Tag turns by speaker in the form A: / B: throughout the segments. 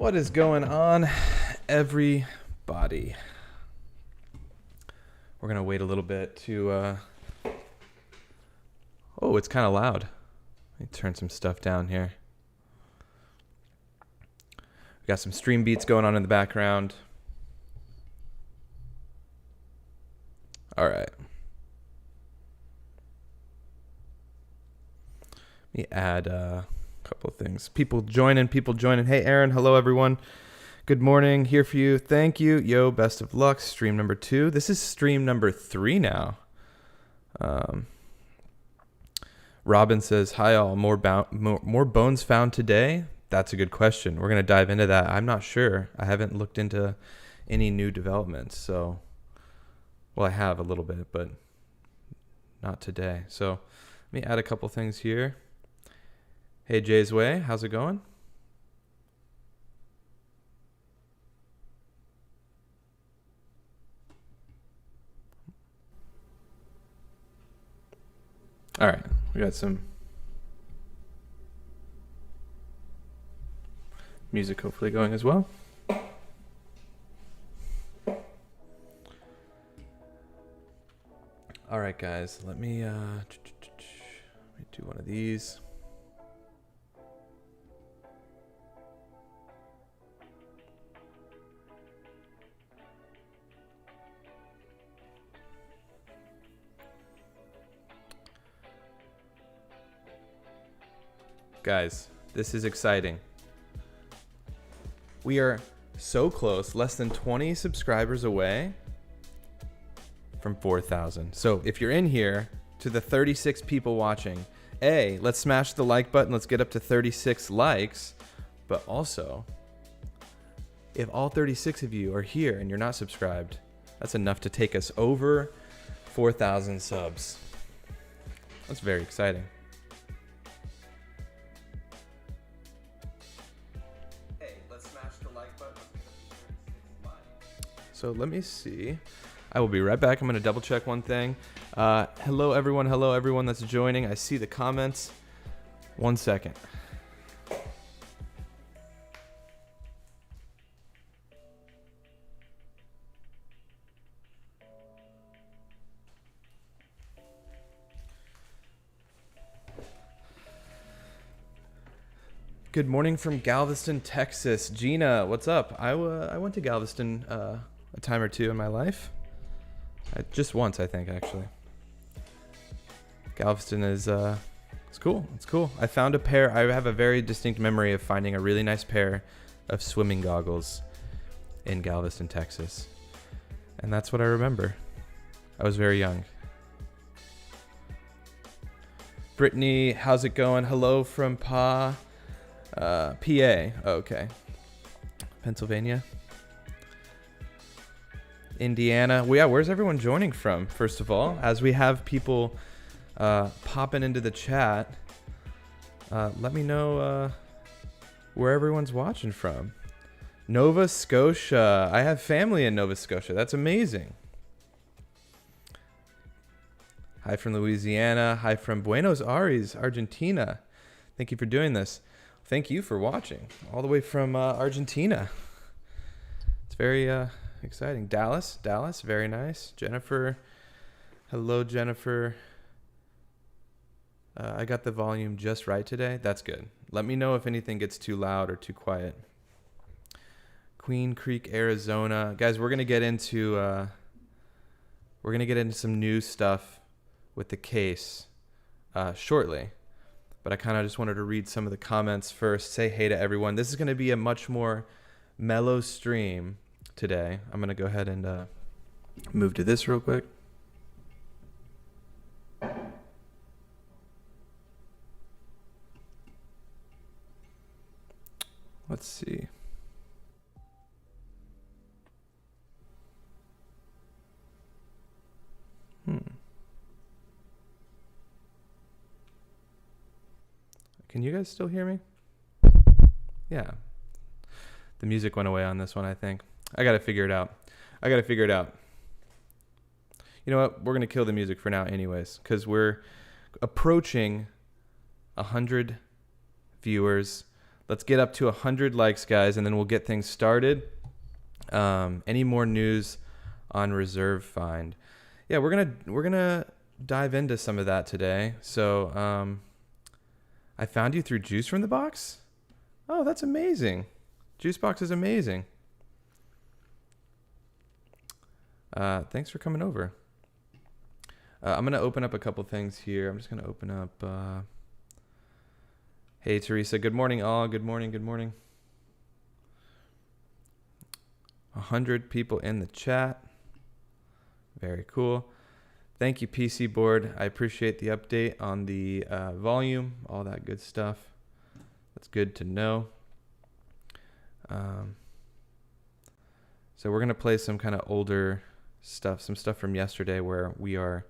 A: What is going on, everybody? We're going to wait a little bit to... Oh, it's kind of loud. Let me turn some stuff down here. We got some stream beats going on in the background. All right. Let me add a couple of things. People joining. Hey, Aaron. Hello, everyone. Good morning. Here for you. Thank you. Yo, best of luck. Stream number 2. This is stream number 3 now. Robin says, hi, all. More bones found today? That's a good question. We're going to dive into that. I'm not sure. I haven't looked into any new developments. So, well, I have a little bit, but not today. So let me add a couple things here. Hey, Jay's Way. How's it going? All right. We got some music hopefully going as well. All right, guys. Let me do one of these. Guys, this is exciting. We are so close, less than 20 subscribers away from 4,000. So if you're in here, to the 36 people watching, let's smash the like button. Let's get up to 36 likes. But also, if all 36 of you are here and you're not subscribed, that's enough to take us over 4,000 subs. That's very exciting. So let me see. I will be right back. I'm going to double check one thing. Hello, everyone that's joining. I see the comments. 1 second. Good morning from Galveston, Texas. Gina, what's up? I went to Galveston a time or two in my life. Just once, I think, actually. Galveston is it's cool. It's cool. I found a pair. I have a very distinct memory of finding a really nice pair of swimming goggles in Galveston, Texas. And that's what I remember. I was very young. Brittany, how's it going? Hello from PA. Okay. Pennsylvania. Indiana. Well, yeah, where's everyone joining from, first of all? As we have people popping into the chat, let me know where everyone's watching from. Nova Scotia. I have family in Nova Scotia. That's amazing. Hi from Louisiana. Hi from Buenos Aires, Argentina. Thank you for doing this. Thank you for watching all the way from Argentina. It's very exciting. Dallas, very nice. Jennifer, hello, Jennifer. I got the volume just right today. That's good. Let me know if anything gets too loud or too quiet. Queen Creek, Arizona. Guys, we're gonna get into some new stuff with the case shortly. But I kind of just wanted to read some of the comments first. Say hey to everyone. This is going to be a much more mellow stream today. I'm going to go ahead and move to this real quick. Let's see. Can you guys still hear me? Yeah. The music went away on this one, I think. I got to figure it out. You know what? We're going to kill the music for now anyways, because we're approaching 100 viewers. Let's get up to 100 likes, guys, and then we'll get things started. Any more news on reserve find? Yeah, we're gonna dive into some of that today. So I found you through Juice from the Box. Oh, that's amazing. Juice Box is amazing. Thanks for coming over. I'm gonna open up a couple things here. I'm just gonna open up. Hey, Teresa. Good morning, all. Good morning. Good morning. 100 people in the chat. Very cool. Thank you, PC Board. I appreciate the update on the volume, all that good stuff. That's good to know. So we're going to play some kind of older stuff, some stuff from yesterday where we are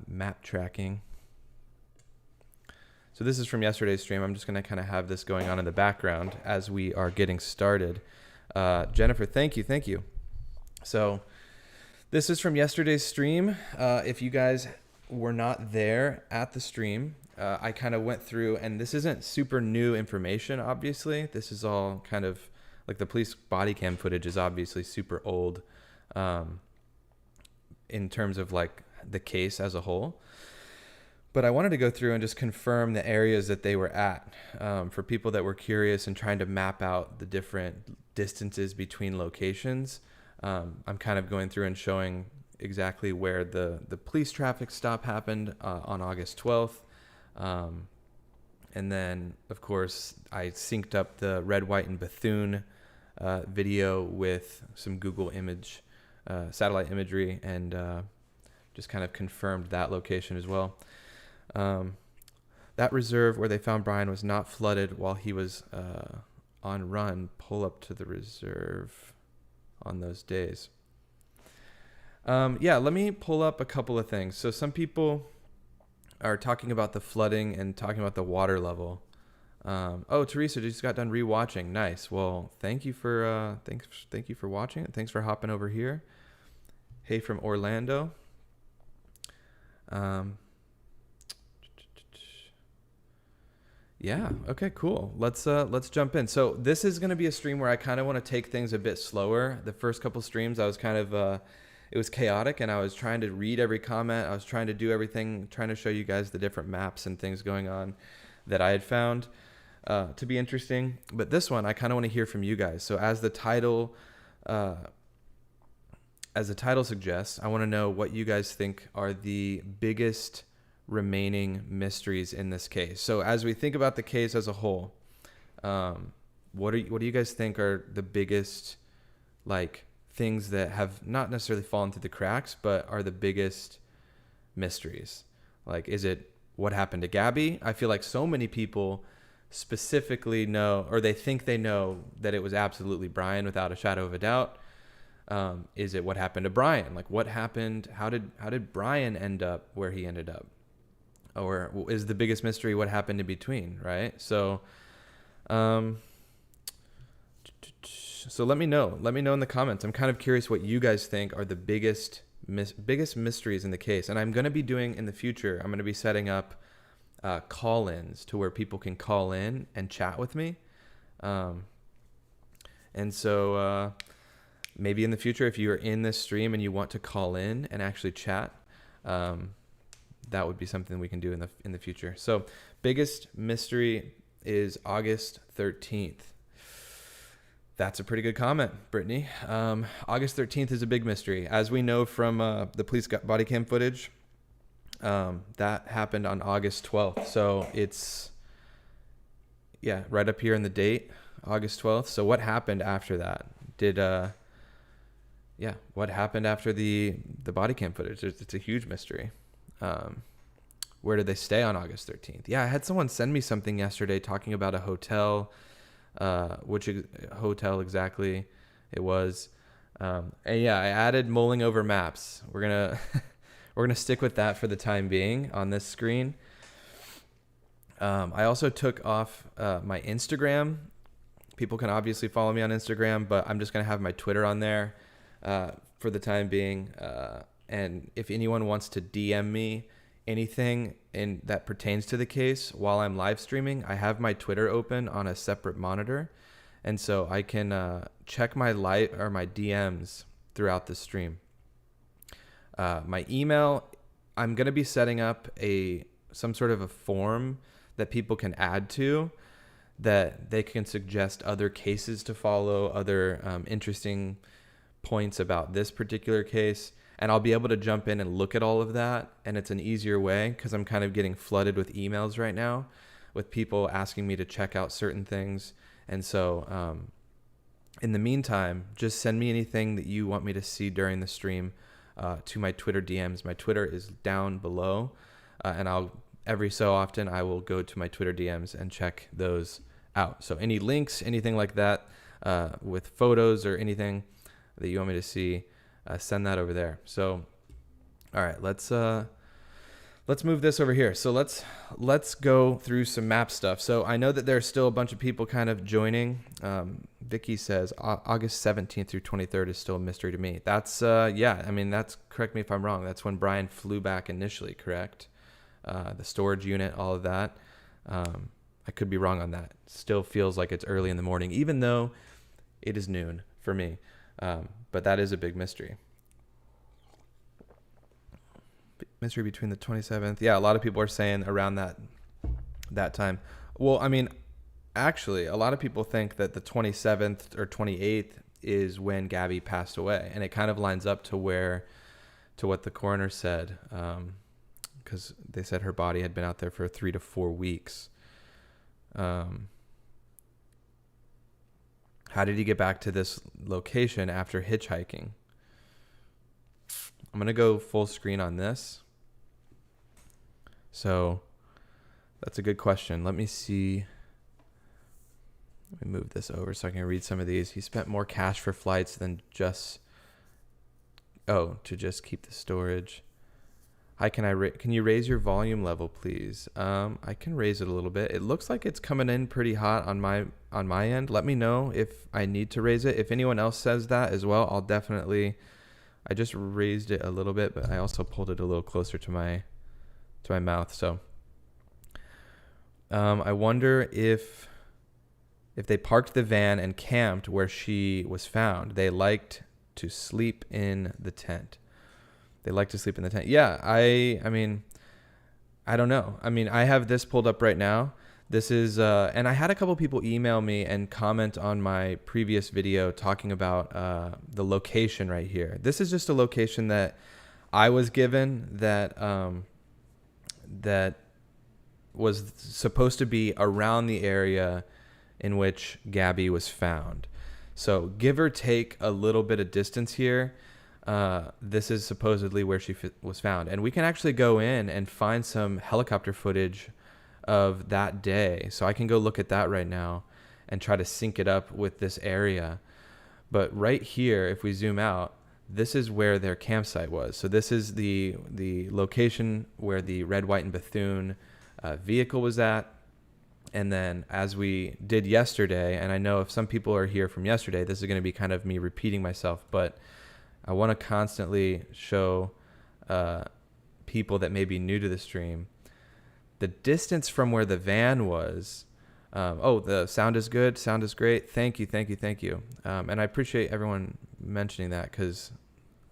A: map tracking. So this is from yesterday's stream. I'm just going to kind of have this going on in the background as we are getting started. Jennifer, thank you. Thank you. So this is from yesterday's stream. If you guys were not there at the stream, I kind of went through, and this isn't super new information, obviously. This is all kind of like the police body cam footage is obviously super old in terms of like the case as a whole. But I wanted to go through and just confirm the areas that they were at for people that were curious and trying to map out the different distances between locations. I'm kind of going through and showing exactly where the police traffic stop happened on August 12th. And then, of course, I synced up the red, white, and Bethune video with some Google image, satellite imagery, and just kind of confirmed that location as well. That reserve where they found Brian was not flooded while he was on run. Pull up to the reserve on those days. Yeah, let me pull up a couple of things. So some people are talking about the flooding and talking about the water level. Oh, Teresa just got done rewatching. Nice. Well, thank you for thank you for watching it. Thanks for hopping over here. Hey from Orlando. Yeah. Okay, cool. Let's jump in. So this is going to be a stream where I kind of want to take things a bit slower. The first couple streams I was kind of it was chaotic, and I was trying to read every comment. I was trying to do everything, trying to show you guys the different maps and things going on that I had found to be interesting. But this one, I kind of want to hear from you guys. So as the title suggests, I want to know what you guys think are the biggest remaining mysteries in this case. So as we think about the case as a whole, what do you guys think are the biggest like things that have not necessarily fallen through the cracks, but are the biggest mysteries? Like, is it what happened to Gabby? I feel like so many people specifically know, or they think they know, that it was absolutely Brian without a shadow of a doubt. Is it what happened to Brian? Like, what happened? How did Brian end up where he ended up? Or is the biggest mystery what happened in between, right? So so let me know in the comments. I'm kind of curious what you guys think are the biggest mysteries in the case. And I'm going to be doing in the future, I'm going to be setting up call-ins to where people can call in and chat with me. And so maybe in the future, if you're in this stream and you want to call in and actually chat, that would be something we can do in the future. So biggest mystery is August 13th. That's a pretty good comment, Brittany. August 13th is a big mystery. As we know from the police body cam footage, that happened on August 12th. So it's, yeah, right up here in the date, August 12th. So what happened after that? What happened after the body cam footage? It's a huge mystery. Where did they stay on August 13th? Yeah, I had someone send me something yesterday talking about a hotel, which hotel exactly it was. And yeah, I added mulling over maps. We're gonna stick with that for the time being on this screen. I also took off my Instagram. People can obviously follow me on Instagram, but I'm just gonna have my Twitter on there for the time being. And if anyone wants to DM me anything that pertains to the case while I'm live streaming, I have my Twitter open on a separate monitor, and so I can check my my DMs throughout the stream. My email, I'm gonna be setting up some sort of a form that people can add to, that they can suggest other cases to follow, other interesting points about this particular case. And I'll be able to jump in and look at all of that. And it's an easier way because I'm kind of getting flooded with emails right now with people asking me to check out certain things. And so in the meantime, just send me anything that you want me to see during the stream to my Twitter DMs. My Twitter is down below. And every so often I will go to my Twitter DMs and check those out. So any links, anything like that with photos or anything that you want me to see, send that over there. So, all right, let's move this over here. So let's go through some map stuff. So I know that there's still a bunch of people kind of joining. Vicky says August 17th through 23rd is still a mystery to me. That's yeah. I mean, correct me if I'm wrong. That's when Brian flew back initially, correct? The storage unit, all of that. I could be wrong on that. Still feels like it's early in the morning, even though it is noon for me. But that is a big mystery. Mystery between the 27th. Yeah, a lot of people are saying around that time. Well, I mean, actually, a lot of people think that the 27th or 28th is when Gabby passed away, and it kind of lines up to what the coroner said, because they said her body had been out there for 3 to 4 weeks. How did he get back to this location after hitchhiking? I'm going to go full screen on this. So that's a good question. Let me see. Let me move this over so I can read some of these. He spent more cash for flights than to just keep the storage. Hi, can you raise your volume level, please? I can raise it a little bit. It looks like it's coming in pretty hot on my end. Let me know if I need to raise it. If anyone else says that as well, I'll definitely. I just raised it a little bit, but I also pulled it a little closer to my mouth. So I wonder if they parked the van and camped where she was found. They liked to sleep in the tent. Yeah, I mean, I don't know. I mean, I have this pulled up right now. This is, and I had a couple people email me and comment on my previous video talking about the location right here. This is just a location that I was given that was supposed to be around the area in which Gabby was found. So give or take a little bit of distance here. This is supposedly where she was found. And we can actually go in and find some helicopter footage of that day. So I can go look at that right now and try to sync it up with this area. But right here, if we zoom out, this is where their campsite was. So this is the location where the red, white, and Bethune vehicle was at. And then as we did yesterday, and I know if some people are here from yesterday, this is going to be kind of me repeating myself, but I want to constantly show people that may be new to the stream the distance from where the van was. The sound is good. Sound is great. Thank you. And I appreciate everyone mentioning that, because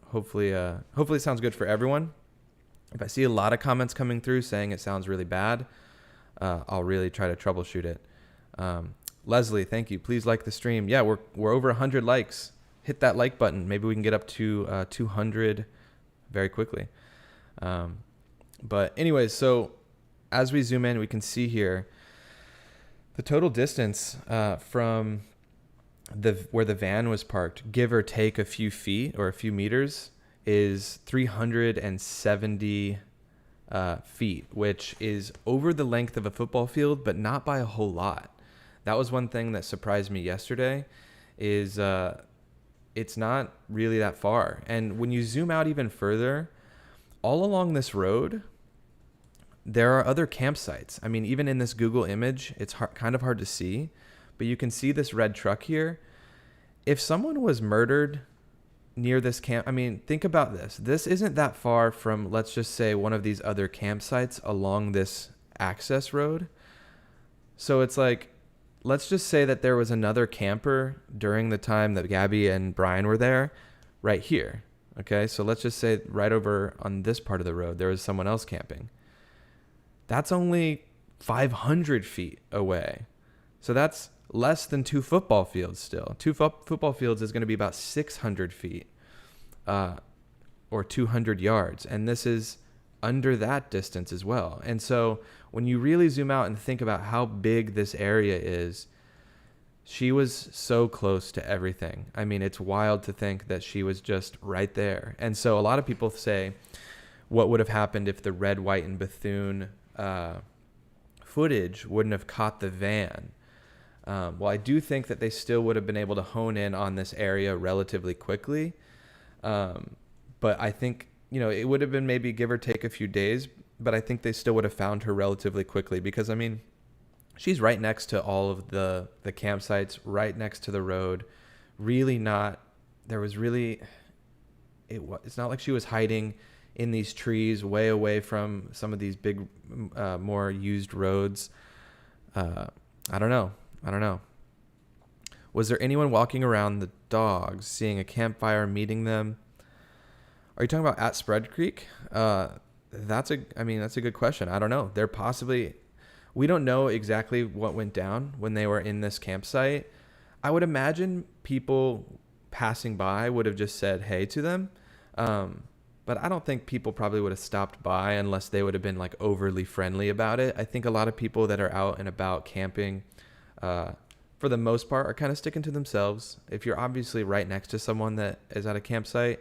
A: hopefully it sounds good for everyone. If I see a lot of comments coming through saying it sounds really bad, I'll really try to troubleshoot it. Leslie, thank you. Please like the stream. Yeah, we're over 100 likes. Hit that like button. Maybe we can get up to 200 very quickly. But anyways, so as we zoom in, we can see here the total distance from where the van was parked, give or take a few feet or a few meters, is 370 feet, which is over the length of a football field, but not by a whole lot. That was one thing that surprised me yesterday, is it's not really that far. And when you zoom out even further, all along this road, there are other campsites. I mean, even in this Google image, it's kind of hard to see, but you can see this red truck here. If someone was murdered near this camp. I mean, think about this. This isn't that far from, let's just say, one of these other campsites along this access road. So it's like, let's just say that there was another camper during the time that Gabby and Brian were there right here. Okay, so let's just say right over on this part of the road, there was someone else camping. That's only 500 feet away. So that's less than 2 football fields still. 2 football fields is going to be about 600 feet or 200 yards. And this is under that distance as well. And so when you really zoom out and think about how big this area is, she was so close to everything. I mean, it's wild to think that she was just right there. And so a lot of people say, what would have happened if the red, white, and Bethune footage wouldn't have caught the van? Well, I do think that they still would have been able to hone in on this area relatively quickly. But I think, it would have been maybe give or take a few days, but I think they still would have found her relatively quickly because, I mean, she's right next to all of the campsites, right next to the road. It's not like she was hiding in these trees way away from some of these big, more used roads. I don't know. Was there anyone walking around the dogs, seeing a campfire, meeting them? Are you talking about at Spread Creek? That's a good question. I don't know. We don't know exactly what went down when they were in this campsite. I would imagine people passing by would have just said hey to them. But I don't think people probably would have stopped by unless they would have been like overly friendly about it. I think a lot of people that are out and about camping, for the most part, are kind of sticking to themselves. If you're obviously right next to someone that is at a campsite,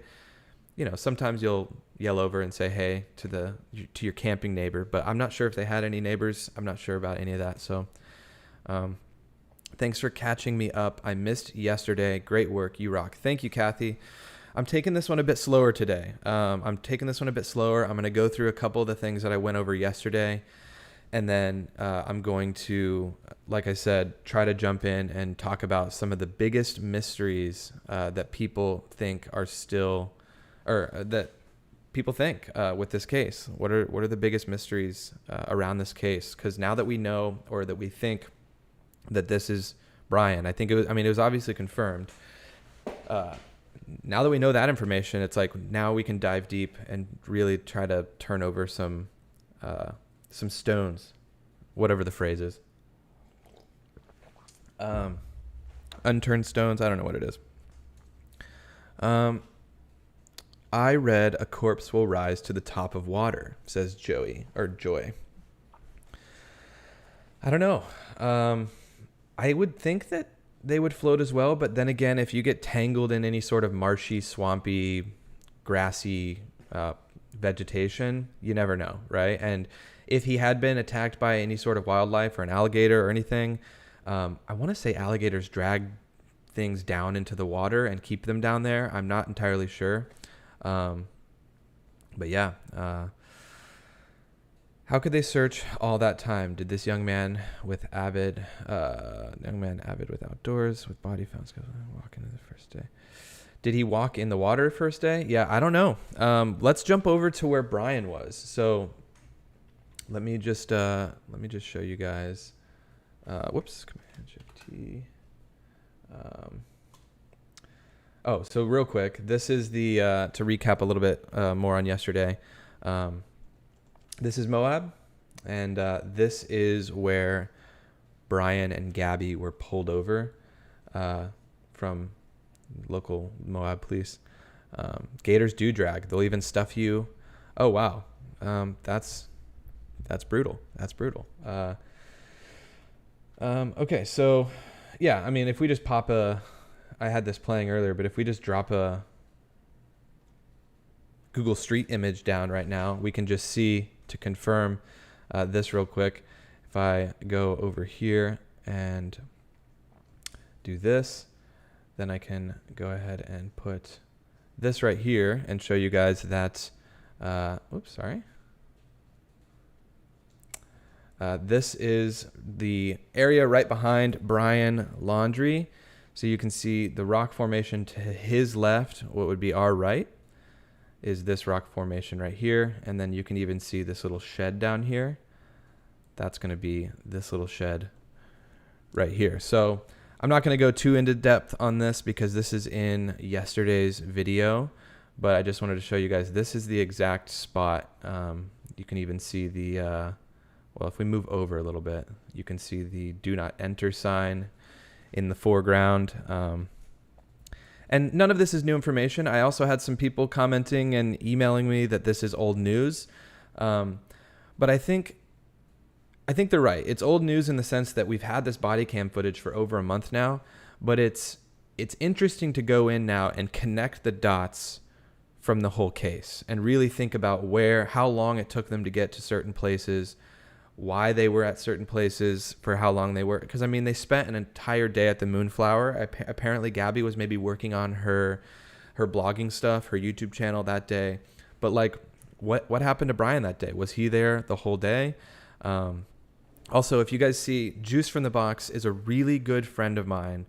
A: sometimes you'll yell over and say hey to your camping neighbor, but I'm not sure if they had any neighbors. I'm not sure about any of that. So thanks for catching me up. I missed yesterday. Great work. You rock. Thank you, Kathy. I'm taking this one a bit slower today. I'm going to go through a couple of the things that I went over yesterday. And then I'm going to, like I said, try to jump in and talk about some of the biggest mysteries that people think are still, or that people think with this case. What are the biggest mysteries around this case? Because now that we know, or that we think that this is Brian, it was obviously confirmed. Now that we know that information, it's like now we can dive deep and really try to turn over some stones, whatever the phrase is. Unturned stones. I don't know what it is. I read a corpse will rise to the top of water, says Joy. I don't know. I would think that they would float as well. But then again, if you get tangled in any sort of marshy, swampy, grassy vegetation, you never know, right? And if he had been attacked by any sort of wildlife or an alligator or anything, I want to say alligators drag things down into the water and keep them down there. I'm not entirely sure. But yeah, how could they search all that time? Did this young man avid with outdoors, with body found, walk into the first day? Did he walk in the water first day? Yeah, I don't know. Let's jump over to where Brian was. So let me just show you guys. Command Shift T. So real quick, this is the to recap a little bit more on yesterday. This is Moab, and this is where Brian and Gabby were pulled over from local Moab police. Gators do drag. They'll even stuff you. Oh, wow. That's brutal. Okay, so, yeah, if we just pop I had this playing earlier, but if we just drop a Google Street image down right now, we can just see, to confirm this real quick, if I go over here and do this, then I can go ahead and put this right here and show you guys that, this is the area right behind Brian Laundrie. So you can see the rock formation to his left, what would be our right, is this rock formation right here. And then you can even see this little shed down here. That's going to be this little shed right here. So I'm not going to go too into depth on this because this is in yesterday's video, but I just wanted to show you guys, this is the exact spot. You can even see the, well, if we move over a little bit, you can see the do not enter sign in the foreground. And none of this is new information. I also had some people commenting and emailing me that this is old news. But I think they're right. It's old news in the sense that we've had this body cam footage for over a month now, but it's interesting to go in now and connect the dots from the whole case and really think about how long it took them to get to certain places, why they were at certain places, for how long they were. Because, I mean, they spent an entire day at the Moonflower. Apparently, Gabby was maybe working on her blogging stuff, her YouTube channel that day. But, like, what happened to Brian that day? Was he there the whole day? Also, if you guys see, Juice from the Box is a really good friend of mine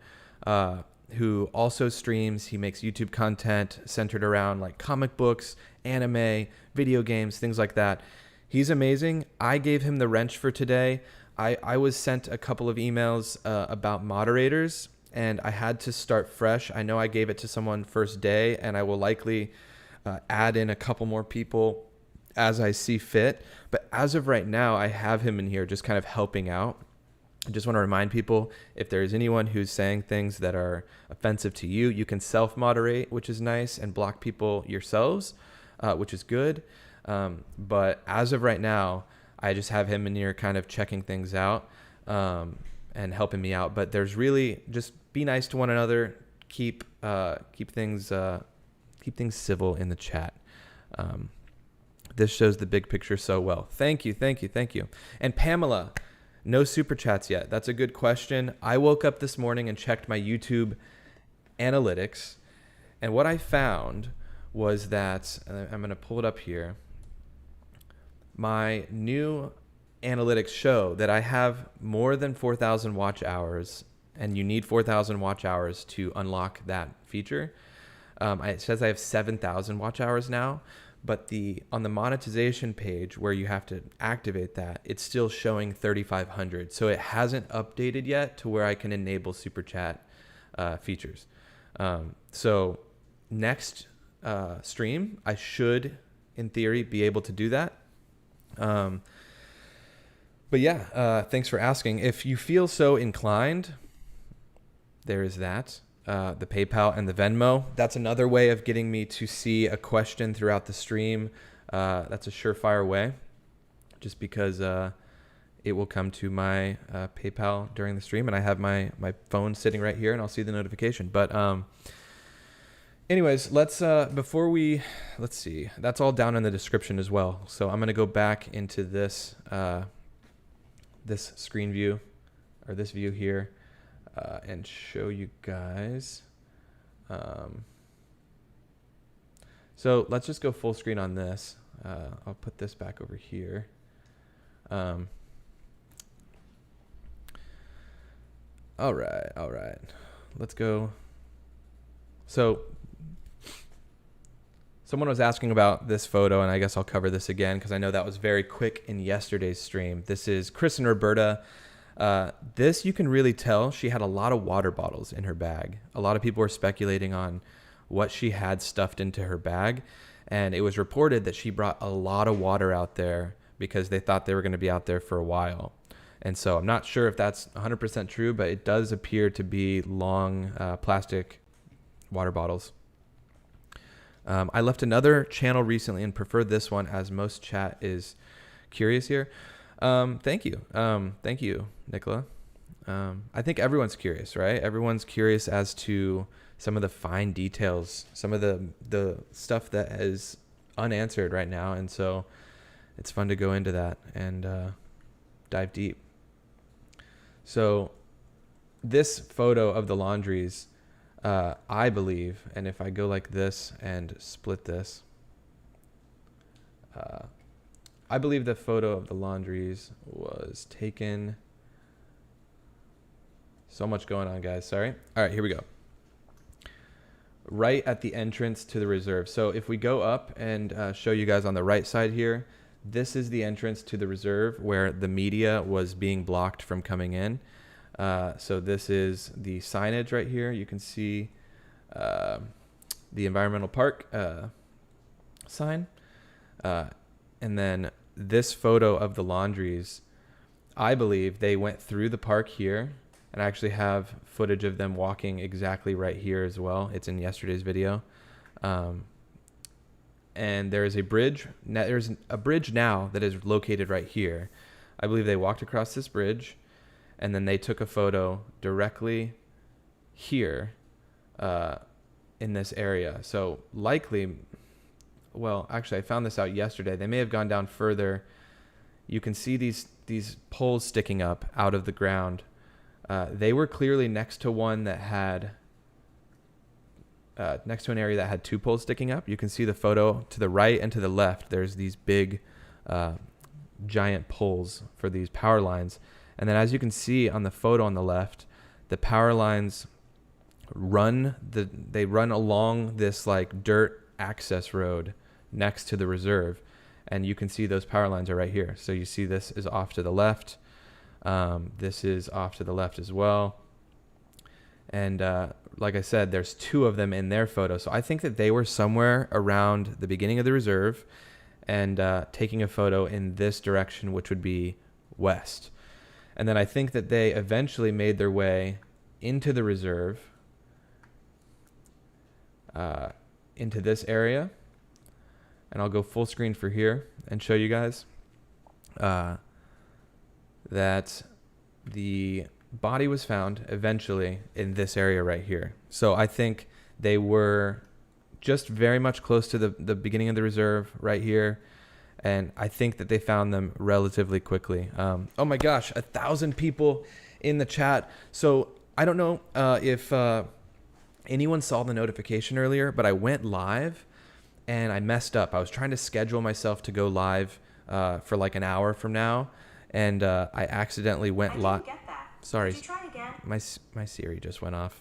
A: who also streams. He makes YouTube content centered around, like, comic books, anime, video games, things like that. He's amazing. I gave him the wrench for today. I was sent a couple of emails about moderators, and I had to start fresh. I know I gave it to someone first day, and I will likely add in a couple more people as I see fit. But as of right now, I have him in here just kind of helping out. I just want to remind people, if there's anyone who's saying things that are offensive to you, you can self-moderate, which is nice, and block people yourselves, which is good. But as of right now, I just have him in here kind of checking things out and helping me out. But there's really, just be nice to one another. Keep things civil in the chat. This shows the big picture so well. Thank you. And Pamela, no super chats yet. That's a good question. I woke up this morning and checked my YouTube analytics, and what I found was that, I'm going to pull it up here, my new analytics show that I have more than 4,000 watch hours, and you need 4,000 watch hours to unlock that feature. It says I have 7,000 watch hours now, but on the monetization page where you have to activate that, it's still showing 3,500. So it hasn't updated yet to where I can enable super chat features. So next stream, I should, in theory, be able to do that. But yeah, thanks for asking. If you feel so inclined, there is that. The PayPal and the Venmo. That's another way of getting me to see a question throughout the stream. That's a surefire way, just because it will come to my PayPal during the stream, and I have my phone sitting right here, and I'll see the notification. But anyways, let's see. That's all down in the description as well. So I'm gonna go back into this this screen view, or this view here, and show you guys. So let's just go full screen on this. I'll put this back over here. All right. Let's go. So someone was asking about this photo, and I guess I'll cover this again because I know that was very quick in yesterday's stream. This is Chris and Roberta. This, you can really tell she had a lot of water bottles in her bag. A lot of people were speculating on what she had stuffed into her bag, and it was reported that she brought a lot of water out there because they thought they were going to be out there for a while. And so I'm not sure if that's 100% true, but it does appear to be long plastic water bottles. I left another channel recently and preferred this one, as most chat is curious here. Thank you. Thank you, Nicola. I think everyone's curious, right? Everyone's curious as to some of the fine details, some of the stuff that is unanswered right now. And so it's fun to go into that and dive deep. So this photo of the laundries, I believe, and if I go like this and split this, I believe the photo of the laundries was taken So much going on, guys. Sorry. All right, here we go. Right at the entrance to the reserve. So if we go up and show you guys on the right side here, this is the entrance to the reserve where the media was being blocked from coming in. So this is the signage right here. You can see the environmental park sign. And then this photo of the Laundries, I believe they went through the park here, and I actually have footage of them walking exactly right here as well. It's in yesterday's video. And there is a bridge. There's a bridge now that is located right here. I believe they walked across this bridge, and then they took a photo directly here in this area. So likely, well, actually, I found this out yesterday. They may have gone down further. You can see these poles sticking up out of the ground. They were clearly next to one that had next to an area that had 2 poles sticking up. You can see the photo to the right and to the left. There's these big giant poles for these power lines. And then as you can see on the photo on the left, the power lines run along this like dirt access road next to the reserve. And you can see those power lines are right here. So you see this is off to the left. This is off to the left as well. And like I said, there's 2 of them in their photo. So I think that they were somewhere around the beginning of the reserve and taking a photo in this direction, which would be west. And then I think that they eventually made their way into the reserve, into this area. And I'll go full screen for here and show you guys that the body was found eventually in this area right here. So I think they were just very much close to the beginning of the reserve right here. And I think that they found them relatively quickly. Oh my gosh, 1,000 people in the chat. So I don't know if anyone saw the notification earlier, but I went live and I messed up. I was trying to schedule myself to go live for like an hour from now. And I accidentally went live. Sorry,
B: Did you try again?
A: My Siri just went off.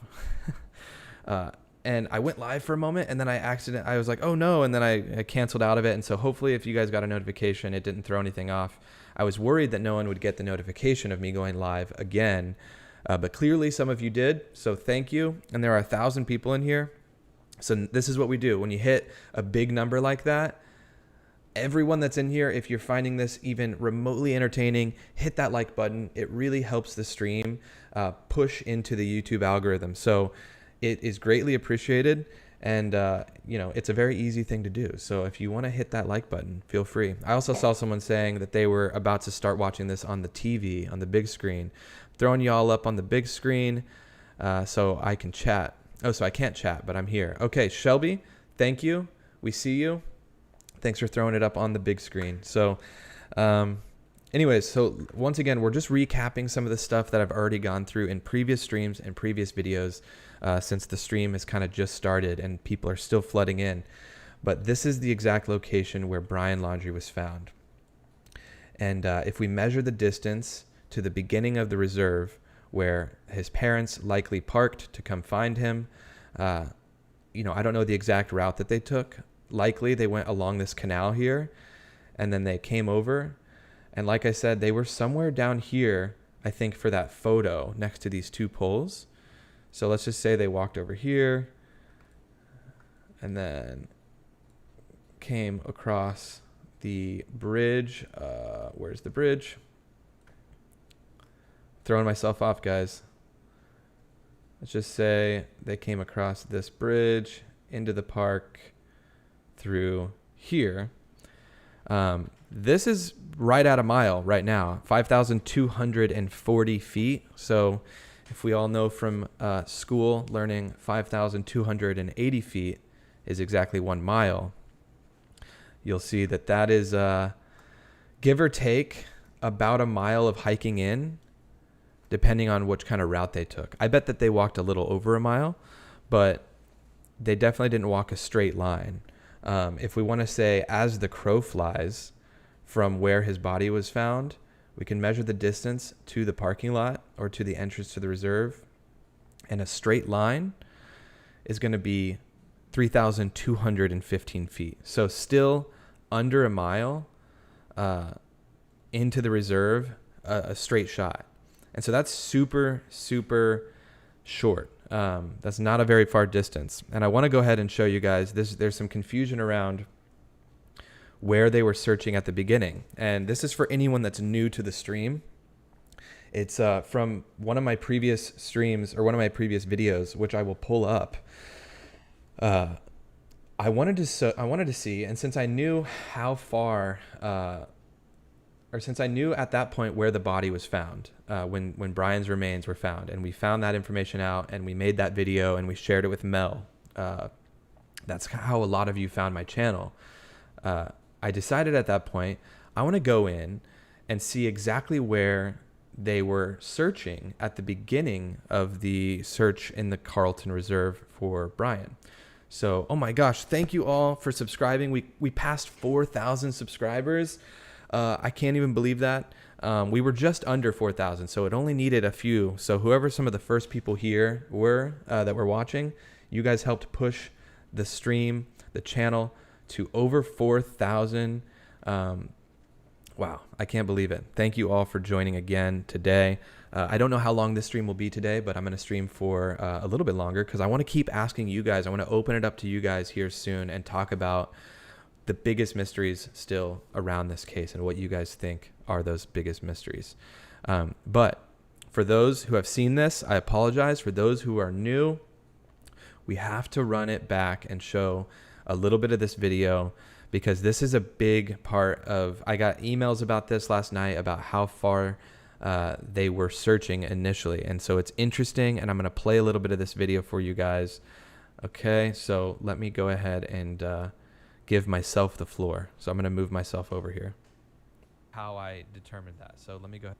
A: And I went live for a moment, and then I was like, oh no, and then I canceled out of it. And so hopefully if you guys got a notification, it didn't throw anything off. I was worried that no one would get the notification of me going live again, but clearly some of you did, so thank you. And there are 1,000 people in here. So this is what we do. When you hit a big number like that, everyone that's in here, if you're finding this even remotely entertaining, hit that like button. It really helps the stream push into the YouTube algorithm. So it is greatly appreciated, and it's a very easy thing to do. So if you want to hit that like button, feel free. I also saw someone saying that they were about to start watching this on the TV, on the big screen. Throwing y'all up on the big screen so I can chat. Oh, so I can't chat, but I'm here. Okay, Shelby, thank you. We see you. Thanks for throwing it up on the big screen. So anyways, so once again, we're just recapping some of the stuff that I've already gone through in previous streams and previous videos since the stream has kind of just started and people are still flooding in. But this is the exact location where Brian Laundrie was found. And if we measure the distance to the beginning of the reserve where his parents likely parked to come find him, I don't know the exact route that they took. Likely they went along this canal here and then they came over. And like I said, they were somewhere down here, I think, for that photo next to these 2 poles. So let's just say they walked over here and then came across the bridge. Where's the bridge? Throwing myself off, guys. Let's just say they came across this bridge into the park through here. This is right at a mile right now, 5,240 feet. So if we all know from school, learning 5,280 feet is exactly 1 mile, you'll see that that is, give or take, about a mile of hiking in, depending on which kind of route they took. I bet that they walked a little over a mile, but they definitely didn't walk a straight line. If we want to say as the crow flies from where his body was found, We can measure the distance to the parking lot or to the entrance to the reserve. And a straight line is going to be 3,215 feet. So still under a mile into the reserve, a straight shot. And so that's super, super short. That's not a very far distance. And I want to go ahead and show you guys this. There's some confusion around where they were searching at the beginning. And this is for anyone that's new to the stream. It's from one of my previous streams or one of my previous videos, which I will pull up. I wanted to see, and since I knew how far, or since I knew at that point where the body was found, when Brian's remains were found, and we found that information out, and we made that video, and we shared it with Mel. That's how a lot of you found my channel. I decided at that point, I want to go in and see exactly where they were searching at the beginning of the search in the Carlton Reserve for Brian. So, oh my gosh, thank you all for subscribing. We passed 4,000 subscribers. I can't even believe that. We were just under 4,000, so it only needed a few. So whoever some of the first people here were that were watching, you guys helped push the stream, the channel, to over 4,000. Wow, I can't believe it. Thank you all for joining again today. I don't know how long this stream will be today, but I'm going to stream for a little bit longer because I want to keep asking you guys. I want to open it up to you guys here soon and talk about the biggest mysteries still around this case and what you guys think are those biggest mysteries. But for those who have seen this, I apologize. For those who are new, we have to run it back and show a little bit of this video, because this is a big part of, I got emails about this last night about how far they were searching initially. And so it's interesting, and I'm going to play a little bit of this video for you guys. Okay, so let me go ahead and give myself the floor. So I'm going to move myself over here. How I determined that. So let me go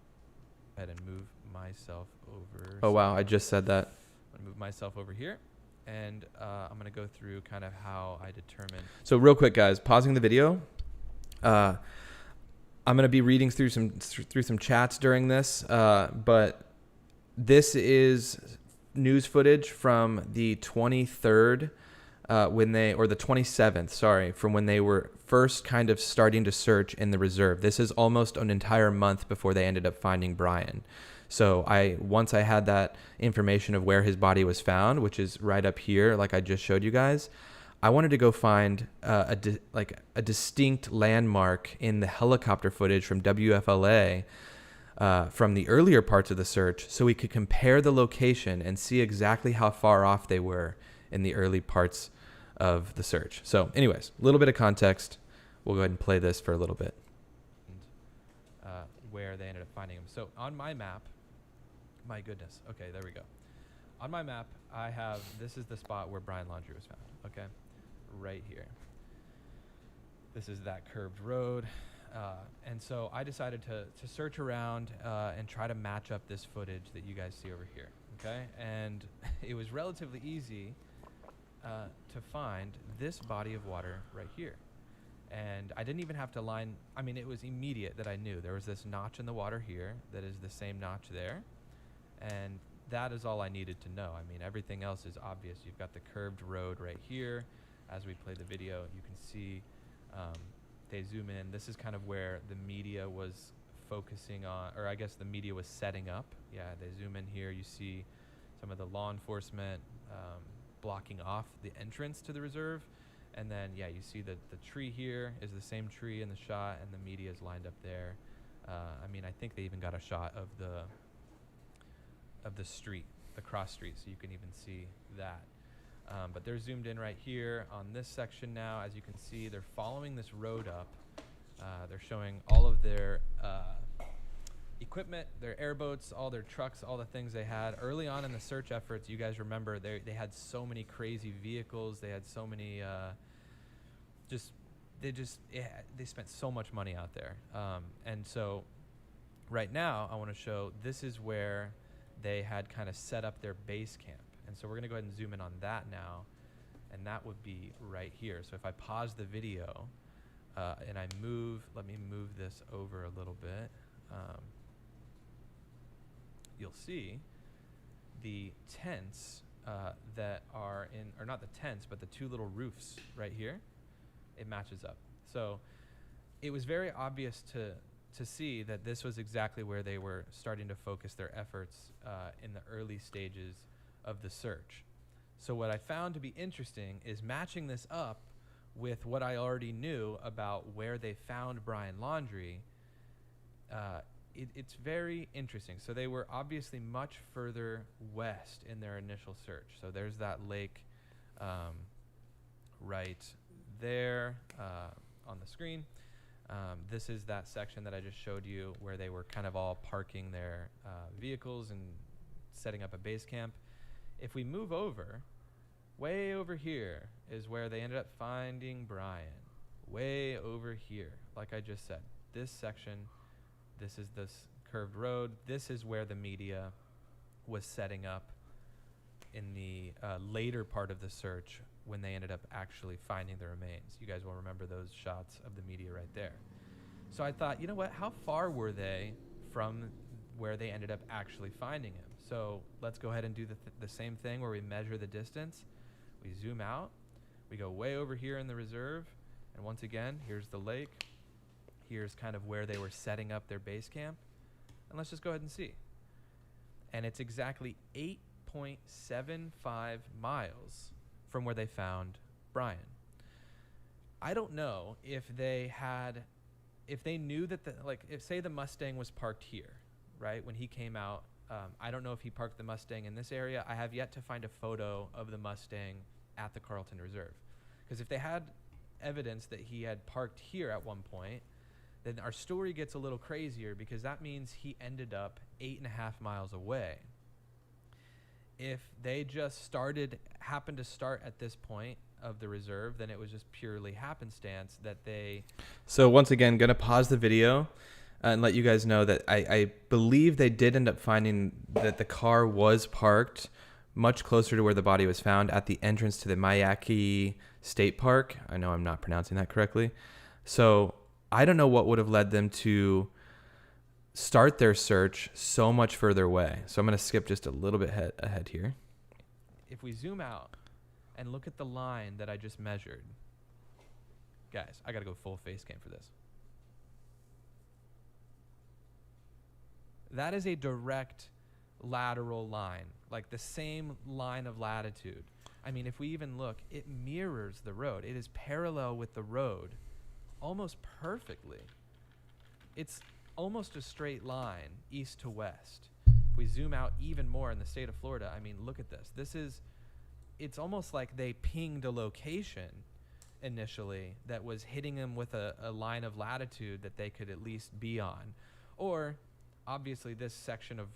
A: ahead and move myself over. Oh, wow, I just said that. I'm going to move myself over here. And I'm going to go through kind of how I determine. So real quick, guys, pausing the video. I'm going to be reading through some chats during this, but this is news footage from the 23rd, or the 27th, sorry, from when they were first kind of starting to search in the reserve. This is almost an entire month before they ended up finding Brian. So once I had that information of where his body was found, which is right up here, like I just showed you guys, I wanted to go find a distinct landmark in the helicopter footage from WFLA from the earlier parts of the search, so we could compare the location and see exactly how far off they were in the early parts of the search. So anyways, a little bit of context. We'll go ahead and play this for a little bit. Where they ended up finding him. So on my map, my goodness. Okay, there we go. On my map, I have, this is the spot where Brian Laundrie was found. Okay, right here. This is that curved road. And so I decided to search around and try to match up this footage that you guys see over here. Okay, and it was relatively easy to find this body of water right here. And I didn't even have to line, I mean, it was immediate that I knew there was this notch in the water here that is the same notch there. And that is all I needed to know. I mean, everything else is obvious. You've got the curved road right here. As we play the video, you can see they zoom in. This is kind of where the media was focusing on, or I guess the media was setting up. Yeah, they zoom in here. You see some of the law enforcement blocking off the entrance to the reserve. And then, yeah, you see that the tree here is the same tree in the shot, and the media is lined up there. I mean, I think they even got a shot of the street, the cross street, so you can even see that. But they're zoomed in right here on this section now. As you can see, they're following this road up. They're showing all of their equipment, their airboats, all their trucks, all the things they had. Early on in the search efforts, you guys remember, they had so many crazy vehicles. They had so many, they spent so much money out there. And so right now, I want to show, this is where they had kind of set up their base camp. And so we're going to go ahead and zoom in on that now. And that would be right here. So if I pause the video and I move, let me move this over a little bit. you'll see the tents that are in, or not the tents, but the two little roofs right here. It matches up. So it was very obvious to see that this was exactly where they were starting to focus their efforts in the early stages of the search. So what I found to be interesting is matching this up with what I already knew about where they found Brian Laundrie. It's very interesting. So they were obviously much further west in their initial search. So there's that lake right there on the screen. This is that section that I just showed you where they were kind of all parking their vehicles and setting up a base camp. If we move over, way over here is where they ended up finding Brian. Way over here, like I just said. This section, this is this curved road. This is where the media was setting up in the later part of the search when they ended up actually finding the remains. You guys will remember those shots of the media right there. So I thought, you know what, how far were they from where they ended up actually finding him? So let's go ahead and do the same thing where we measure the distance. We zoom out, we go way over here in the reserve, and once again, here's the lake. Here's kind of where they were setting up their base camp. And let's just go ahead and see. And it's exactly 8.75 miles from where they found Brian. I don't know if they knew that if say the Mustang was parked here, right? When he came out, I don't know if he parked the Mustang in this area. I have yet to find a photo of the Mustang at the Carlton Reserve. Because if they had evidence that he had parked here at one point, then our story gets a little crazier because that means he ended up 8.5 miles away. If they just happened to start at this point of the reserve, then it was just purely happenstance that they... So once again, going to pause the video and let you guys know that I believe they did end up finding that the car was parked much closer to where the body was found at the entrance to the Miyake State Park. I know I'm not pronouncing that correctly. So I don't know what would have led them to start their search so much further away. So I'm going to skip just a little bit ahead here. If we zoom out and look at the line that I just measured, guys, I got to go full face cam for this. That is a direct lateral line, like the same line of latitude. I mean, if we even look, it mirrors the road. It is parallel with the road almost perfectly. It's almost a straight line east to west. If we zoom out even more in the state of Florida, I mean, look at this. It's almost like they pinged a location initially that was hitting them with a line of latitude that they could at least be on. Or obviously this section of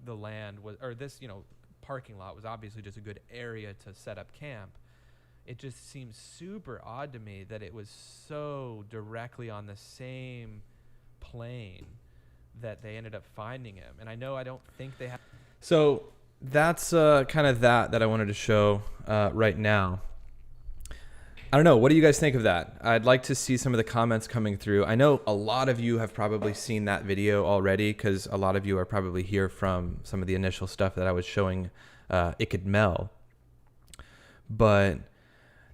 A: the land was, or this, parking lot was obviously just a good area to set up camp. It just seems super odd to me that it was so directly on the same plane that they ended up finding him. And I don't think they have. So that's kind of that I wanted to show right now. I don't know. What do you guys think of that? I'd like to see some of the comments coming through. I know a lot of you have probably seen that video already because a lot of you are probably here from some of the initial stuff that I was showing iCkEdMeL. But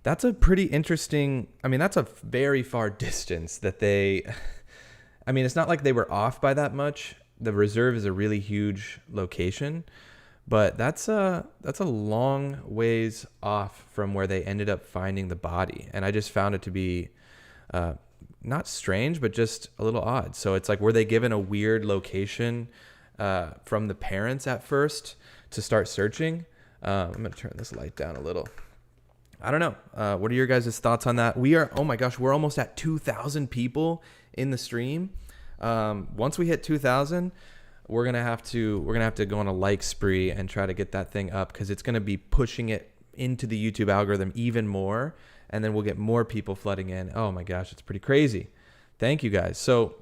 A: that's a pretty interesting, that's a very far distance that they, it's not like they were off by that much. The reserve is a really huge location, but that's a long ways off from where they ended up finding the body. And I just found it to be not strange, but just a little odd. So it's like, were they given a weird location from the parents at first to start searching? I'm going to turn this light down a little. I don't know. What are your guys' thoughts on that? Oh my gosh, we're almost at 2,000 people in the stream. Once we hit 2,000, we're gonna have to go on a like spree and try to get that thing up because it's gonna be pushing it into the YouTube algorithm even more, and then we'll get more people flooding in. Oh my gosh, it's pretty crazy. Thank you guys. So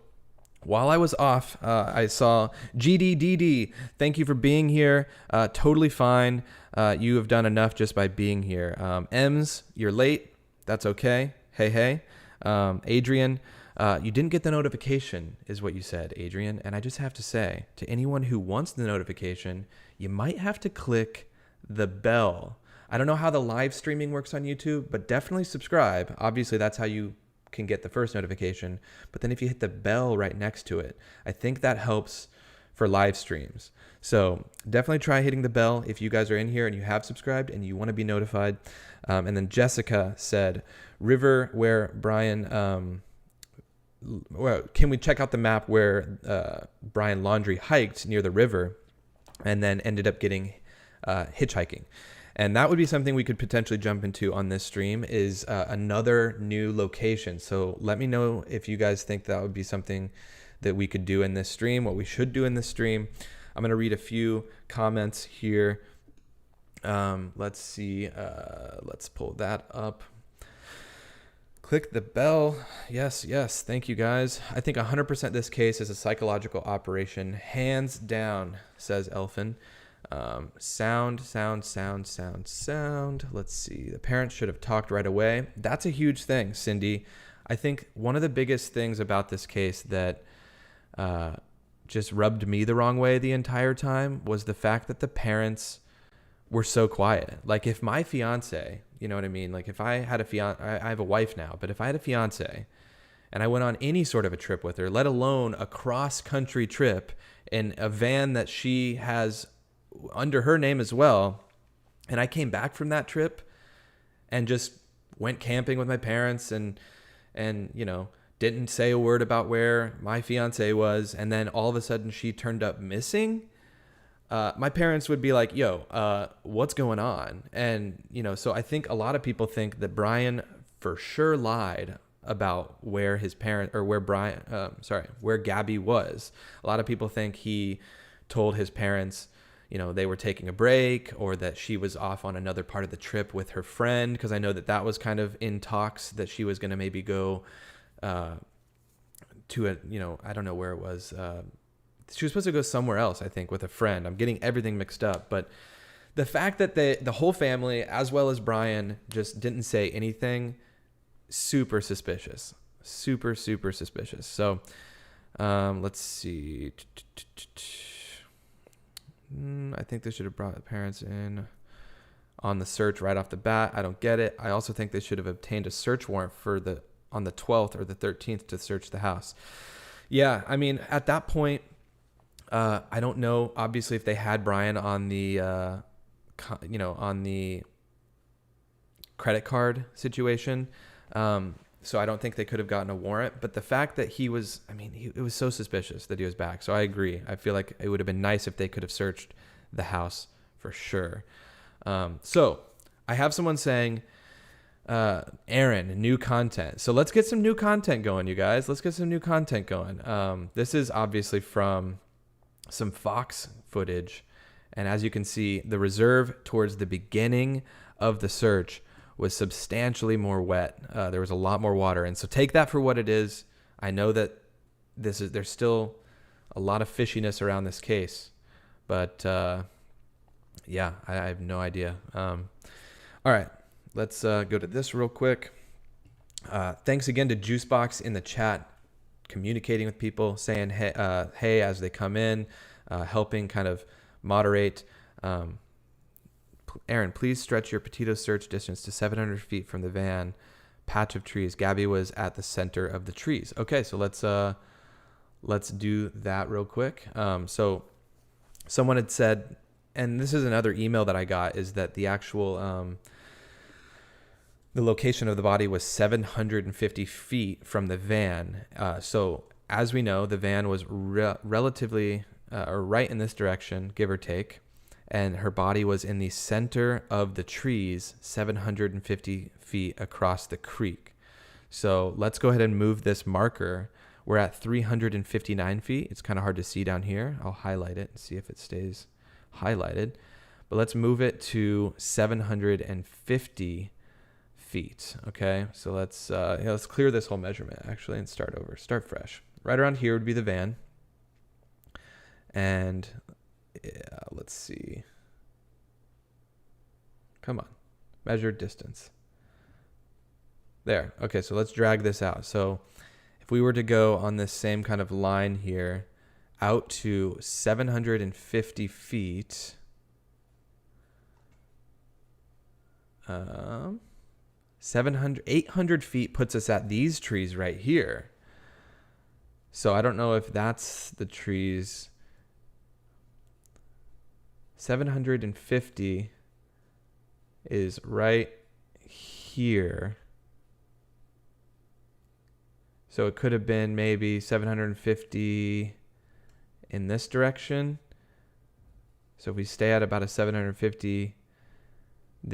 A: while I was off, I saw GDDD. Thank you for being here. Totally fine. You have done enough just by being here. Ems, you're late. That's okay. Hey. Adrian, You didn't get the notification, is what you said, Adrian. And I just have to say, to anyone who wants the notification, you might have to click the bell. I don't know how the live streaming works on YouTube, but definitely subscribe. Obviously, that's how you can get the first notification. But then if you hit the bell right next to it, I think that helps for live streams. So definitely try hitting the bell if you guys are in here and you have subscribed and you want to be notified. And then Jessica said, river where Brian... well, can we check out the map where Brian Laundrie hiked near the river and then ended up getting hitchhiking? And that would be something we could potentially jump into on this stream, is another new location. So let me know if you guys think that would be something that we could do in this stream, what we should do in this stream. I'm going to read a few comments here. Let's see. Let's pull that up. Click the bell. Yes. Thank you, guys. I think 100% this case is a psychological operation. Hands down, says Elfin. Sound. Let's see. The parents should have talked right away. That's a huge thing, Cindy. I think one of the biggest things about this case that just rubbed me the wrong way the entire time was the fact that the parents were so quiet. Like, if my fiance, you know what I mean? Like, if I had a fiance, I have a wife now, but if I had a fiance and I went on any sort of a trip with her, let alone a cross-country trip in a van that she has under her name as well, and I came back from that trip and just went camping with my parents and you know, didn't say a word about where my fiance was, and then all of a sudden she turned up missing, my parents would be like, yo, what's going on? And, you know, so I think a lot of people think that Brian for sure lied about where his parent, or where where Gabby was. A lot of people think he told his parents, you know, they were taking a break, or that she was off on another part of the trip with her friend. Because I know that was kind of in talks, that she was going to maybe go to a, you know, I don't know where it was. She was supposed to go somewhere else, I think, with a friend. I'm getting everything mixed up. But the fact that the whole family, as well as Brian, just didn't say anything, super suspicious. Super suspicious. So let's see. I think they should have brought the parents in on the search right off the bat. I don't get it. I also think they should have obtained a search warrant on the 12th or the 13th to search the house. Yeah, I mean, at that point, I don't know, obviously, if they had Brian on the, on the credit card situation. So I don't think they could have gotten a warrant. But the fact that he was, it was so suspicious that he was back. So I agree. I feel like it would have been nice if they could have searched the house for sure. So I have someone saying, Aaron, new content. So let's get some new content going, you guys. Let's get some new content going. This is obviously from some Fox footage. And as you can see, the reserve towards the beginning of the search was substantially more wet. There was a lot more water. And so take that for what it is. I know that there's still a lot of fishiness around this case, but yeah, I have no idea. All right, let's go to this real quick. Thanks again to Juicebox in the chat, communicating with people, saying hey as they come in, helping kind of moderate. Aaron, please stretch your Petito search distance to 700 feet from the van patch of trees. Gabby was at the center of the trees. Okay, so let's do that real quick. So someone had said, and this is another email that I got, is that the actual the location of the body was 750 feet from the van. So as we know, the van was relatively or right in this direction, give or take. And her body was in the center of the trees, 750 feet across the creek. So let's go ahead and move this marker. We're at 359 feet. It's kind of hard to see down here. I'll highlight it and see if it stays highlighted. But let's move it to 750 feet. Okay, so let's clear this whole measurement actually and start over. Start fresh. Right around here would be the van. And yeah, let's see. Come on. Measure distance. There. Okay, so let's drag this out. So if we were to go on this same kind of line here out to 750 feet, 800 feet puts us at these trees right here. So I don't know if that's the trees. 750 is right here. So it could have been maybe 750 in this direction. So if we stay at about a 750,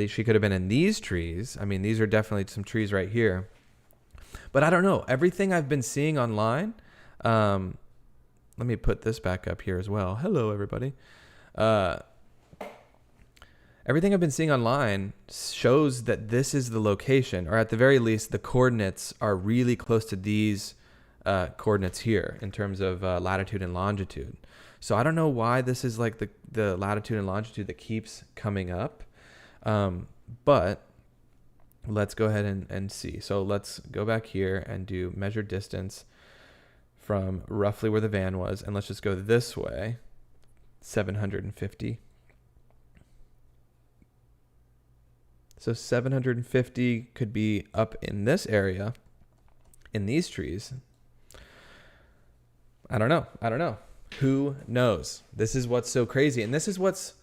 A: she could have been in these trees. I mean, these are definitely some trees right here. But I don't know. Everything I've been seeing online, let me put this back up here as well. Hello, everybody. Everything I've been seeing online shows that this is the location, or at the very least, the coordinates are really close to these coordinates here in terms of latitude and longitude. So I don't know why this is like the latitude and longitude that keeps coming up. But let's go ahead and see. So let's go back here and do measure distance from roughly where the van was. And let's just go this way, 750. So 750 could be up in this area, in these trees. I don't know. Who knows? This is what's so crazy. And this is what's,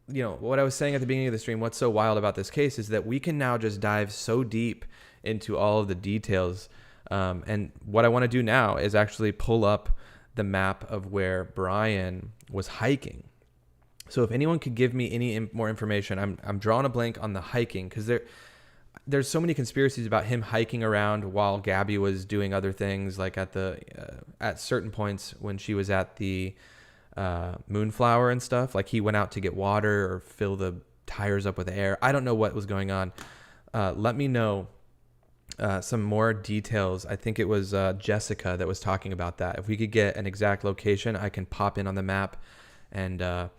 A: what I was saying at the beginning of the stream, what's so wild about this case is that we can now just dive so deep into all of the details. And what I want to do now is actually pull up the map of where Brian was hiking. So if anyone could give me any more information, I'm drawing a blank on the hiking, because there's so many conspiracies about him hiking around while Gabby was doing other things, like at certain points when she was at the Moonflower and stuff, like he went out to get water or fill the tires up with air. I don't know what was going on. Let me know some more details. I think it was Jessica that was talking about that. If we could get an exact location, I can pop in on the map and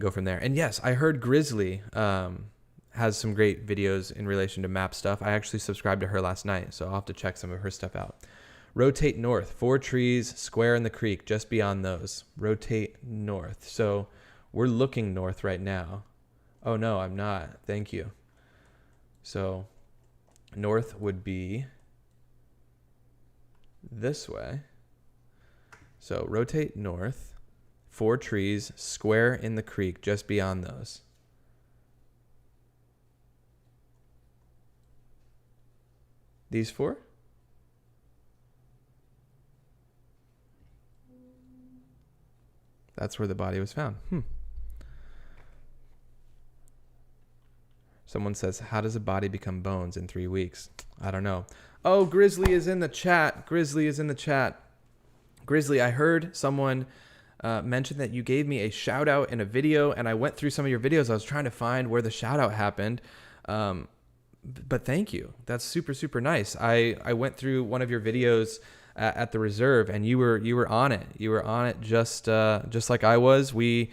A: go from there. And yes, I heard Grizzly has some great videos in relation to map stuff. I actually subscribed to her last night, so I'll have to check some of her stuff out. Rotate north, 4 trees, square in the creek, just beyond those. Rotate north. So we're looking north right now. Oh no, I'm not. Thank you. So north would be this way. So rotate north, 4 trees, square in the creek, just beyond those. These 4? That's where the body was found. Someone says, how does a body become bones in 3 weeks? I don't know. Oh, Grizzly is in the chat. Grizzly, I heard someone mention that you gave me a shout out in a video, and I went through some of your videos. I was trying to find where the shout out happened. But thank you. That's super, super nice. I went through one of your videos at the reserve, and you were on it. You were on it just like I was. We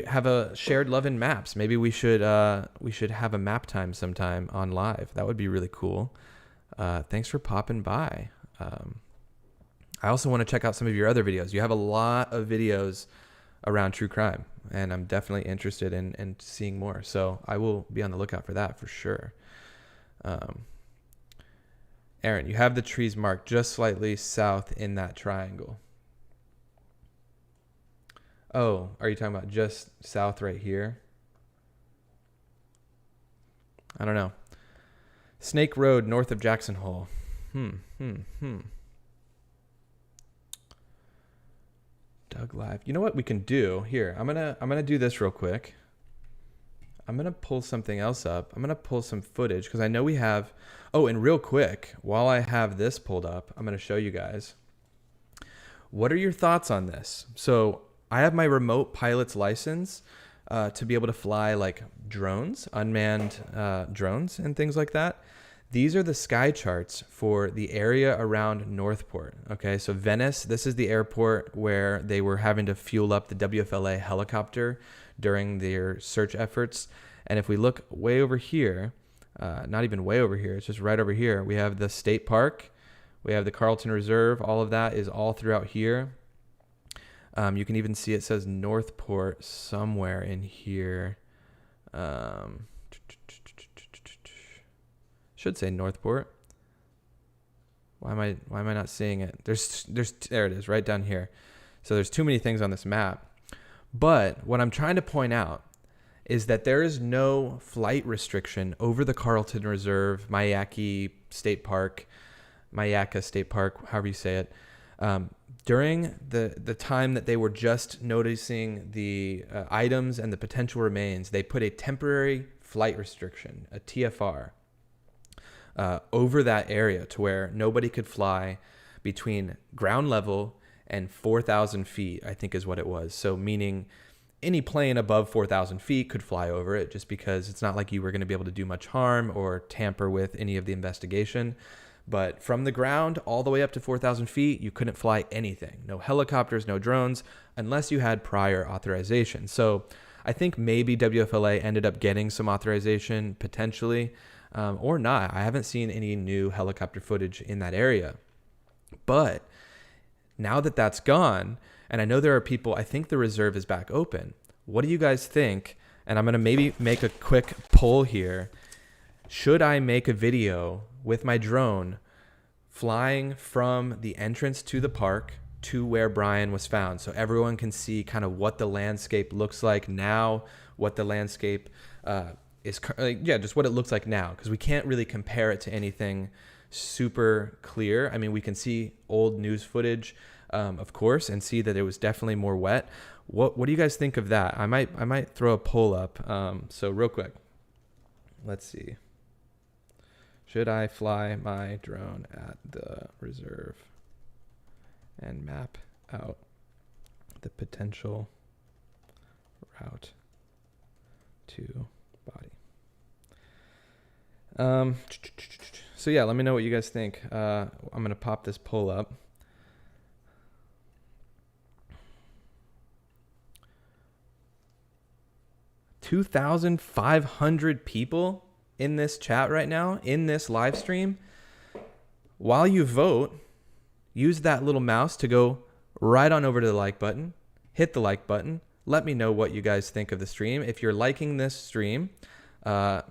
A: have a shared love in maps. Maybe we should have a map time sometime on live. That would be really cool. Thanks for popping by. I also want to check out some of your other videos. You have a lot of videos around true crime, and I'm definitely interested in seeing more. So I will be on the lookout for that for sure. Aaron, you have the trees marked just slightly south in that triangle. Oh, are you talking about just south right here? I don't know. Snake Road, north of Jackson Hole. Doug Live. You know what we can do here? I'm gonna do this real quick. I'm gonna pull something else up. I'm gonna pull some footage because I know we have. Oh, and real quick, while I have this pulled up, I'm gonna show you guys. What are your thoughts on this? So I have my remote pilot's license to be able to fly like drones, unmanned drones and things like that. These are the sky charts for the area around Northport. Okay, so Venice, this is the airport where they were having to fuel up the WFLA helicopter during their search efforts. And if we look way over here, not even way over here, it's just right over here, we have the state park, We have the Carlton Reserve. All of that is all throughout here. You can even see it says Northport somewhere in here. Should say Northport. Why am I not seeing it? There it is, right down here. So there's too many things on this map. But what I'm trying to point out is that there is no flight restriction over the Carlton Reserve, Myakka State Park, however you say it. During the time that they were just noticing the items and the potential remains, they put a temporary flight restriction, a TFR, over that area to where nobody could fly between ground level and 4,000 feet, I think is what it was. So meaning any plane above 4,000 feet could fly over it, just because it's not like you were going to be able to do much harm or tamper with any of the investigation. But from the ground all the way up to 4,000 feet, you couldn't fly anything. No helicopters, no drones, unless you had prior authorization. So I think maybe WFLA ended up getting some authorization potentially, or not. I haven't seen any new helicopter footage in that area. But now that that's gone, and I know there are people, I think the reserve is back open. What do you guys think? And I'm going to maybe make a quick poll here. Should I make a video with my drone flying from the entrance to the park to where Brian was found, so everyone can see kind of what the landscape looks like now, what the landscape just what it looks like now, because we can't really compare it to anything super clear. I mean, we can see old news footage, of course, and see that it was definitely more wet. What do you guys think of that? I might throw a poll up. So real quick, let's see. Should I fly my drone at the reserve and map out the potential route to body? So yeah, let me know what you guys think. I'm going to pop this poll up. $2,500 people in this chat right now, in this live stream. While you vote, use that little mouse to go right on over to the like button, hit the like button. Let me know what you guys think of the stream. If you're liking this stream, I'm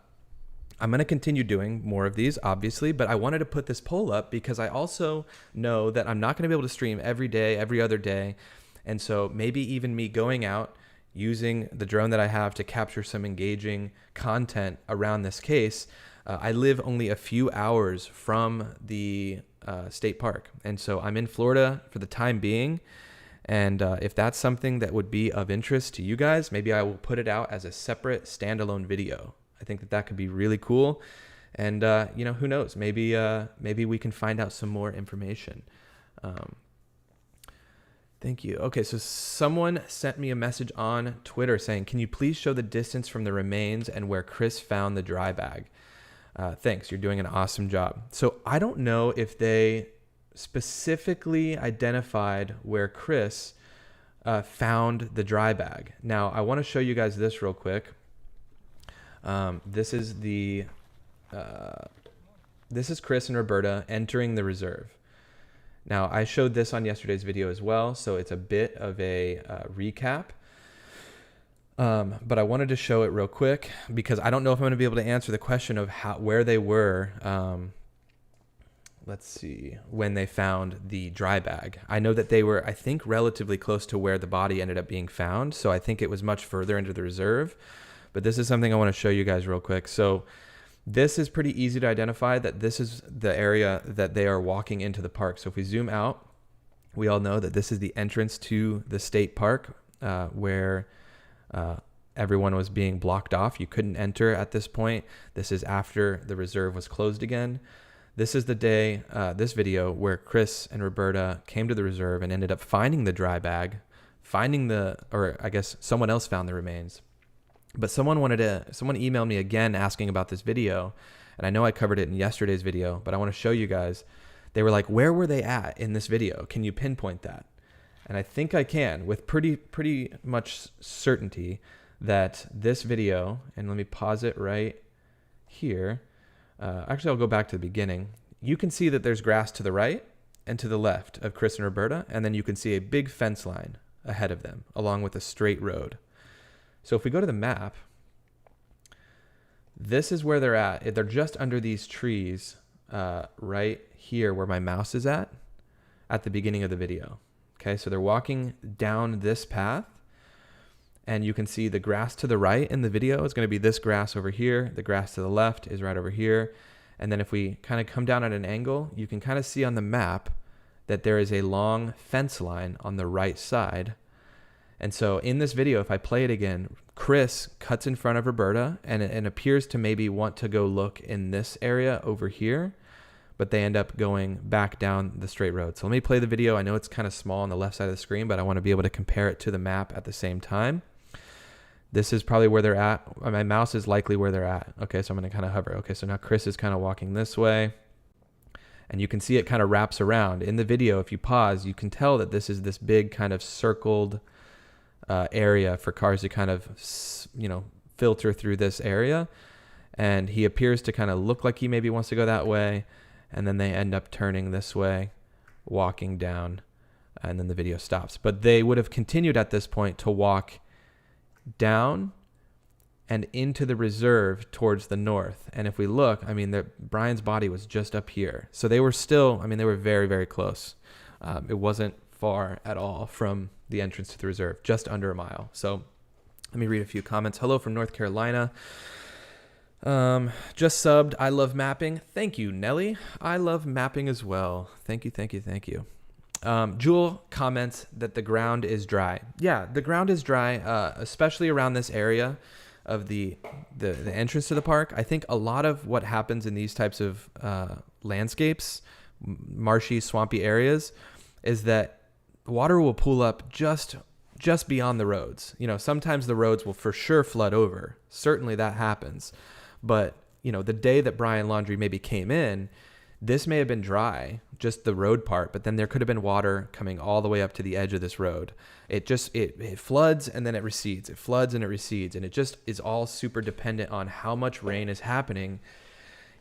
A: going to continue doing more of these, obviously, but I wanted to put this poll up because I also know that I'm not going to be able to stream every day, every other day. And so maybe even me going out, using the drone that I have to capture some engaging content around this case. I live only a few hours from the state park. And so I'm in Florida for the time being. And if that's something that would be of interest to you guys, maybe I will put it out as a separate standalone video. I think that could be really cool. And, who knows? Maybe we can find out some more information. Thank you. Okay, so someone sent me a message on Twitter saying, can you please show the distance from the remains and where Chris found the dry bag? Thanks, you're doing an awesome job. So I don't know if they specifically identified where Chris found the dry bag. Now, I want to show you guys this real quick. This is Chris and Roberta entering the reserve. Now, I showed this on yesterday's video as well, so it's a bit of a recap. But I wanted to show it real quick because I don't know if I'm going to be able to answer the question of where they were, let's see, when they found the dry bag. I know that they were, I think, relatively close to where the body ended up being found, so I think it was much further into the reserve. But this is something I want to show you guys real quick. So this is pretty easy to identify that this is the area that they are walking into the park. So if we zoom out, we all know that this is the entrance to the state park where everyone was being blocked off. You couldn't enter at this point. This is after the reserve was closed again. This is the day, this video, where Chris and Roberta came to the reserve and ended up finding the dry bag, or I guess someone else found the remains. But someone emailed me again asking about this video, and I know I covered it in yesterday's video, but I want to show you guys. They were like, where were they at in this video? Can you pinpoint that? And I think I can with pretty much certainty that this video, and let me pause it right here. Actually, I'll go back to the beginning. you can see that there's grass to the right and to the left of Chris and Roberta, and then you can see a big fence line ahead of them, along with a straight road. So if we go to the map, this is where they're at. They're just under these trees right here where my mouse is at the beginning of the video. Okay, so they're walking down this path, and you can see the grass to the right in the video is going to be this grass over here. The grass to the left is right over here. And then if we kind of come down at an angle, you can kind of see on the map that there is a long fence line on the right side. And so in this video, if I play it again, Chris cuts in front of Roberta and appears to maybe want to go look in this area over here, but they end up going back down the straight road. So let me play the video. I know it's kind of small on the left side of the screen, but I want to be able to compare it to the map at the same time. This is probably where they're at. My mouse is likely where they're at. Okay, so I'm going to kind of hover. Okay, so now Chris is kind of walking this way. And you can see it kind of wraps around. In the video, if you pause, you can tell that this is this big kind of circled area for cars to kind of, filter through this area. And he appears to kind of look like he maybe wants to go that way. And then they end up turning this way, walking down, and then the video stops. But they would have continued at this point to walk down and into the reserve towards the north. And if we look, Brian's body was just up here. So they were still, they were very, very close. It wasn't far at all from the entrance to the reserve, just under a mile. So let me read a few comments. Hello from North Carolina. Just subbed. I love mapping. Thank you, Nelly. I love mapping as well. Thank you. Jewel comments that the ground is dry. Yeah, the ground is dry, especially around this area of the entrance to the park. I think a lot of what happens in these types of landscapes, marshy, swampy areas, is that water will pool up just beyond the roads. Sometimes the roads will for sure flood over. Certainly that happens. But, the day that Brian Laundrie maybe came in, this may have been dry, just the road part, but then there could have been water coming all the way up to the edge of this road. It floods and then it recedes. It floods and it recedes. And it just is all super dependent on how much rain is happening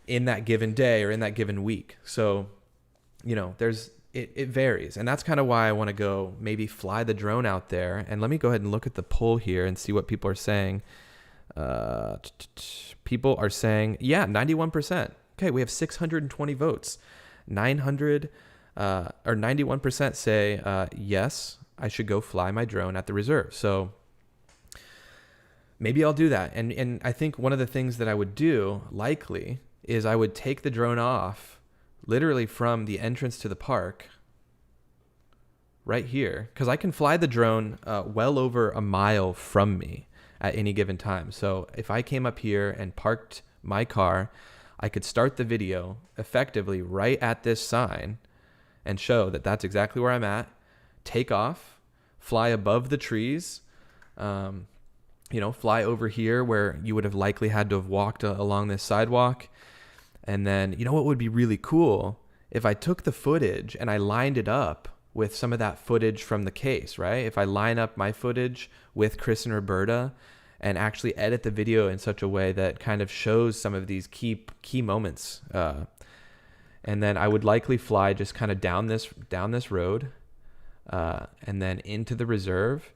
A: in that given day or in that given week. So, it varies. And that's kind of why I want to go maybe fly the drone out there. And let me go ahead and look at the poll here and see what people are saying. People are saying, 91%. Okay, we have 620 votes. 900 or 91% say, yes, I should go fly my drone at the reserve. So maybe I'll do that. And I think one of the things that I would do, likely, is I would take the drone off literally from the entrance to the park right here, because I can fly the drone well over a mile from me at any given time. So if I came up here and parked my car, I could start the video effectively right at this sign and show that that's exactly where I'm at, take off, fly above the trees, fly over here where you would have likely had to have walked along this sidewalk. And then, what would be really cool if I took the footage and I lined it up with some of that footage from the case, right? If I line up my footage with Chris and Roberta and actually edit the video in such a way that kind of shows some of these key moments. And then I would likely fly just kind of down this road and then into the reserve.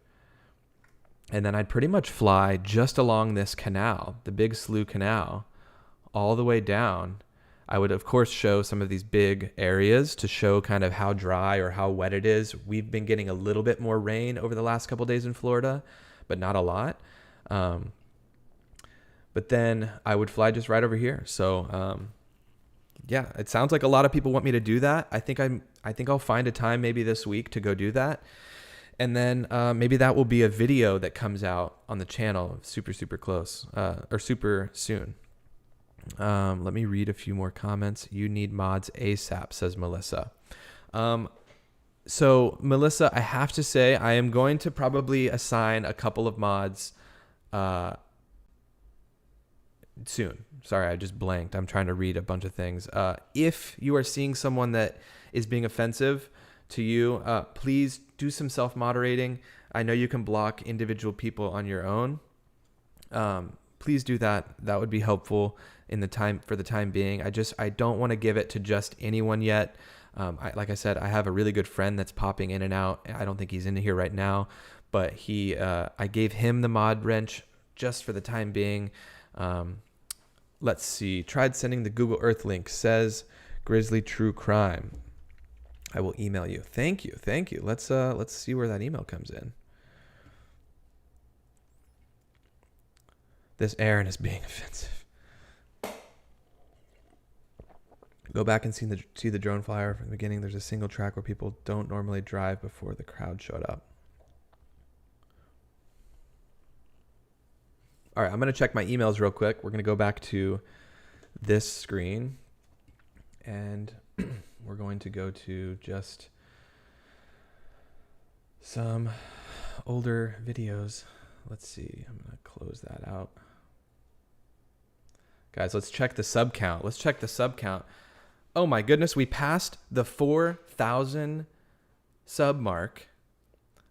A: And then I'd pretty much fly just along this canal, the Big Slough Canal, all the way down. I would, of course, show some of these big areas to show kind of how dry or how wet it is. We've been getting a little bit more rain over the last couple of days in Florida, but not a lot. But then I would fly just right over here. So, it sounds like a lot of people want me to do that. I think I'll find a time maybe this week to go do that. And then, maybe that will be a video that comes out on the channel super, super close, or super soon. Let me read a few more comments. You need mods ASAP, says Melissa. So Melissa, I have to say, I am going to probably assign a couple of mods, soon. Sorry, I just blanked. I'm trying to read a bunch of things. If you are seeing someone that is being offensive to you, please do some self-moderating. I know you can block individual people on your own. please do that. That would be helpful for the time being. I don't want to give it to just anyone yet. Like I said, I have a really good friend that's popping in and out. I don't think he's in here right now, but I gave him the mod wrench just for the time being. Let's see. Tried sending the Google Earth link. Says Grizzly True Crime. I will email you. Thank you. Let's see where that email comes in. This Aaron is being offensive. Go back and see the drone flyer from the beginning. There's a single track where people don't normally drive before the crowd showed up. All right, I'm going to check my emails real quick. We're going to go back to this screen, and we're going to go to just some older videos. Let's see. I'm going to close that out. Guys, let's check the sub count. Oh my goodness, we passed the 4,000 sub mark.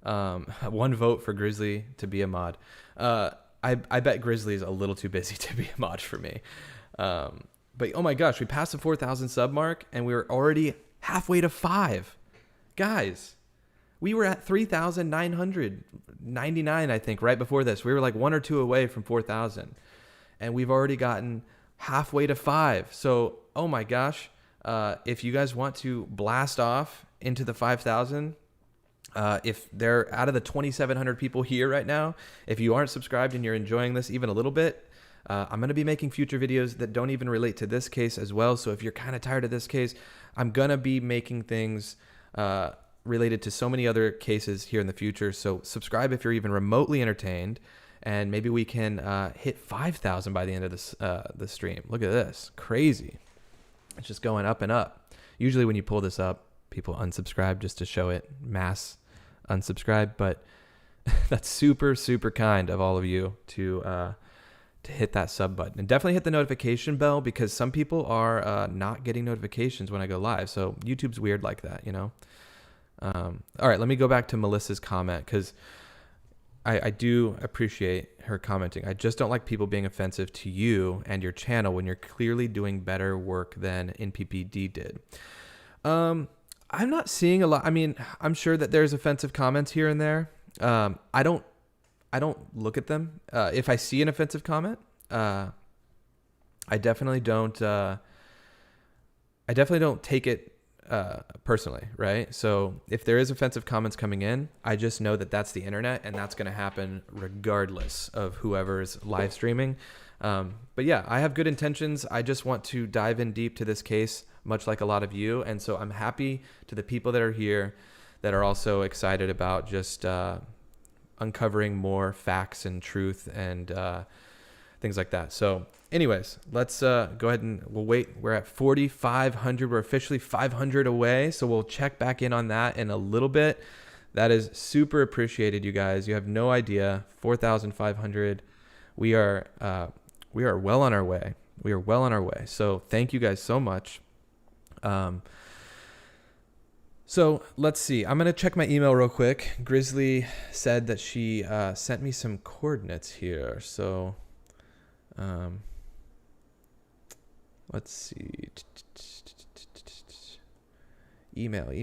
A: 1 vote for Grizzly to be a mod. I bet Grizzly is a little too busy to be a mod for me. But oh my gosh, we passed the 4,000 sub mark and we were already halfway to 5. Guys, we were at 3,999, I think, right before this. We were like 1 or 2 away from 4,000. And we've already gotten halfway to 5. So, oh my gosh, if you guys want to blast off into the 5,000, if they're out of the 2,700 people here right now, if you aren't subscribed and you're enjoying this even a little bit, I'm going to be making future videos that don't even relate to this case as well. So if you're kind of tired of this case, I'm going to be making things related to so many other cases here in the future. So subscribe if you're even remotely entertained, and maybe we can hit 5,000 by the end of this the stream. Look at this. Crazy. It's just going up and up. Usually when you pull this up, people unsubscribe just to show it, mass unsubscribe, but that's super, super kind of all of you to hit that sub button, and definitely hit the notification bell, because some people are not getting notifications when I go live. So YouTube's weird like that, you know? All right, let me go back to Melissa's comment, because I do appreciate her commenting. I just don't like people being offensive to you and your channel when you're clearly doing better work than NPPD did. I'm not seeing a lot. I mean, I'm sure that there's offensive comments here and there. I don't look at them. If I see an offensive comment, I definitely don't take it personally, right? So if there is offensive comments coming in, I just know that that's the internet, and that's going to happen regardless of whoever's live streaming. But yeah, I have good intentions. I just want to dive in deep to this case, much like a lot of you. And so I'm happy to the people that are here that are also excited about just uncovering more facts and truth and things like that. So anyways, let's go ahead and we'll wait. We're at 4,500. We're officially 500 away. So we'll check back in on that in a little bit. That is super appreciated, you guys. You have no idea. 4,500. We are well on our way. We are well on our way. So thank you guys so much. So let's see. I'm going to check my email real quick. Grizzly said that she sent me some coordinates here. So let's see. Email.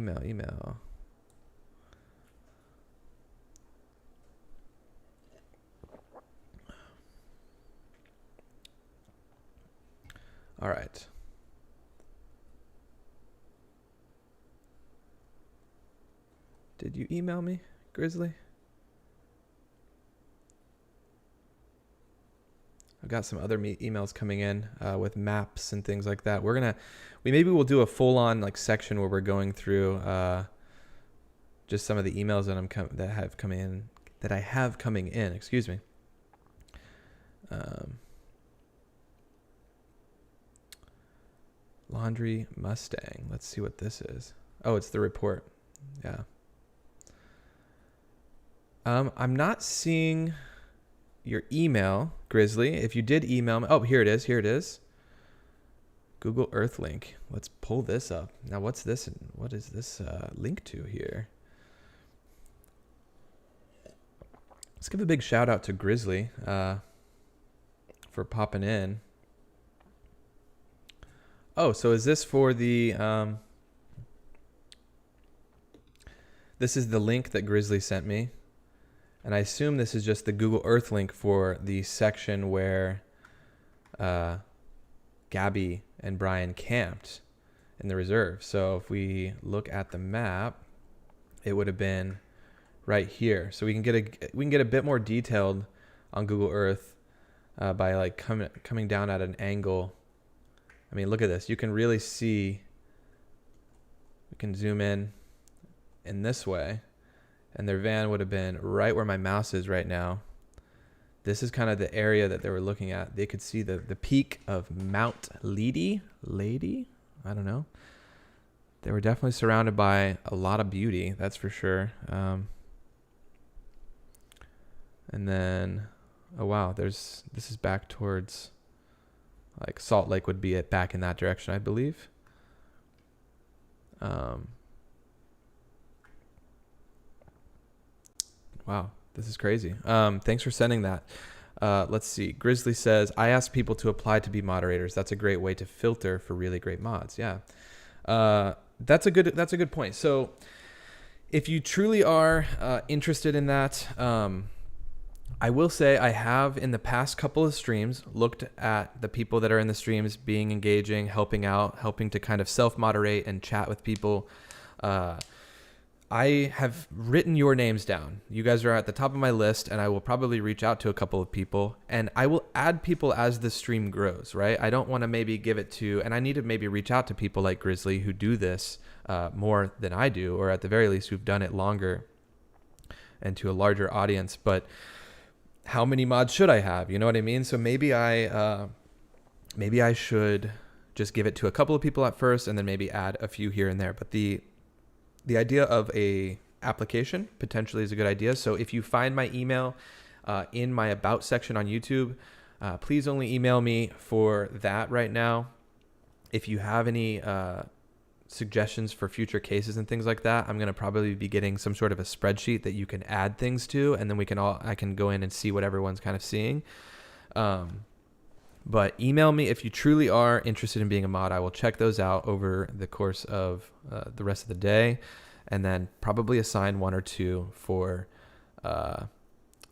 A: All right. Did you email me, Grizzly? I've got some other else coming in with maps and things like that. Maybe we'll do a full-on like section where we're going through just some of the emails that I have coming in. Excuse me. Laundrie Mustang. Let's see what this is. Oh, it's the report. Yeah. I'm not seeing your email, Grizzly. If you did email me, oh, here it is. Google Earth link. Let's pull this up. Now, what's this? What is this link to here? Let's give a big shout out to Grizzly. for popping in. Oh, so is this for the this is the link that Grizzly sent me, and I assume this is just the Google Earth link for the section where Gabby and Brian camped in the reserve. So if we look at the map, it would have been right here. So we can get a bit more detailed on Google Earth by like coming down at an angle. I mean, look at this. You can really see. We can zoom in this way, and their van would have been right where my mouse is right now. This is kind of the area that they were looking at. They could see the peak of Mount Lady. I don't know. They were definitely surrounded by a lot of beauty, that's for sure. And then, oh wow, this is back towards, like Salt Lake would be back in that direction, I believe. Wow, this is crazy. Thanks for sending that. Let's see. Grizzly says, I ask people to apply to be moderators. That's a great way to filter for really great mods. Yeah. That's a good point. So if you truly are interested in that, I will say I have in the past couple of streams looked at the people that are in the streams being engaging, helping out, helping to kind of self-moderate and chat with people. I have written your names down. You guys are at the top of my list, and I will probably reach out to a couple of people, and I will add people as the stream grows, right? I don't want to maybe give it to, and I need to maybe reach out to people like Grizzly who do this more than I do, or at the very least who've done it longer and to a larger audience. But how many mods should I have? You know what I mean? So maybe I should just give it to a couple of people at first, and then maybe add a few here and there. But the idea of a application potentially is a good idea. So if you find my email in my About section on YouTube, please only email me for that right now. If you have any suggestions for future cases and things like that, I'm going to probably be getting some sort of a spreadsheet that you can add things to, and then I can go in and see what everyone's kind of seeing. But email me if you truly are interested in being a mod. I will check those out over the course of the rest of the day, and then probably assign one or two for the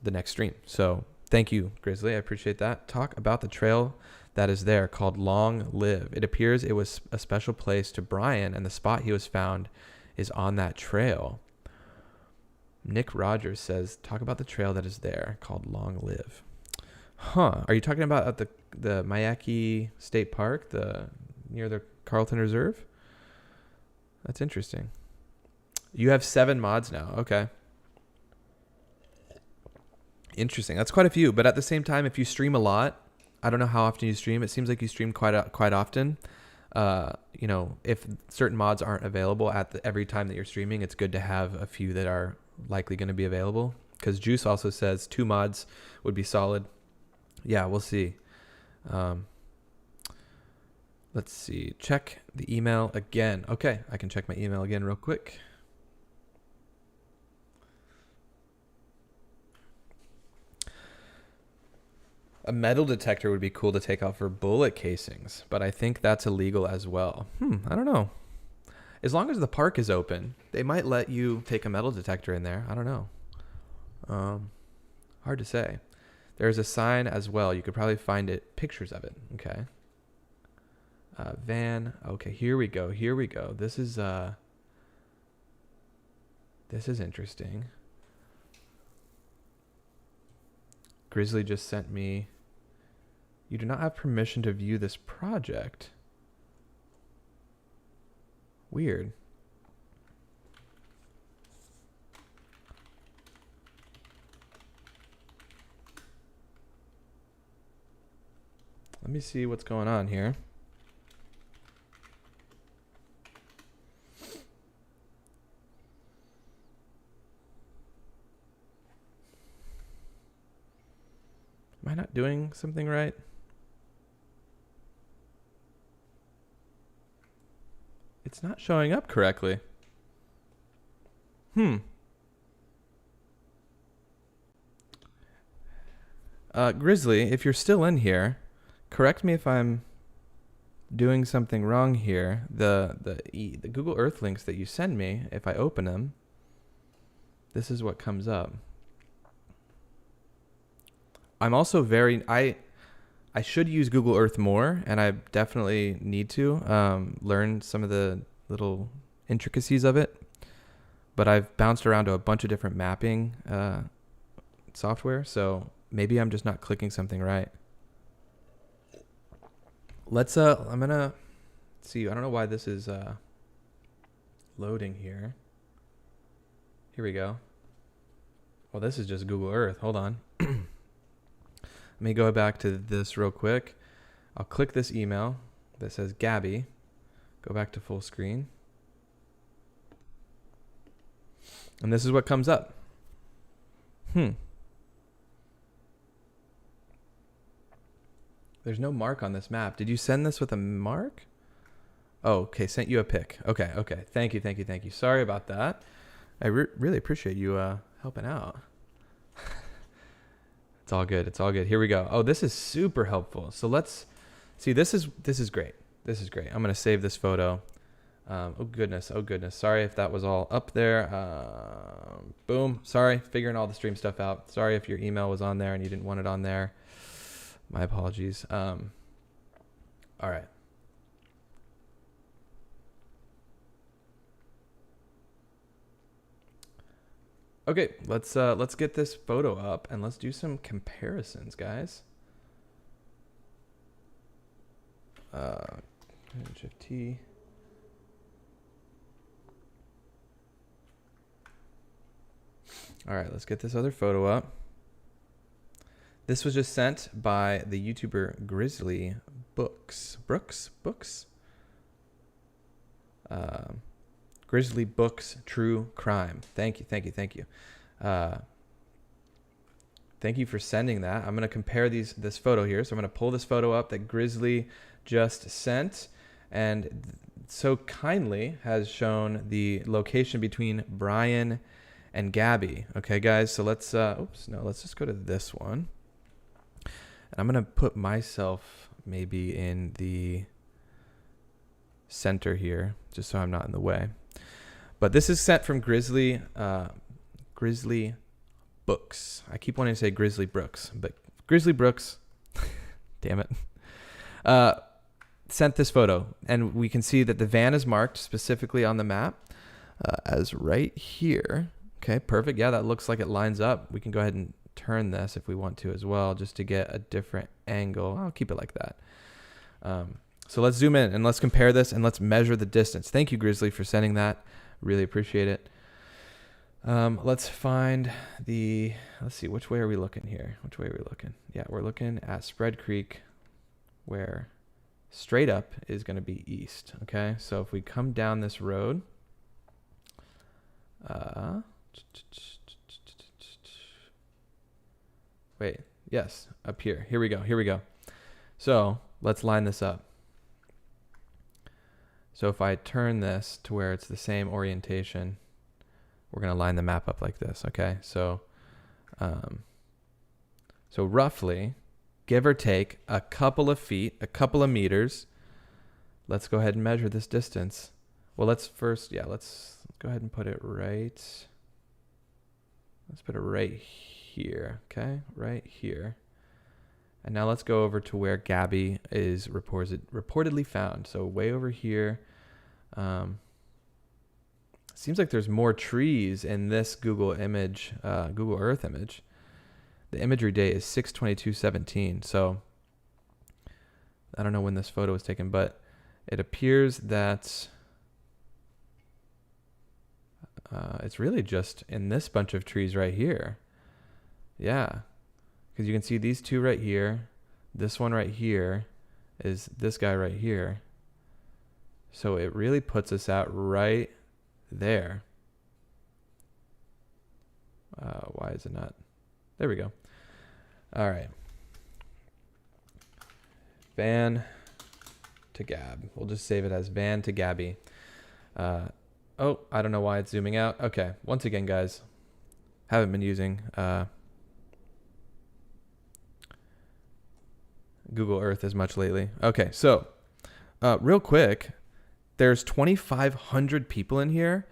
A: next stream. So thank you, Grizzly. I appreciate that. Talk about the trail that is there called Long Live. It appears it was a special place to Brian, and the spot he was found is on that trail. Nick Rogers says, talk about the trail that is there called Long Live. Huh. Are you talking about at the Mayaki State Park, near the Carlton Reserve? That's interesting. You have 7 mods now. Okay. Interesting. That's quite a few. But at the same time, if you stream a lot, I don't know how often you stream. It seems like you stream quite often. If certain mods aren't available every time that you're streaming, it's good to have a few that are likely going to be available. Because Juice also says 2 mods would be solid. Yeah, we'll see. Let's see. Check the email again. Okay, I can check my email again real quick. A metal detector would be cool to take out for bullet casings, but I think that's illegal as well. I don't know. As long as the park is open, they might let you take a metal detector in there. I don't know. Hard to say. There's a sign as well. You could probably find pictures of it. Okay. Van. Okay, here we go. This is interesting. Grizzly just sent me, you do not have permission to view this project. Weird. Let me see what's going on here. Am I not doing something right? It's not showing up correctly. Grizzly, if you're still in here, correct me if I'm doing something wrong here. The Google Earth links that you send me, if I open them, this is what comes up. I'm also I should use Google Earth more, and I definitely need to learn some of the little intricacies of it. But I've bounced around to a bunch of different mapping software, so maybe I'm just not clicking something right. Let's I'm gonna see. I don't know why this is loading here. Here we go. Well, this is just Google Earth. Hold on. Let me go back to this real quick. I'll click this email that says Gabby. Go back to full screen. And this is what comes up. There's no mark on this map. Did you send this with a mark? Oh, okay. Sent you a pic. Okay. Thank you. Sorry about that. I really appreciate you helping out. It's all good. Here we go. Oh, this is super helpful. So let's see. This is great. I'm gonna save this photo. Oh goodness. Sorry if that was all up there. Boom. Sorry. Figuring all the stream stuff out. Sorry if your email was on there and you didn't want it on there. My apologies. All right. Okay, let's get this photo up and let's do some comparisons, guys. Shift T. All right, let's get this other photo up. This was just sent by the YouTuber Grizzly Brooks. Grizzly Books True Crime. Thank you. Thank you for sending that. I'm going to compare this photo here. So I'm going to pull this photo up that Grizzly just sent, and so kindly has shown the location between Brian and Gabby. Okay, guys. So let's let's just go to this one. And I'm going to put myself maybe in the center here, just so I'm not in the way. But this is sent from Grizzly Books. I keep wanting to say Grizzly Brooks, but Grizzly Brooks, damn it, sent this photo. And we can see that the van is marked specifically on the map as right here. Okay, perfect. Yeah, that looks like it lines up. We can go ahead and turn this if we want to as well, just to get a different angle. I'll keep it like that. So let's zoom in and let's compare this and let's measure the distance. Thank you, Grizzly, for sending that. Really appreciate it. Let's find let's see, which way are we looking here? Yeah, we're looking at Spread Creek, where straight up is going to be east. Okay, so if we come down this road, wait, yes, up here. Here we go. So let's line this up. So if I turn this to where it's the same orientation, we're going to line the map up like this, okay? So roughly, give or take a couple of feet, a couple of meters, let's go ahead and measure this distance. Well, let's go ahead and put it right. Let's put it right here, okay? Right here. And now let's go over to where Gabby is reportedly found. So way over here. Seems like there's more trees in this Google Earth image. The imagery date is 6/22/17. So I don't know when this photo was taken, but it appears that it's really just in this bunch of trees right here. Yeah. Because you can see these two right here. This one right here is this guy right here. So it really puts us out right there. Why is it not? There we go. All right. Van to Gab. We'll just save it as Van to Gabby. Oh, I don't know why it's zooming out. Okay. Once again, guys, haven't been using Google Earth as much lately. Okay, so real quick, there's 2,500 people in here.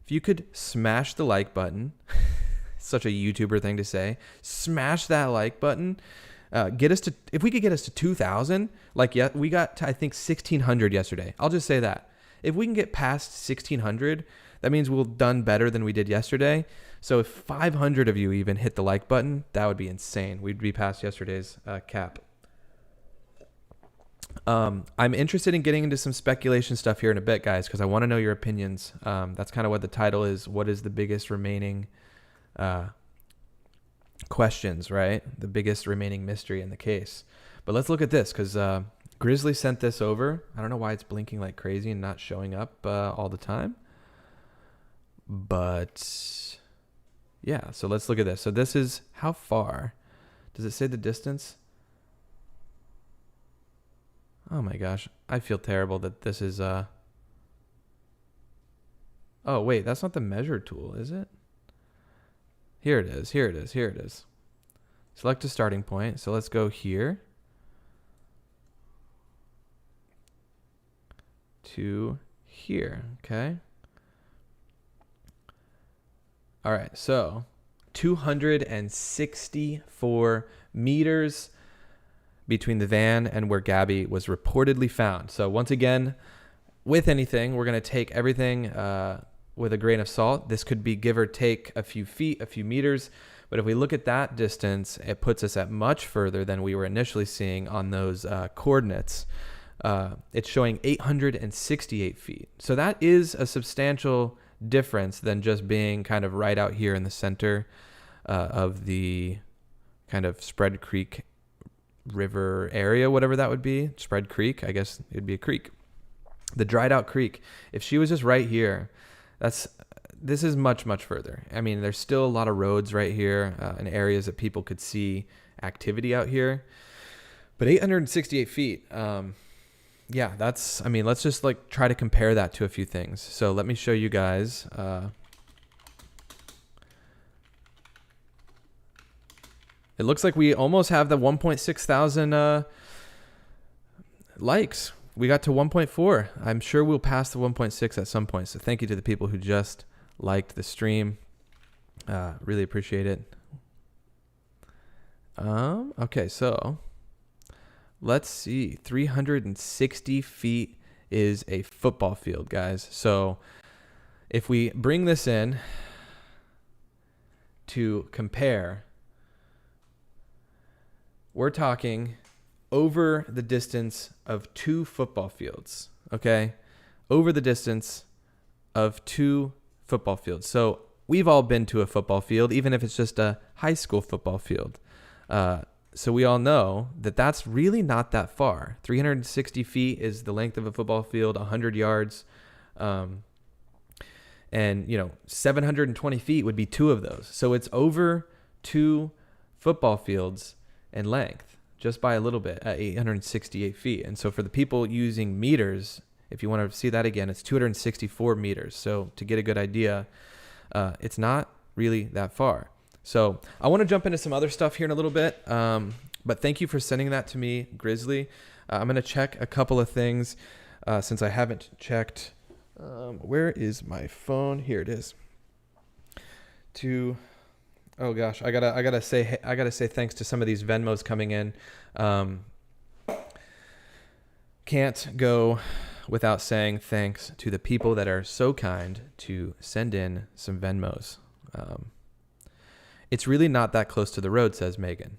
A: If you could smash the like button, such a YouTuber thing to say, smash that like button. If we could get us to 2,000, we got to, I think, 1,600 yesterday. I'll just say that. If we can get past 1,600, that means we'll done better than we did yesterday. So if 500 of you even hit the like button, that would be insane. We'd be past yesterday's cap. I'm interested in getting into some speculation stuff here in a bit, guys, because I want to know your opinions. That's kind of what the title is. What is the biggest remaining questions, right? The biggest remaining mystery in the case. But let's look at this, because Grizzly sent this over. I don't know why it's blinking like crazy and not showing up all the time. But yeah, so let's look at this. So this is how far. Does it say the distance? Oh my gosh, I feel terrible that this is oh wait, that's not the measure tool, is it? Here it is, here it is, here it is. Select a starting point. So let's go here to here, okay? All right, so 264 meters between the van and where Gabby was reportedly found. So once again, with anything, we're going to take everything with a grain of salt. This could be give or take a few feet, a few meters. But if we look at that distance, it puts us at much further than we were initially seeing on those coordinates. It's showing 868 feet. So that is a substantial difference than just being kind of right out here in the center of the kind of Spread Creek river area, whatever that would be. Spread Creek, I guess it'd be a creek. The dried out creek. If she was just right here, this is much, much further. I mean, there's still a lot of roads right here and areas that people could see activity out here. But 868 feet, yeah, let's just try to compare that to a few things. So let me show you guys. It looks like we almost have the 1.6 thousand likes. We got to 1.4. I'm sure we'll pass the 1.6 at some point. So thank you to the people who just liked the stream. Really appreciate it. Okay, so let's see. 360 feet is a football field, guys. So if we bring this in to compare, we're talking over the distance of 2 football fields, okay? Over the distance of 2 football fields. So we've all been to a football field, even if it's just a high school football field. So we all know that that's really not that far. 360 feet is the length of a football field, 100 yards. And, 720 feet would be 2 of those. So it's over 2 football fields in length, just by a little bit at 868 feet. And so for the people using meters, if you want to see that again, it's 264 meters. So to get a good idea, it's not really that far. So I want to jump into some other stuff here in a little bit. But thank you for sending that to me, Grizzly. I'm going to check a couple of things since I haven't checked. Where is my phone? Here it is. Oh gosh, I gotta say thanks to some of these Venmos coming in. Can't go without saying thanks to the people that are so kind to send in some Venmos. It's really not that close to the road, says Megan.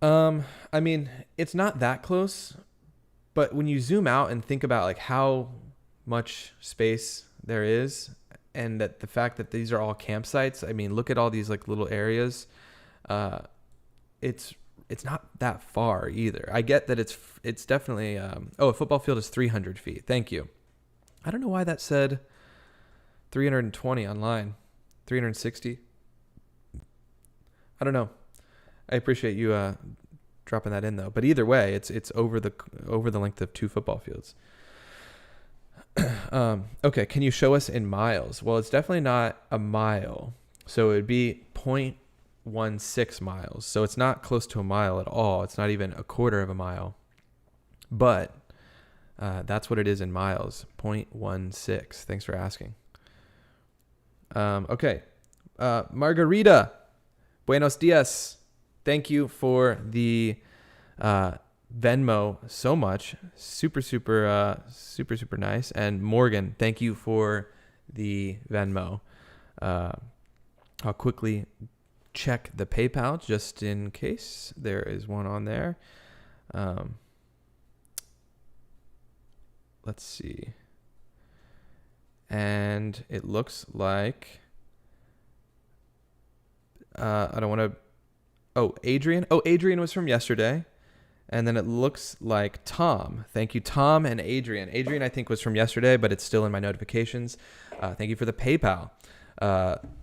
A: I mean, it's not that close, but when you zoom out and think about how much space there is, and that the fact that these are all campsites, I mean, look at all these little areas. It's not that far either. I get that it's definitely, a football field is 300 feet. Thank you. I don't know why that said 320 online, 360. I don't know. I appreciate you dropping that in though. But either way, it's over the length of 2 football fields. Okay, can you show us in miles? Well, it's definitely not a mile. So it would be 0.16 miles. So it's not close to a mile at all. It's not even a quarter of a mile. But that's what it is in miles, 0.16. Thanks for asking. Okay. Margarita, buenos dias. Thank you for the Venmo so much. Super nice. And Morgan, thank you for the Venmo. I'll quickly check the PayPal just in case there is one on there. Let's see. And it looks like I don't want to. Oh, Adrian. Oh, Adrian was from yesterday. And then it looks like Tom. Thank you, Tom and Adrian. Adrian, I think, was from yesterday, but it's still in my notifications. Thank you for the PayPal.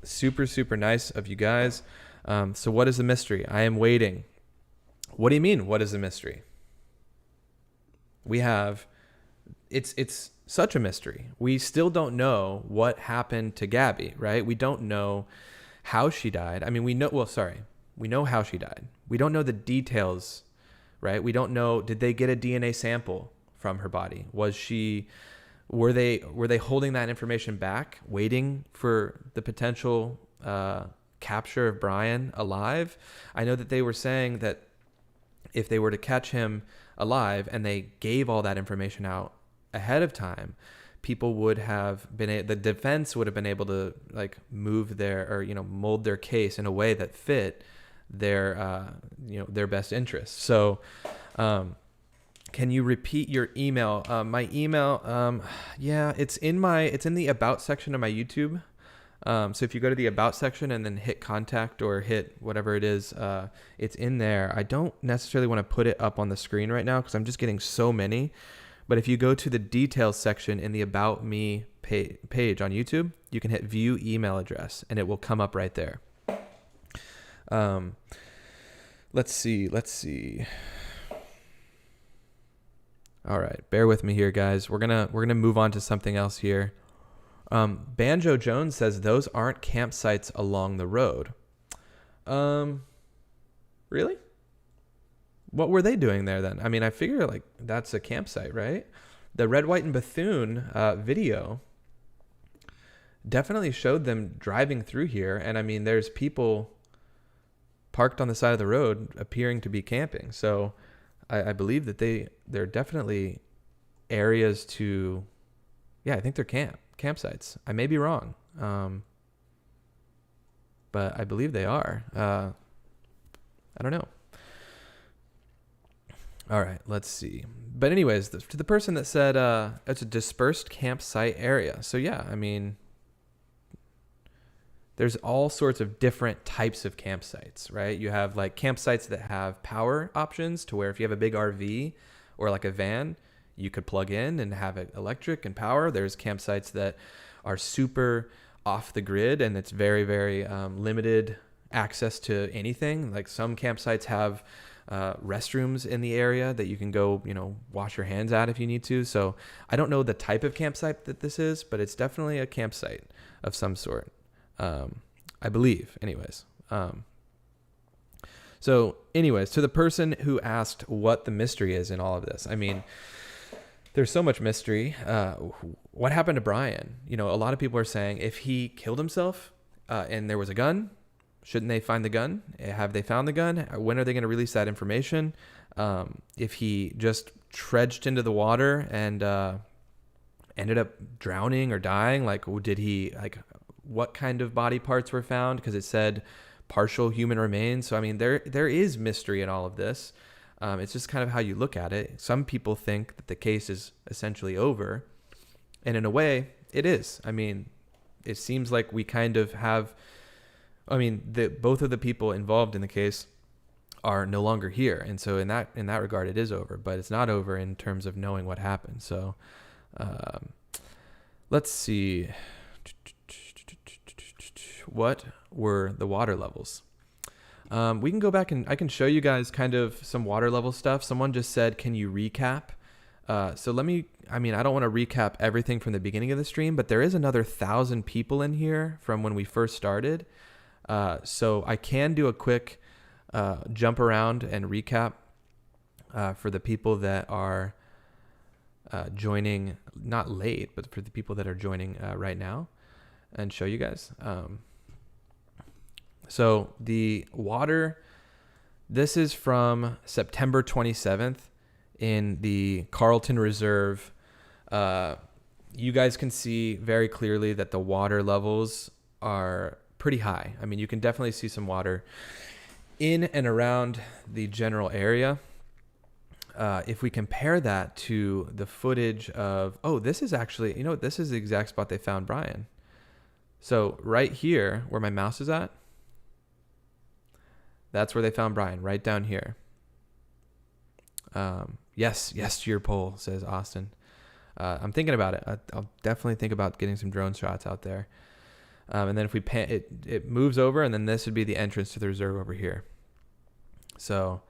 A: Super nice of you guys. So what is the mystery? I am waiting. What do you mean, what is the mystery? We have... It's such a mystery. We still don't know what happened to Gabby, right? We don't know how she died. I mean, we know how she died. We don't know the details, right? We don't know, did they get a DNA sample from her body? Were they holding that information back, waiting for the potential capture of Brian alive? I know that they were saying that if they were to catch him alive and they gave all that information out ahead of time, people would have been, the defense would have been able to like move their, or, mold their case in a way that fit their, their best interests. So, can you repeat your email? My email, it's in the about section of my YouTube. So if you go to the about section and then hit contact or hit whatever it is, it's in there. I don't necessarily want to put it up on the screen right now because I'm just getting so many. But if you go to the details section in the About Me page on YouTube, you can hit View Email Address, and it will come up right there. Let's see. All right, bear with me here, guys. We're gonna move on to something else here. Banjo Jones says those aren't campsites along the road. Really? What were they doing there then? I mean, I figure like that's a campsite, right? The Red, White, and Bethune video definitely showed them driving through here. And I mean, there's people parked on the side of the road appearing to be camping. So I believe that they're definitely areas to, I think they're campsites. I may be wrong. But I believe they are. I don't know. All right, let's see. But anyways, to the person that said it's a dispersed campsite area. So yeah, I mean, there's all sorts of different types of campsites, right? You have like campsites that have power options to where if you have a big RV or like a van, you could plug in and have it electric and power. There's campsites that are super off the grid and it's very, very limited access to anything. Like some campsites have restrooms in the area that you can go, wash your hands at if you need to. So I don't know the type of campsite that this is, but it's definitely a campsite of some sort. I believe anyways. So anyways, to the person who asked what the mystery is in all of this, I mean, there's so much mystery. What happened to Brian? A lot of people are saying if he killed himself and there was a gun, shouldn't they find the gun? Have they found the gun? When are they going to release that information? If he just trudged into the water and ended up drowning or dying, what kind of body parts were found? Because it said partial human remains. So, I mean, there is mystery in all of this. It's just kind of how you look at it. Some people think that the case is essentially over. And in a way, it is. I mean, it seems like we kind of have... both of the people involved in the case are no longer here. And so in that regard, it is over. But it's not over in terms of knowing what happened. So let's see... What were the water levels? We can go back and I can show you guys kind of some water level stuff. Someone just said, can you recap? So I don't want to recap everything from the beginning of the stream, but there is another 1,000 people in here from when we first started. So I can do a quick jump around and recap for the people that are joining, not late, but for the people that are joining right now, and show you guys. So the water, this is from September 27th in the Carlton Reserve. You guys can see very clearly that the water levels are pretty high. I mean, you can definitely see some water in and around the general area. If we compare that to the footage of, this is actually, this is the exact spot they found Brian. So right here where my mouse is at, that's where they found Brian, right down here. Yes to your poll, says Austin. I'm thinking about it. I'll definitely think about getting some drone shots out there. And then if we pan, it moves over, and then this would be the entrance to the reserve over here. So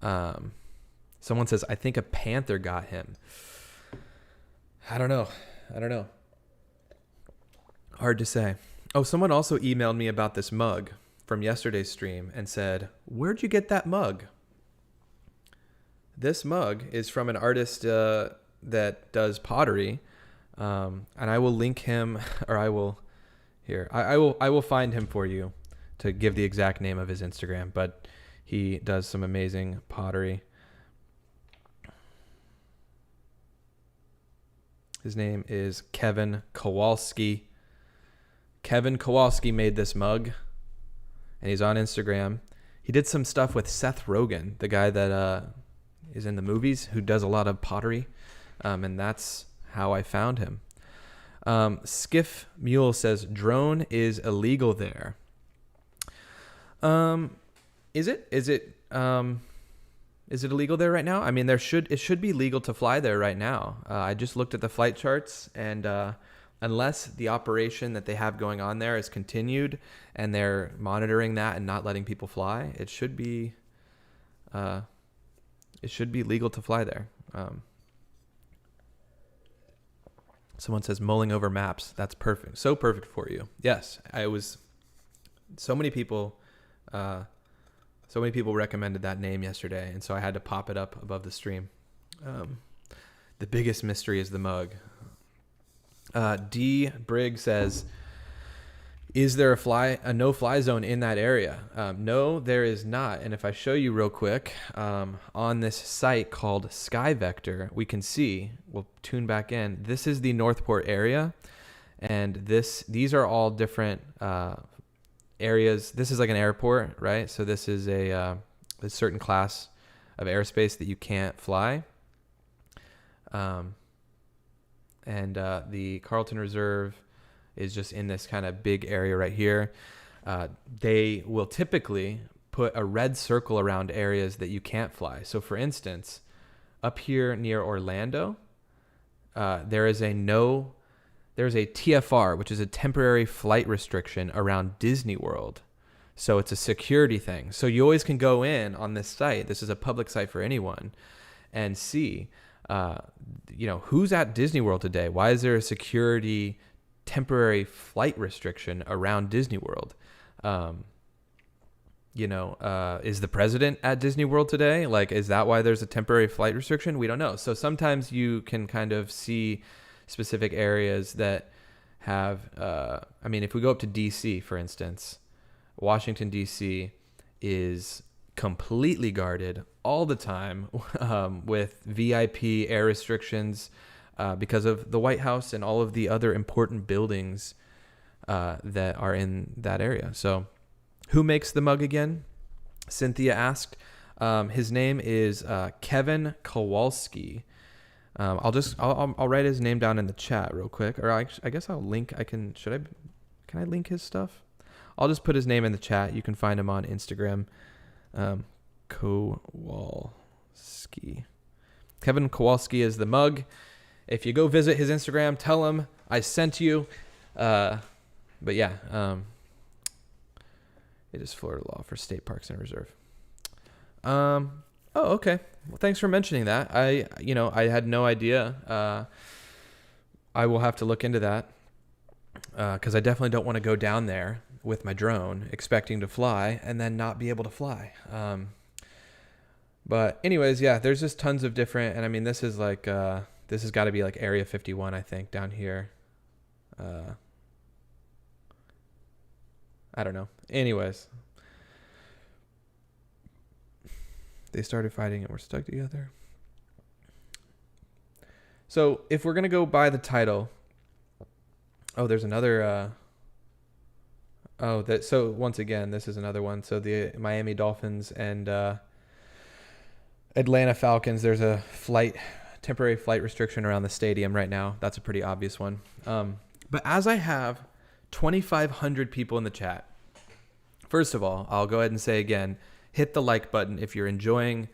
A: someone says, I think a panther got him. I don't know. Hard to say. Oh, someone also emailed me about this mug from yesterday's stream and said, where'd you get that mug? This mug is from an artist that does pottery, and I will link him, or I will find him for you to give the exact name of his Instagram, but he does some amazing pottery. His name is Kevin Kowalski. Kevin Kowalski made this mug, and he's on Instagram. He did some stuff with Seth Rogen, the guy that is in the movies, who does a lot of pottery, and that's how I found him. Skiff Mule says, drone is illegal there. Is it illegal there right now? I mean, it should be legal to fly there right now. I just looked at the flight charts, and unless the operation that they have going on there is continued and they're monitoring that and not letting people fly, it should be legal to fly there. Someone says, mulling over maps. That's perfect. So perfect for you. Yes, so many people recommended that name yesterday, and so I had to pop it up above the stream. The biggest mystery is the mug. D. Brigg says, is there a no-fly zone in that area? No, there is not. And if I show you real quick, on this site called Sky Vector, we can see, we'll tune back in, this is the Northport area, and these are all different areas. This is like an airport, right? So this is a certain class of airspace that you can't fly. And the Carlton Reserve is just in this kind of big area right here. They will typically put a red circle around areas that you can't fly. So for instance, up here near Orlando, there's a TFR, which is a temporary flight restriction around Disney World. So it's a security thing. So you always can go in on this site. This is a public site for anyone, and see, who's at Disney World today? Why is there a security temporary flight restriction around Disney World? Is the president at Disney World today? Like, is that why there's a temporary flight restriction? We don't know. So sometimes you can kind of see specific areas that have, if we go up to DC, for instance, Washington, DC is completely guarded all the time with VIP air restrictions because of the White House and all of the other important buildings that are in that area. So who makes the mug again? Cynthia asked. His name is Kevin Kowalski. I'll write his name down in the chat real quick, or I guess I'll link. Can I link his stuff? I'll just put his name in the chat. You can find him on Instagram. Kowalski. Kevin Kowalski is the mug. If you go visit his Instagram, tell him I sent you. But yeah, it is Florida law for state parks and reserve. Oh, okay. Well, thanks for mentioning that. I had no idea. I will have to look into that because I definitely don't want to go down there with my drone, expecting to fly and then not be able to fly. But anyways, yeah, there's just tons of different, and I mean, this is like, this has got to be like Area 51, I think, down here. I don't know. Anyways, they started fighting and we're stuck together. So if we're going to go by the title, there's another, so once again, this is another one. So the Miami Dolphins and Atlanta Falcons, there's a temporary flight restriction around the stadium right now. That's a pretty obvious one. But as I have 2,500 people in the chat, first of all, I'll go ahead and say again, hit the like button if you're enjoying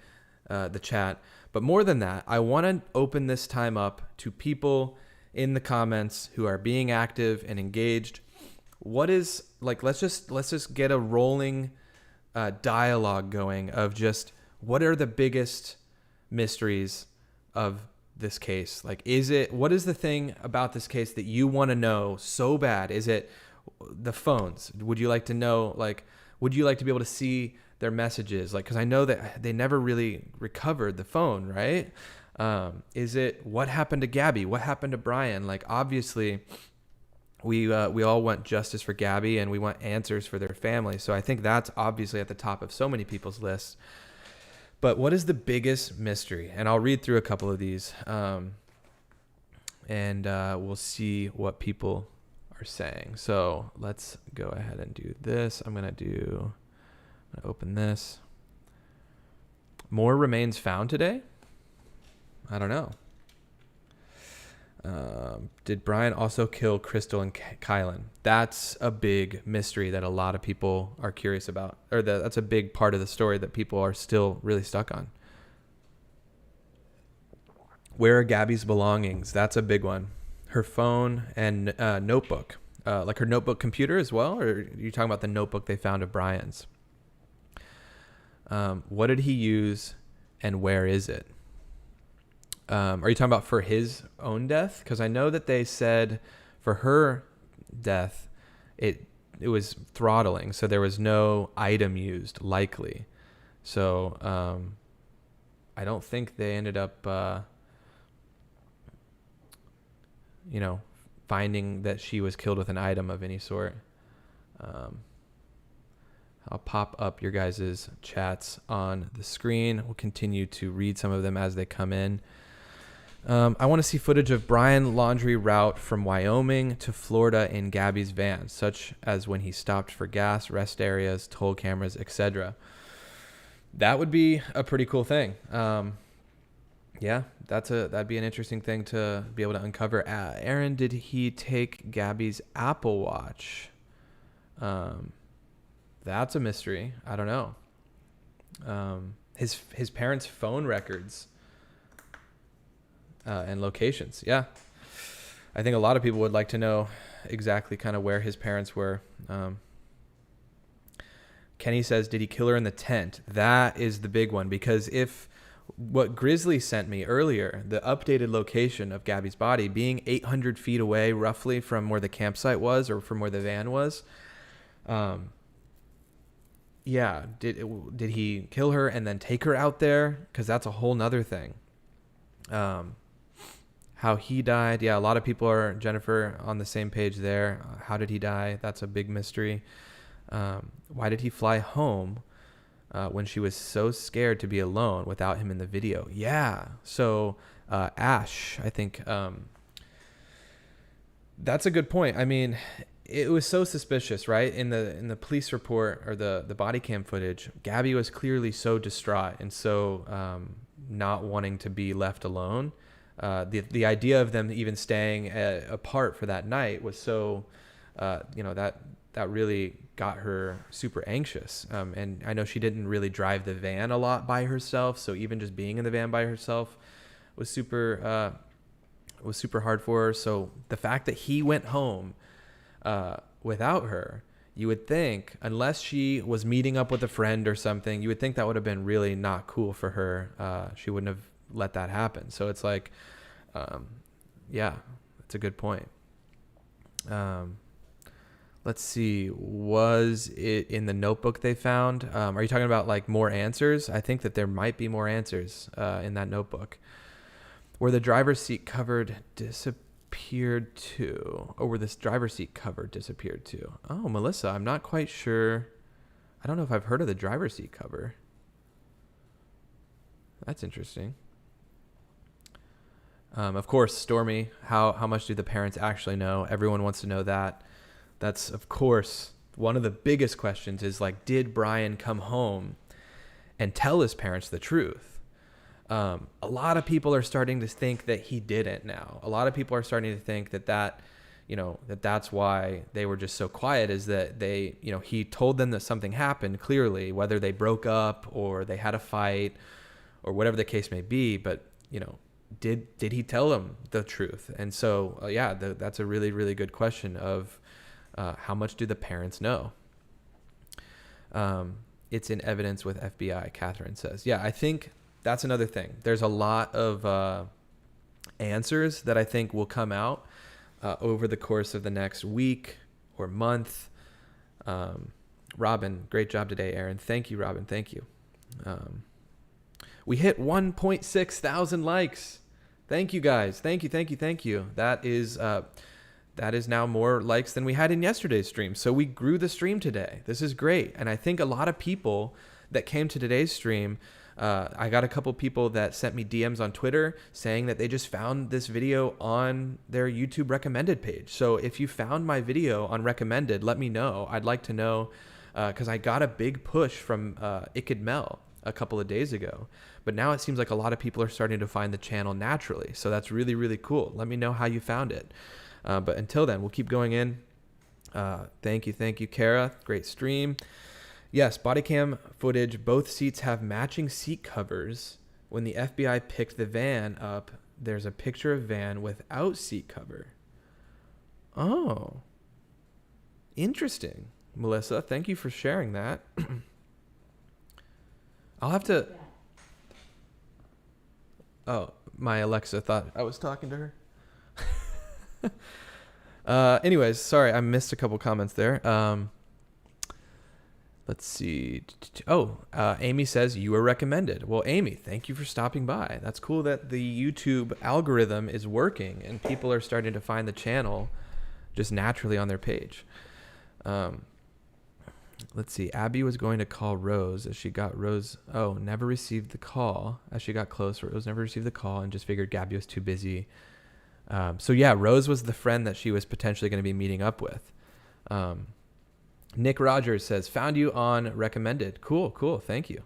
A: the chat. But more than that, I want to open this time up to people in the comments who are being active and engaged. What is, like, let's just get a rolling dialogue going of just what are the biggest mysteries of this case? Like, what is the thing about this case that you want to know so bad? Is it the phones? Would you like to know, like, would you like to be able to see their messages? Like, because I know that they never really recovered the phone, right? Is it what happened to Gabby? What happened to Brian? Like, obviously, we all want justice for Gabby and we want answers for their family. So I think that's obviously at the top of so many people's lists. But what is the biggest mystery? And I'll read through a couple of these, and we'll see what people are saying. So let's go ahead and do this. I'm gonna open this. More remains found today? I don't know. Did Brian also kill Crystal and Kylan? That's a big mystery that a lot of people are curious about, or that's a big part of the story that people are still really stuck on. Where are Gabby's belongings? That's a big one. Her phone and notebook, like her notebook computer as well, or are you talking about the notebook they found of Brian's? What did he use and where is it? Are you talking about for his own death? Because I know that they said for her death, it was throttling, so there was no item used, likely. So I don't think they ended up, finding that she was killed with an item of any sort. I'll pop up your guys' chats on the screen. We'll continue to read some of them as they come in. I want to see footage of Brian Laundrie route from Wyoming to Florida in Gabby's van, such as when he stopped for gas, rest areas, toll cameras, etc. That would be a pretty cool thing. Yeah, that'd be an interesting thing to be able to uncover. Aaron, did he take Gabby's Apple Watch? That's a mystery. I don't know. His parents' phone records. And locations. Yeah. I think a lot of people would like to know exactly kind of where his parents were. Kenny says, did he kill her in the tent? That is the big one, because if what Grizzly sent me earlier, the updated location of Gabby's body being 800 feet away roughly from where the campsite was or from where the van was. Yeah. Did he kill her and then take her out there? Because that's a whole nother thing. How he died. Yeah, a lot of people are, Jennifer, on the same page there. How did he die? That's a big mystery. Why did he fly home when she was so scared to be alone without him in the video? Yeah. So Ash, I think that's a good point. I mean, it was so suspicious, right? In the police report or the body cam footage, Gabby was clearly so distraught and so not wanting to be left alone. The idea of them even staying apart for that night was so, that really got her super anxious. And I know she didn't really drive the van a lot by herself, so even just being in the van by herself was super hard for her. So the fact that he went home without her, you would think, unless she was meeting up with a friend or something, you would think that would have been really not cool for her. She wouldn't have let that happen. So it's like, yeah, that's a good point. let's see, was it in the notebook they found? Are you talking about like more answers? I think that there might be more answers in that notebook. Where the driver's seat covered disappeared to, or where this driver's seat cover disappeared to. Oh, Melissa, I'm not quite sure. I don't know if I've heard of the driver's seat cover. That's interesting. Of course, Stormy, how much do the parents actually know? Everyone wants to know that. That's, of course, one of the biggest questions is like, did Brian come home and tell his parents the truth? A lot of people are starting to think that he didn't now. A lot of people are starting to think that's why they were just so quiet, is that he told them that something happened clearly, whether they broke up or they had a fight or whatever the case may be. But, did he tell them the truth? And so, that's a really, really good question of how much do the parents know? It's in evidence with FBI, Catherine says. Yeah, I think that's another thing. There's a lot of answers that I think will come out over the course of the next week or month. Robin, great job today, Aaron. Thank you, Robin. Thank you. We hit 1.6 thousand likes. Thank you, guys. Thank you. That is now more likes than we had in yesterday's stream. So we grew the stream today. This is great. And I think a lot of people that came to today's stream, I got a couple people that sent me DMs on Twitter saying that they just found this video on their YouTube recommended page. So if you found my video on recommended, let me know. I'd like to know, because I got a big push from iCkEdMeL a couple of days ago. But now it seems like a lot of people are starting to find the channel naturally. So that's really, really cool. Let me know how you found it. But until then, we'll keep going in. Thank you, Kara. Great stream. Yes, body cam footage. Both seats have matching seat covers. When the FBI picked the van up, there's a picture of van without seat cover. Oh, interesting, Melissa. Thank you for sharing that. I'll have to... Oh, my Alexa thought I was talking to her. Anyways, sorry, I missed a couple comments there. Let's see. Oh, Amy says you were recommended. Well, Amy, thank you for stopping by. That's cool that the YouTube algorithm is working and people are starting to find the channel just naturally on their page. Let's see. Abby was going to call Rose as she got Rose. Oh, never received the call. As she got close, Rose never received the call and just figured Gabby was too busy. So yeah, Rose was the friend that she was potentially going to be meeting up with. Nick Rogers says, found you on recommended. Cool. Thank you.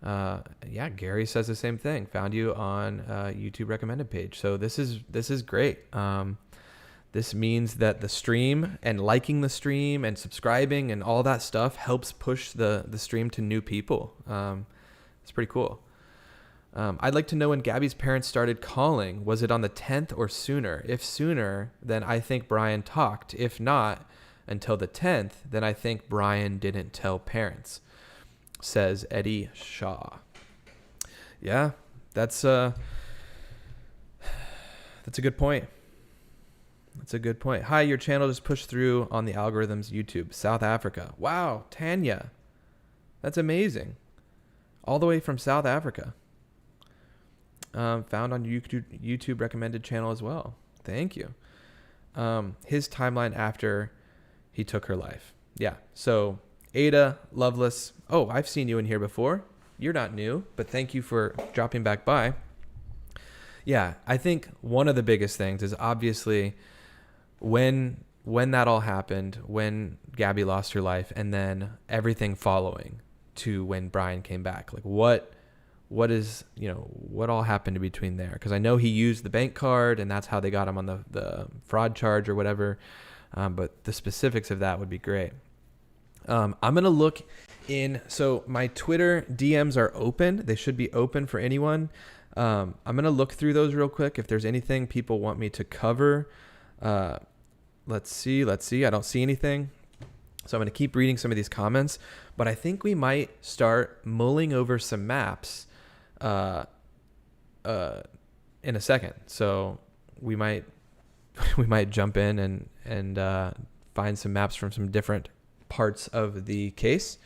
A: Yeah, Gary says the same thing. Found you on YouTube recommended page. So this is great. This means that the stream and liking the stream and subscribing and all that stuff helps push the stream to new people. It's pretty cool. I'd like to know when Gabby's parents started calling. Was it on the 10th or sooner? If sooner, then I think Brian talked. If not until the 10th, then I think Brian didn't tell parents, says Eddie Shaw. Yeah, that's a good point. That's a good point. Hi, your channel just pushed through on the algorithms YouTube. South Africa. Wow, Tanya. That's amazing. All the way from South Africa. Found on YouTube recommended channel as well. Thank you. His timeline after he took her life. Yeah. So Ada, Loveless. Oh, I've seen you in here before. You're not new, but thank you for dropping back by. Yeah, I think one of the biggest things is obviously when that all happened, when Gabby lost her life, and then everything following to when Brian came back. Like what all happened in between there? Because I know he used the bank card and that's how they got him on the fraud charge or whatever. But the specifics of that would be great. I'm going to look in. So my Twitter DMs are open. They should be open for anyone. I'm going to look through those real quick. If there's anything people want me to cover, let's see. I don't see anything. So I'm going to keep reading some of these comments, but I think we might start mulling over some maps, in a second. So we might jump in and find some maps from some different parts of the case,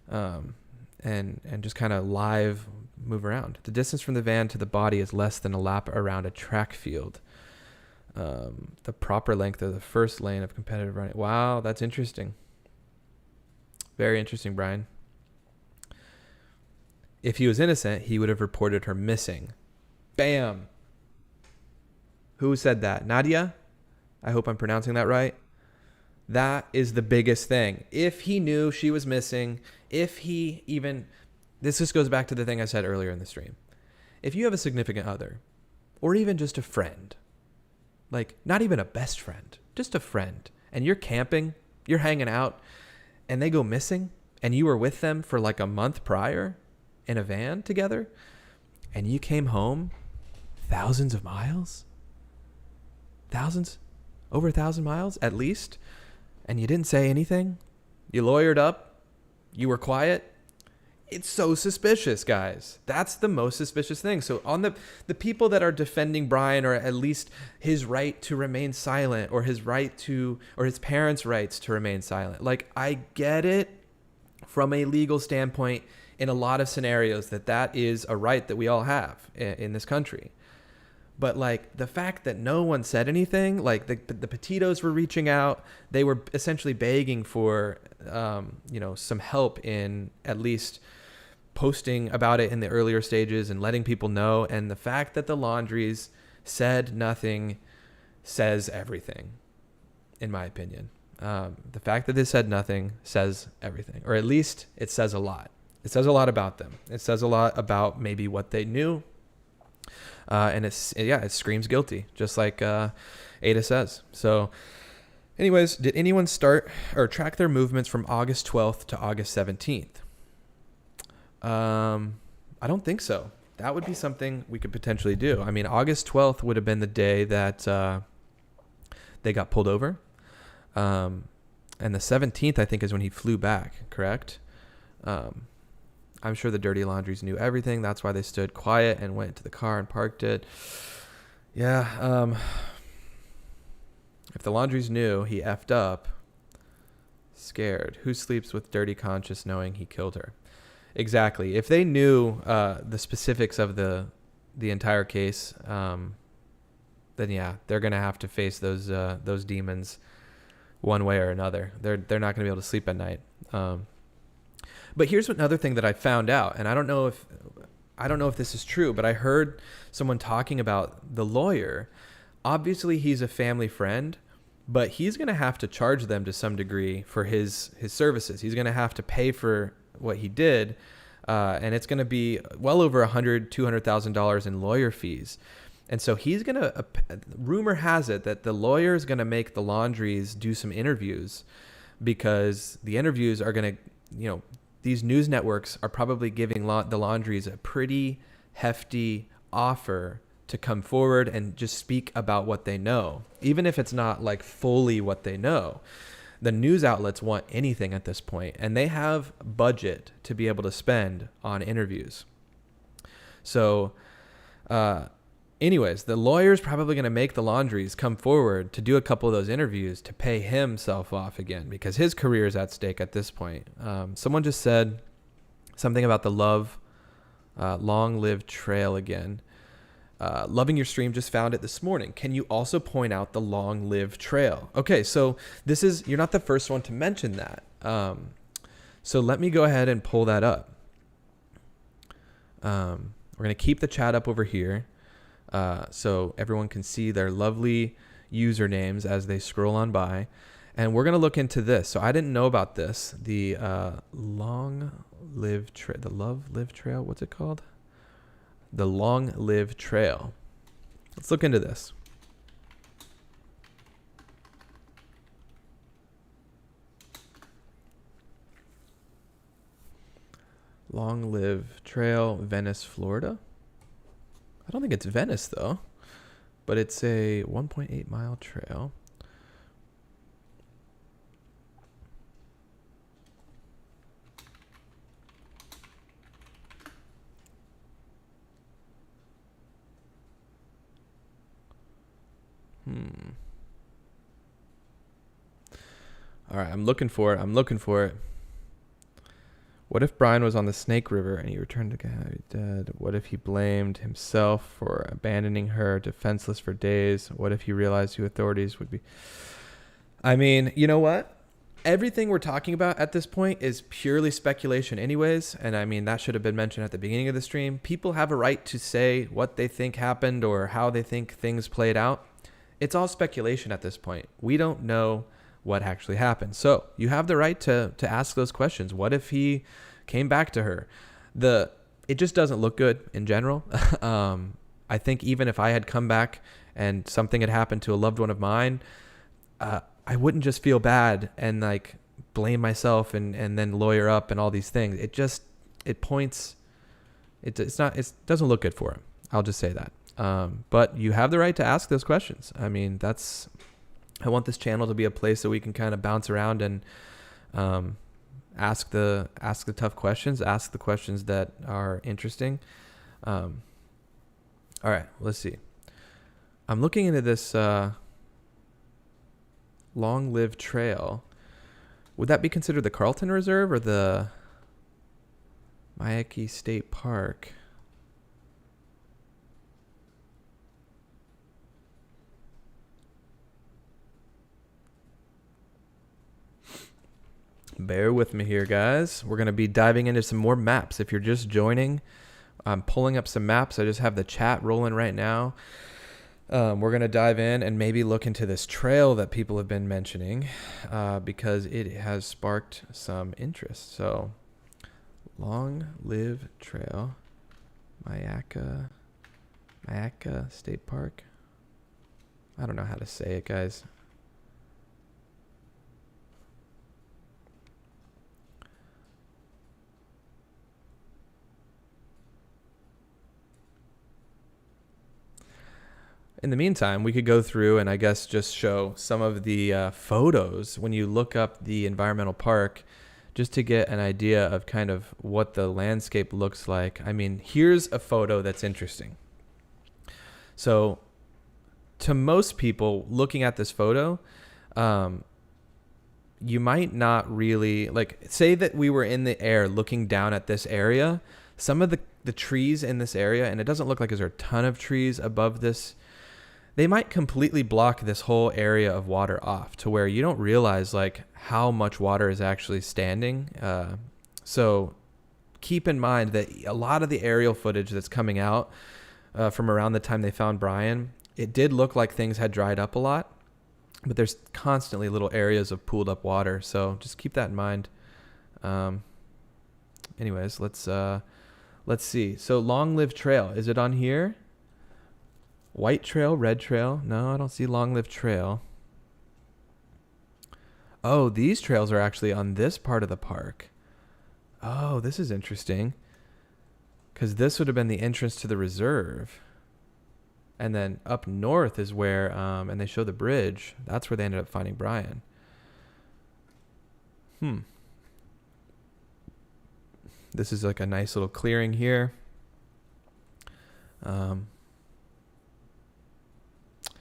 A: and just kind of live move around. The distance from the van to the body is less than a lap around a track field. The proper length of the first lane of competitive running. Wow, that's interesting. Very interesting, Brian. If he was innocent, he would have reported her missing. Bam. Who said that? Nadia? I hope I'm pronouncing that right. That is the biggest thing. If he knew she was missing, if he even... This just goes back to the thing I said earlier in the stream. If you have a significant other, or even just a friend, like not even a best friend, just a friend, and you're camping, you're hanging out, and they go missing, and you were with them for like a month prior in a van together, and you came home thousands of miles, over 1,000 miles at least, and you didn't say anything, you lawyered up, you were quiet, it's so suspicious, guys. That's the most suspicious thing. So on the people that are defending Brian, or at least his right to remain silent, or his parents' rights to remain silent, like, I get it from a legal standpoint in a lot of scenarios that is a right that we all have in this country. But like the fact that no one said anything, like the Petitos were reaching out, they were essentially begging for, some help in at least posting about it in the earlier stages and letting people know. And the fact that the Laundries said nothing says everything, in my opinion. The fact that they said nothing says everything, or at least it says a lot. It says a lot about them. It says a lot about maybe what they knew. And it screams guilty, just like Ada says. So anyways, did anyone start or track their movements from August 12th to August 17th? I don't think so. That would be something we could potentially do. I mean, August 12th would have been the day that they got pulled over. And the 17th, I think, is when he flew back, correct? I'm sure the Dirty Laundries knew everything. That's why they stood quiet and went to the car and parked it. Yeah. If the Laundries knew he effed up, scared. Who sleeps with dirty conscience knowing he killed her? Exactly. If they knew the specifics of the entire case, then yeah, they're gonna have to face those demons one way or another. They're not gonna be able to sleep at night. But here's another thing that I found out, and I don't know if this is true, but I heard someone talking about the lawyer. Obviously, he's a family friend, but he's going to have to charge them to some degree for his services. He's going to have to pay for what he did, and it's going to be well over $200,000 in lawyer fees. And so he's going to, rumor has it that the lawyer is going to make the Laundries do some interviews, because the interviews are going to, these news networks are probably giving the Laundries a pretty hefty offer to come forward and just speak about what they know, even if it's not like fully what they know. The news outlets want anything at this point, and they have budget to be able to spend on interviews. So, anyways, the lawyer's probably going to make the Laundries come forward to do a couple of those interviews to pay himself off again, because his career is at stake at this point. Someone just said something about the long live trail again. Loving your stream, just found it this morning. Can you also point out the long live trail? Okay, so you're not the first one to mention that. So let me go ahead and pull that up. We're going to keep the chat up over here. So everyone can see their lovely usernames as they scroll on by. And we're going to look into this. So I didn't know about this. The long live trail, the love live trail, what's it called? The long live trail. Let's look into this. Long live trail, Venice, Florida. I don't think it's Venice though, but it's a 1.8 mile trail. All right, I'm looking for it. I'm looking for it. What if Brian was on the Snake River and he returned to Gabby dead? What if he blamed himself for abandoning her defenseless for days? What if he realized who authorities would be? I mean, you know what? Everything we're talking about at this point is purely speculation anyways. And I mean, that should have been mentioned at the beginning of the stream. People have a right to say what they think happened or how they think things played out. It's all speculation at this point. We don't know what actually happened. So you have the right to ask those questions. What if he came back to her? It just doesn't look good in general. I think even if I had come back and something had happened to a loved one of mine, I wouldn't just feel bad and like blame myself and then lawyer up and all these things. It doesn't look good for him. I'll just say that. But you have the right to ask those questions. I mean, I want this channel to be a place that we can kind of bounce around and ask the tough questions, ask the questions that are interesting. All right, let's see. I'm looking into this long-lived trail. Would that be considered the Carlton Reserve or the iCkEdMeL State Park? Bear with me here, guys. We're going to be diving into some more maps. If you're just joining, I'm pulling up some maps. I just have the chat rolling right now. We're going to dive in and maybe look into this trail that people have been mentioning because it has sparked some interest. So, long-lived trail, iCkEdMeL State Park. I don't know how to say it, guys. In the meantime, we could go through and I guess just show some of the photos when you look up the environmental park just to get an idea of kind of what the landscape looks like. I mean, here's a photo that's interesting. So to most people looking at this photo, you might not really, like, say that we were in the air looking down at this area. Some of the trees in this area, and it doesn't look like there's a ton of trees above this, they might completely block this whole area of water off to where you don't realize like how much water is actually standing. So keep in mind that a lot of the aerial footage that's coming out from around the time they found Brian, it did look like things had dried up a lot, but there's constantly little areas of pooled up water. So just keep that in mind. Anyways, let's see. So long-lived trail, is it on here? White trail, red trail. No, I don't see long-lived trail. Oh, these trails are actually on this part of the park. Oh, this is interesting. Because this would have been the entrance to the reserve. And then up north is where, and they show the bridge. That's where they ended up finding Brian. This is like a nice little clearing here.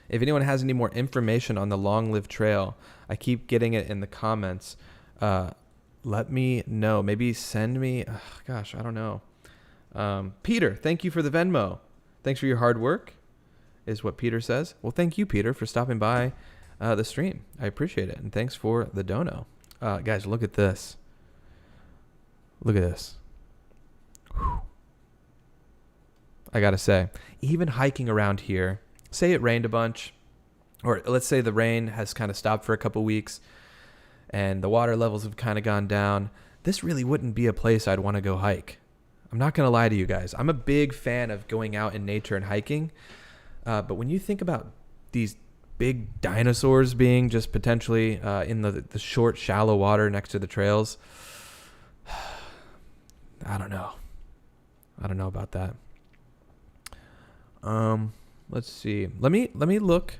A: If anyone has any more information on the long-lived trail, I keep getting it in the comments. Let me know. Maybe send me. Gosh, I don't know. Peter, thank you for the Venmo. Thanks for your hard work, is what Peter says. Well, thank you, Peter, for stopping by the stream. I appreciate it. And thanks for the dono. Guys, look at this. Look at this. Whew. I got to say, even hiking around here, say it rained a bunch, or let's say the rain has kind of stopped for a couple weeks and the water levels have kind of gone down, this really wouldn't be a place I'd want to go hike. I'm not going to lie to you guys. I'm a big fan of going out in nature and hiking. But when you think about these big dinosaurs being just potentially in the short, shallow water next to the trails, I don't know. I don't know about that. Let's see. Let me look.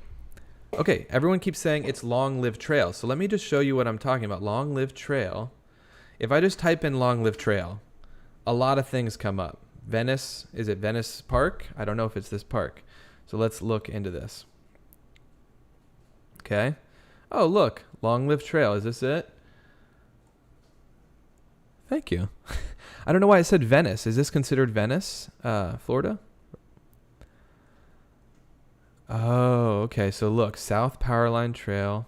A: Okay, everyone keeps saying it's long-lived trail. So let me just show you what I'm talking about. Long-lived trail. If I just type in long-lived trail, a lot of things come up. Venice, is it Venice Park? I don't know if it's this park. So let's look into this. Okay. Oh, look, Long Live Trail. Is this it? Thank you. I don't know why it said Venice. Is this considered Venice, Florida? Oh, okay. So look, South Powerline Trail,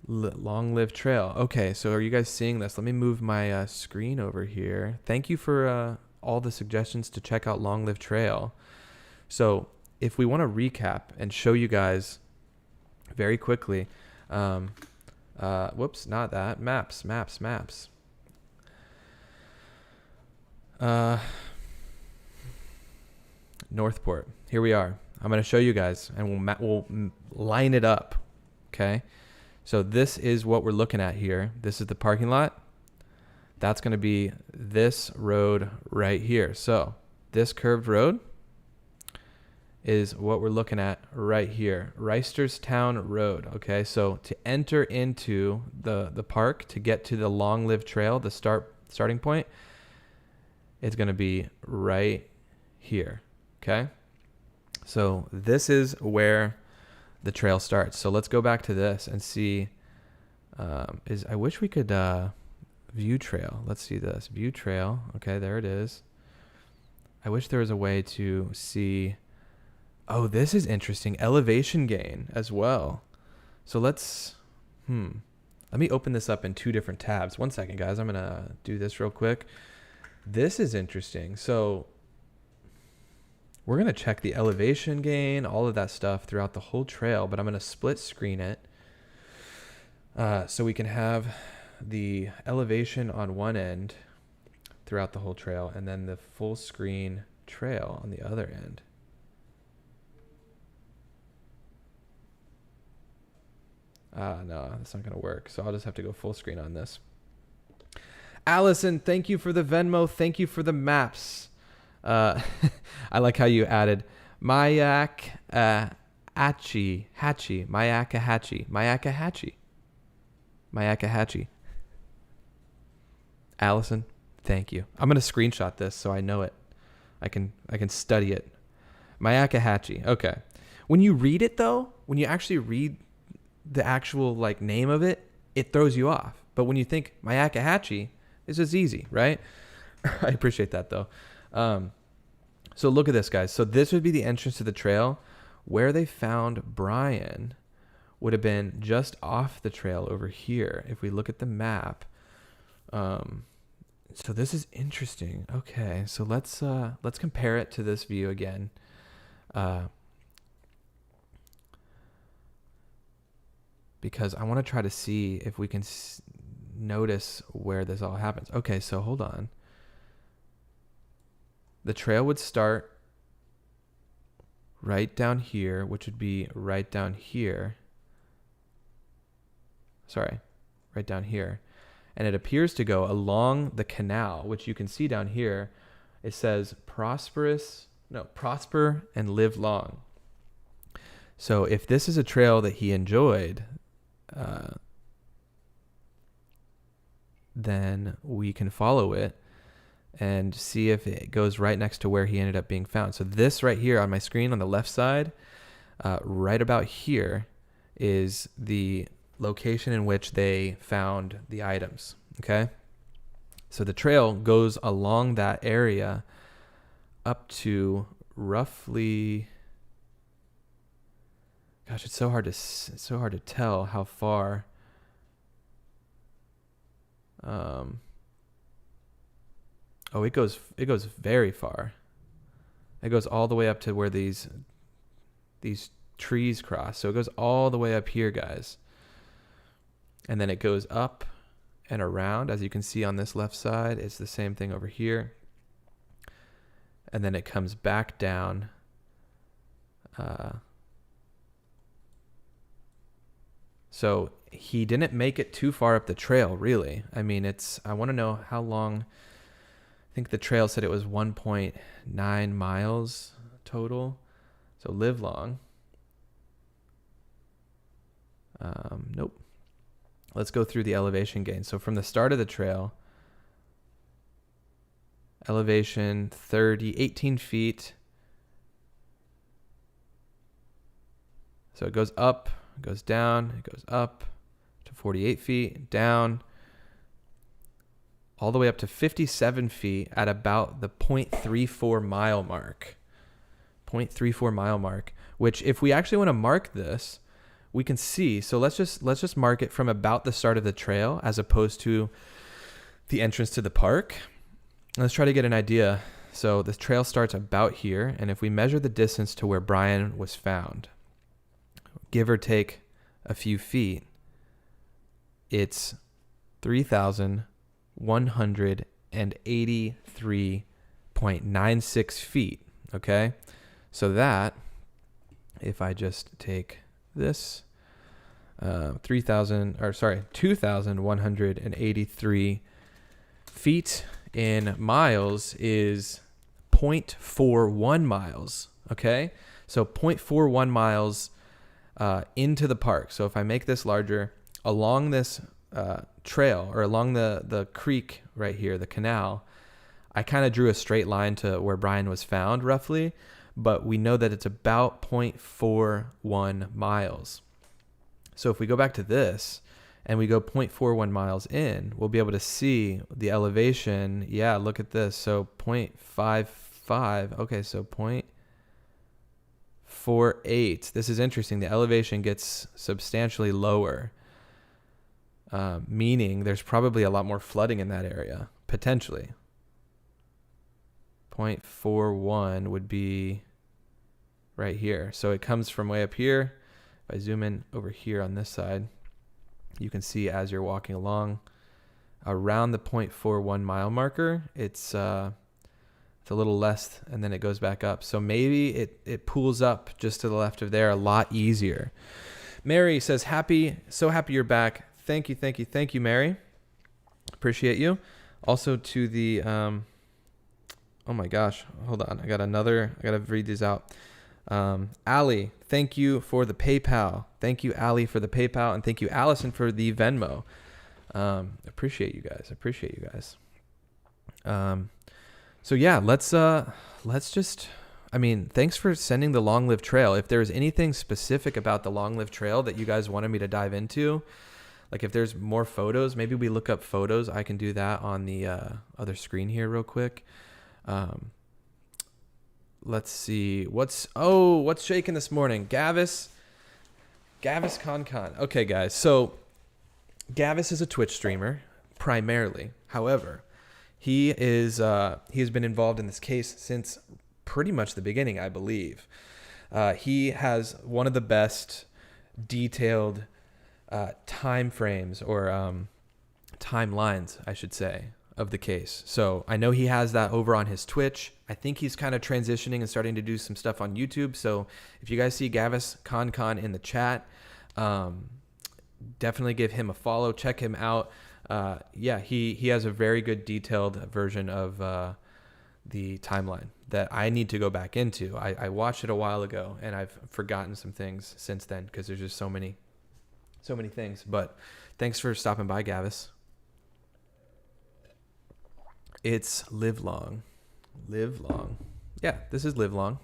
A: Long Live Trail. Okay, so are you guys seeing this? Let me move my screen over here. Thank you for all the suggestions to check out Long Live Trail. So if we want to recap and show you guys very quickly, whoops, not that. Maps. Northport. Here we are. I'm going to show you guys, and we'll line it up. Okay. So this is what we're looking at here. This is the parking lot. That's going to be this road right here. So this curved road is what we're looking at right here. Reisterstown Road. Okay. So to enter into the park, to get to the Long Live Trail, the starting point, it's going to be right here. Okay. So this is where the trail starts. So let's go back to this and see. I wish we could view trail. Let's see this. View trail. Okay, there it is. I wish there was a way to see. Oh, this is interesting. Elevation gain as well. So let's. Let me open this up in 2 different tabs. 1 second, guys. I'm gonna do this real quick. This is interesting. So we're going to check the elevation gain, all of that stuff throughout the whole trail, but I'm going to split screen it so we can have the elevation on one end throughout the whole trail and then the full screen trail on the other end. No, that's not going to work. So I'll just have to go full screen on this. Allison, thank you for the Venmo. Thank you for the maps. I like how you added Mayakahachi. Allison, thank you. I'm going to screenshot this so I know it. I can study it. Mayakahachi. Okay. When you read it though, when you actually read the actual like name of it, it throws you off. But when you think Mayakahachi, it's just easy, right? I appreciate that though. So look at this, guys. So this would be the entrance to the trail. Where they found Brian would have been just off the trail over here. If we look at the map. So this is interesting. Okay. So let's compare it to this view again. Because I want to try to see if we can notice where this all happens. Okay. So hold on. The trail would start right down here, which would be right down here. Sorry, right down here. And it appears to go along the canal, which you can see down here. It says prosper and live long. So if this is a trail that he enjoyed, then we can follow it and see if it goes right next to where he ended up being found. So this right here on my screen on the left side, right about here, is the location in which they found the items. Okay. So the trail goes along that area up to roughly, gosh, it's so hard to tell how far. Oh, it goes very far. It goes all the way up to where these trees cross. So it goes all the way up here, guys. And then it goes up and around, as you can see on this left side. It's the same thing over here. And then it comes back down. So he didn't make it too far up the trail, really. I mean, I want to know how long. I think the trail said it was 1.9 miles total. So live long. Nope. Let's go through the elevation gain. So from the start of the trail, elevation 18 feet. So it goes up it goes down, it goes up to 48 feet, down, all the way up to 57 feet at about the 0.34 mile mark. 0.34 mile mark, which if we actually want to mark this, we can see. So let's just mark it from about the start of the trail as opposed to the entrance to the park. Let's try to get an idea. So the trail starts about here, and if we measure the distance to where Brian was found, give or take a few feet, it's 3,183.96 feet, okay? So that, if I just take this, 2,183 feet in miles is 0.41 miles, okay? So 0.41 miles into the park. So if I make this larger, along this trail, or along the creek right here, the canal, I kind of drew a straight line to where Brian was found roughly, but we know that it's about 0.41 miles. So if we go back to this and we go 0.41 miles in, we'll be able to see the elevation. Yeah, look at this. So 0.55. Okay, so 0.48. This is interesting. The elevation gets substantially lower, meaning there's probably a lot more flooding in that area, potentially. 0.41 would be right here. So it comes from way up here. If I zoom in over here on this side, you can see as you're walking along around the 0.41 mile marker, it's a little less, and then it goes back up. So maybe it pools up just to the left of there a lot easier. Mary says, so happy you're back. Thank you, Mary. Appreciate you. Also to the, oh my gosh, hold on. I got to read these out. Allie, thank you for the PayPal. Thank you, Allie, for the PayPal. And thank you, Allison, for the Venmo. Appreciate you guys. So yeah, let's just, thanks for sending the Long Live Trail. If there's anything specific about the Long Live Trail that you guys wanted me to dive into, like if there's more photos, maybe we look up photos. I can do that on the other screen here real quick. Let's see. What's shaking this morning? Gavis Con. Okay, guys. So Gavis is a Twitch streamer primarily. However, he has been involved in this case since pretty much the beginning, I believe. He has one of the best detailed time frames, or timelines, I should say, of the case. So I know he has that over on his Twitch. I think he's kind of transitioning and starting to do some stuff on YouTube. So if you guys see Gavis Con in the chat, definitely give him a follow. Check him out. He has a very good detailed version of the timeline that I need to go back into. I watched it a while ago, and I've forgotten some things since then because there's just so many things. But thanks for stopping by, Gavis. It's Live Long. Yeah, this is Live Long.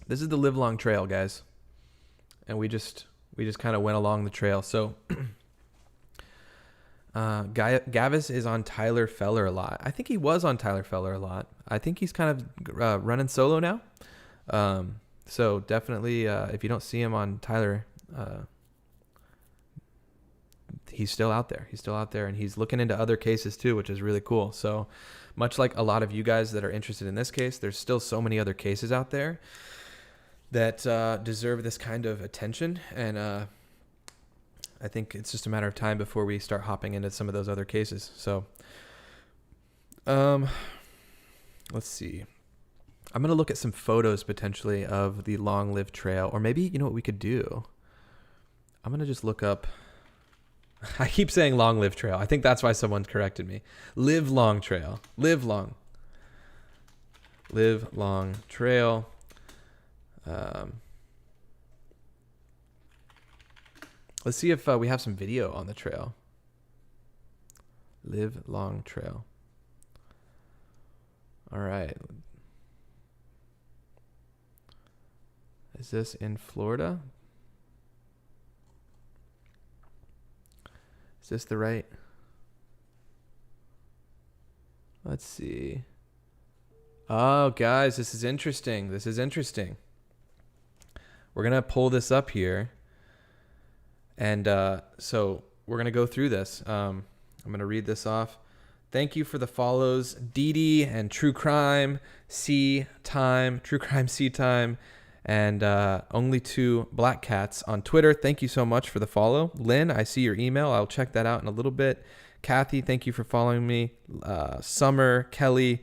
A: This is the Live Long Trail, guys. And we just kind of went along the trail. So Gavis is on Tyler Feller a lot. I think he was on Tyler Feller a lot. I think he's kind of running solo now. So definitely, if you don't see him on Tyler, he's still out there. And he's looking into other cases too, which is really cool. So much like a lot of you guys that are interested in this case, there's still so many other cases out there that deserve this kind of attention. And I think it's just a matter of time before we start hopping into some of those other cases. So let's see. I'm going to look at some photos potentially of the Long Live Trail. Or maybe, you know what we could do? I'm going to just look up. I keep saying Long Live Trail. I think that's why someone corrected me. Live Long Trail. Live Long Trail. Let's see if we have some video on the trail. Live Long Trail. All right. Is this in Florida? Is this the right? Let's see. Oh, guys, this is interesting. This is interesting. We're going to pull this up here. And so we're going to go through this. I'm going to read this off. Thank you for the follows, Dee and True Crime C Time, True Crime C Time, and Only Two Black Cats on Twitter. Thank you so much for the follow. Lynn, I see your email. I'll check that out in a little bit. Kathy, thank you for following me. Summer, Kelly,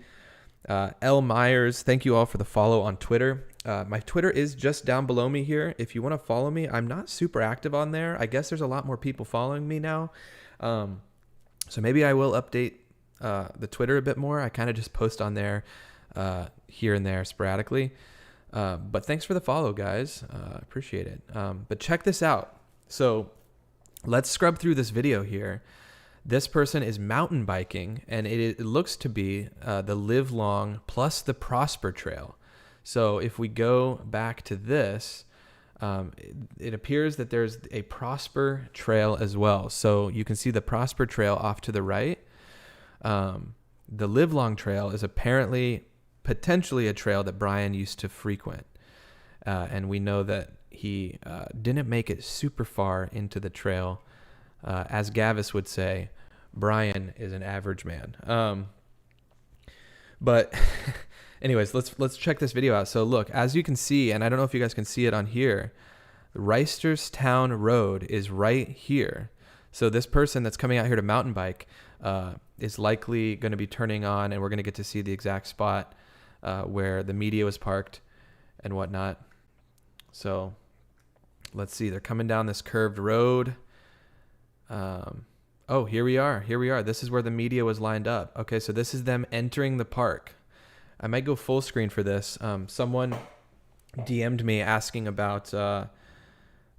A: L. Myers, thank you all for the follow on Twitter. My Twitter is just down below me here. If you want to follow me, I'm not super active on there. I guess there's a lot more people following me now. So maybe I will update the Twitter a bit more. I kind of just post on there here and there sporadically. But thanks for the follow, guys. Appreciate it. But check this out. So let's scrub through this video here. This person is mountain biking, and it looks to be the Live Long plus the Prosper Trail. So if we go back to this, it appears that there's a Prosper Trail as well. So you can see the Prosper Trail off to the right. The Live Long Trail is apparently potentially a trail that Brian used to frequent. And we know that he didn't make it super far into the trail. As Gavis would say, Brian is an average man. But anyways, let's check this video out. So look, as you can see, and I don't know if you guys can see it on here, Reisterstown Road is right here. So this person that's coming out here to mountain bike is likely going to be turning on, and we're going to get to see the exact spot where the media was parked and whatnot. So let's see. They're coming down this curved road. Oh, here we are. Here we are. This is where the media was lined up. Okay, so this is them entering the park. I might go full screen for this. Someone DM'd me asking about Venmo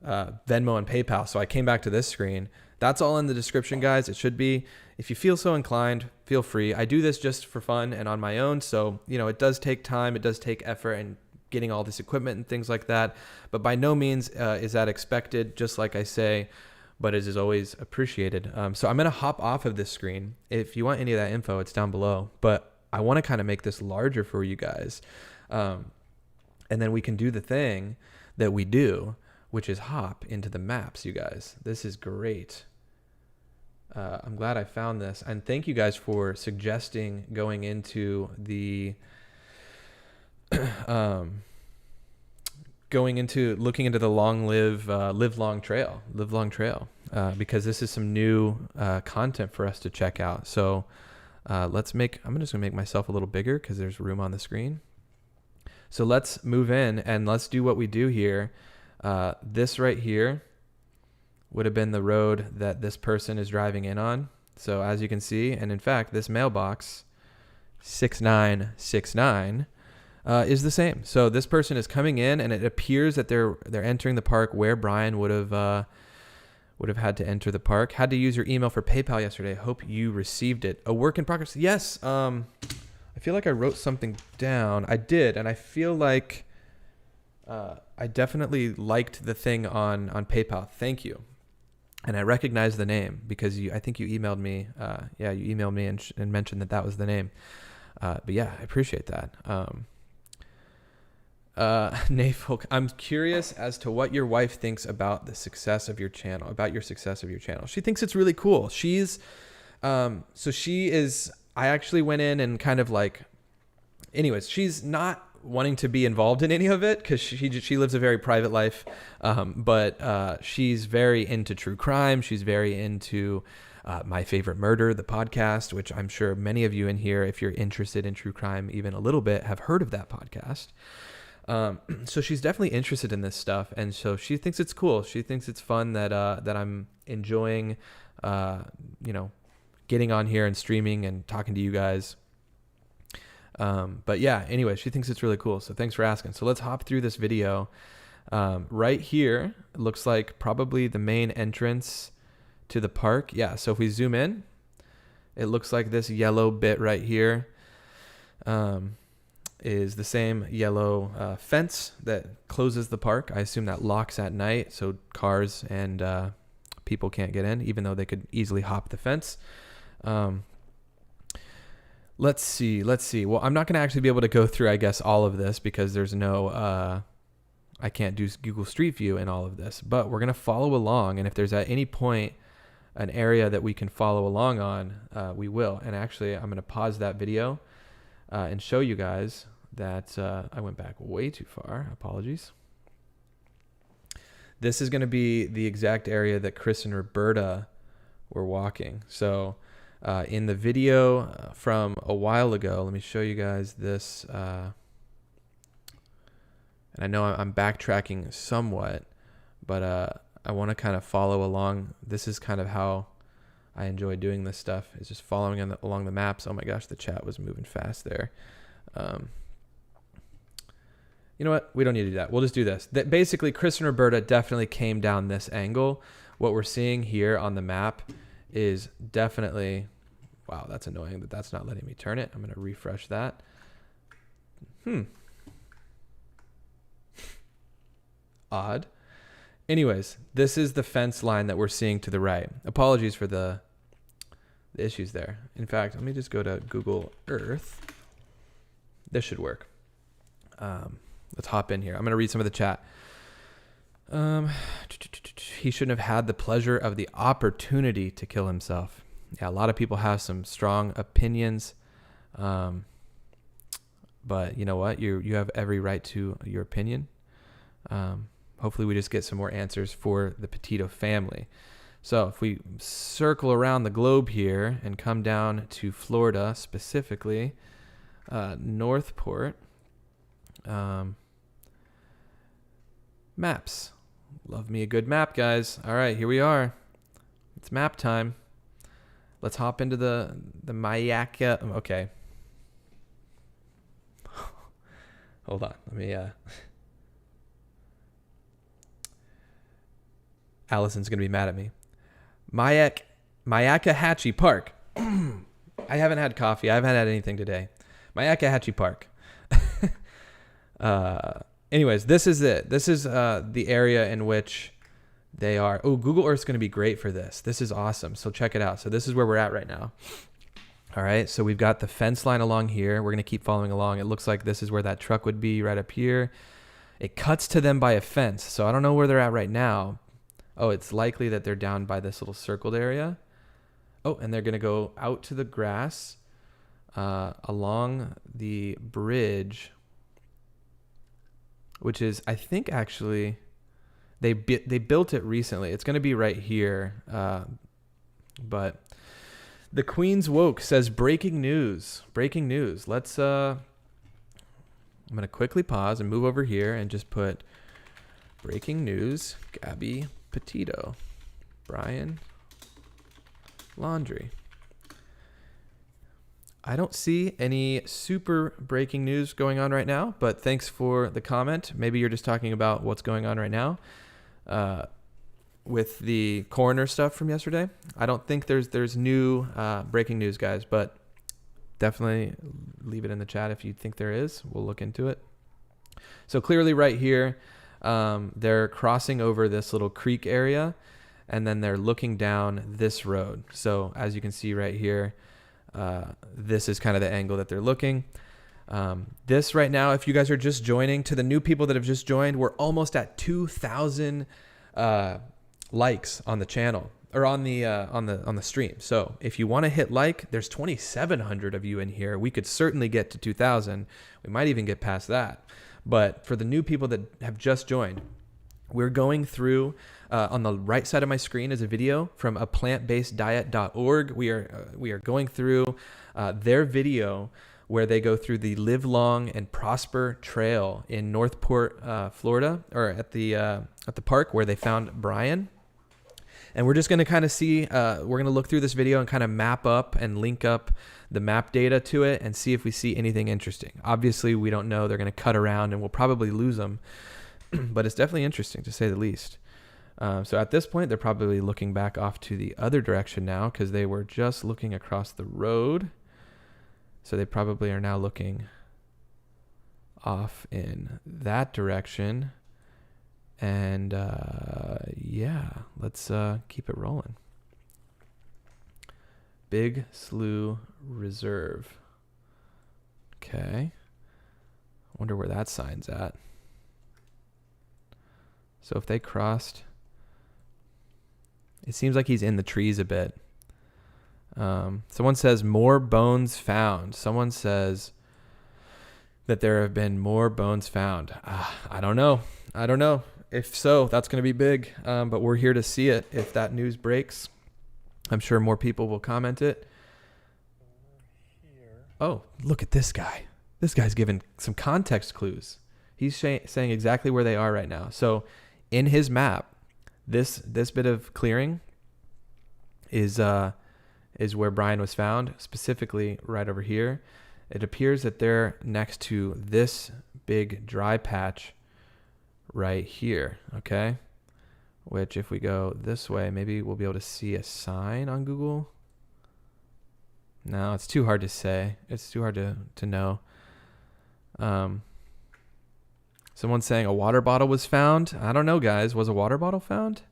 A: and PayPal, so I came back to this screen. That's all in the description, guys. It should be. If you feel so inclined, feel free. I do this just for fun and on my own, so it does take time. It does take effort and getting all this equipment and things like that. But by no means is that expected, just like I say, but it is always appreciated. So I'm going to hop off of this screen. If you want any of that info, it's down below. But I want to kind of make this larger for you guys. And then we can do the thing that we do, which is hop into the maps, you guys. This is great. I'm glad I found this. And thank you guys for suggesting going into the... looking into the Live Long Trail, because this is some new content for us to check out. So I'm just gonna make myself a little bigger because there's room on the screen. So let's move in and let's do what we do here. This right here would have been the road that this person is driving in on. So as you can see, and in fact, this mailbox 6969 is the same. So this person is coming in, and it appears that they're entering the park where Brian would have had to enter the park. Had to use your email for PayPal yesterday. Hope you received it. A work in progress. Yes. I feel like I wrote something down. I did, and I feel like I definitely liked the thing on PayPal. Thank you. And I recognize the name because I think you emailed me. You emailed me and mentioned that was the name. But yeah, I appreciate that. Nayfolk, I'm curious as to what your wife thinks about the success of your channel, She thinks it's really cool. She's, I actually went in and kind of anyways, she's not wanting to be involved in any of it because she lives a very private life. But she's very into true crime. She's very into My Favorite Murder, the podcast, which I'm sure many of you in here, if you're interested in true crime even a little bit, have heard of that podcast. So she's definitely interested in this stuff, and so she thinks it's cool. She thinks it's fun that I'm enjoying, getting on here and streaming and talking to you guys. But yeah, anyway, she thinks it's really cool. So thanks for asking. So let's hop through this video. Right here, it looks like probably the main entrance to the park. Yeah. So if we zoom in, it looks like this yellow bit right here. Is the same yellow fence that closes the park. I assume that locks at night, so cars and people can't get in, even though they could easily hop the fence. Let's see. Well, I'm not going to actually be able to go through, I guess, all of this because there's no, I can't do Google Street View in all of this, but we're going to follow along. And if there's at any point an area that we can follow along on, we will. And actually, I'm going to pause that video and show you guys that I went back way too far. Apologies. This is going to be the exact area that Chris and Roberta were walking. So in the video from a while ago, let me show you guys this. And I know I'm backtracking somewhat, but I want to kind of follow along. This is kind of how I enjoy doing this stuff, is just following along the maps. Oh my gosh, the chat was moving fast there. You know what? We don't need to do that. We'll just do this. Basically, Chris and Roberta definitely came down this angle. What we're seeing here on the map is definitely... Wow, that's annoying that that's not letting me turn it. I'm going to refresh that. Odd. Anyways, this is the fence line that we're seeing to the right. Apologies for the issues there. In fact, let me just go to Google Earth. This should work. Let's hop in here. I'm going to read some of the chat. He shouldn't have had the pleasure of the opportunity to kill himself. Yeah, a lot of people have some strong opinions. But you know what? You have every right to your opinion. Hopefully we just get some more answers for the Petito family. So if we circle around the globe here and come down to Florida, specifically Northport, maps. Love me a good map, guys. All right, here we are. It's map time. Let's hop into the Mayaka. Okay. Hold on. Let me... Allison's going to be mad at me. Mayakahatchee Park. I haven't had coffee. I haven't had anything today. Mayakahatchee Park. Anyways, this is it. This is the area in which they are. Oh, Google Earth's going to be great for this. This is awesome. So check it out. So this is where we're at right now. All right. So we've got the fence line along here. We're going to keep following along. It looks like this is where that truck would be, right up here. It cuts to them by a fence. So I don't know where they're at right now. Oh, it's likely that they're down by this little circled area. Oh, and they're going to go out to the grass along the bridge, which is, I think, actually, they built it recently. It's going to be right here. But the Queen's Woke says, breaking news. Breaking news. Let's, I'm going to quickly pause and move over here and just put breaking news, Gabby Petito, Brian Laundrie. I don't see any super breaking news going on right now, but thanks for the comment. Maybe you're just talking about what's going on right now with the coroner stuff from yesterday. I don't think there's new breaking news, guys, but definitely leave it in the chat if you think there is. We'll look into it. So clearly right here, they're crossing over this little creek area, and then they're looking down this road. So as you can see right here, this is kind of the angle that they're looking. This right now, if you guys are just joining, to the new people that have just joined, we're almost at 2,000 likes on the channel, or on the stream. So if you want to hit like, there's 2,700 of you in here. We could certainly get to 2,000. We might even get past that. But for the new people that have just joined, we're going through, on the right side of my screen is a video from a plantbaseddiet.org. We are going through their video where they go through the Live Long and Prosper Trail in Northport, Florida, or at the park where they found Brian. And we're just going to kind of see, we're going to look through this video and kind of map up and link up the map data to it and see if we see anything interesting. Obviously, we don't know. They're going to cut around and we'll probably lose them. But it's definitely interesting, to say the least. So at this point, they're probably looking back off to the other direction now because they were just looking across the road. So they probably are now looking off in that direction. And yeah, let's keep it rolling. Big Slough Reserve. Okay. Wonder where that sign's at. So if they crossed, it seems like he's in the trees a bit. Someone says more bones found. Someone says that there have been more bones found. I don't know. If so, that's going to be big. But we're here to see it. If that news breaks, I'm sure more people will comment it. Oh, look at this guy. This guy's giving some context clues. He's saying exactly where they are right now. So in his map, this bit of clearing is where Brian was found, specifically right over here. It appears that they're next to this big dry patch right here, okay? Which if we go this way, maybe we'll be able to see a sign on Google. No, it's too hard to say. It's too hard to know. Someone's saying a water bottle was found. I don't know, guys. Was a water bottle found?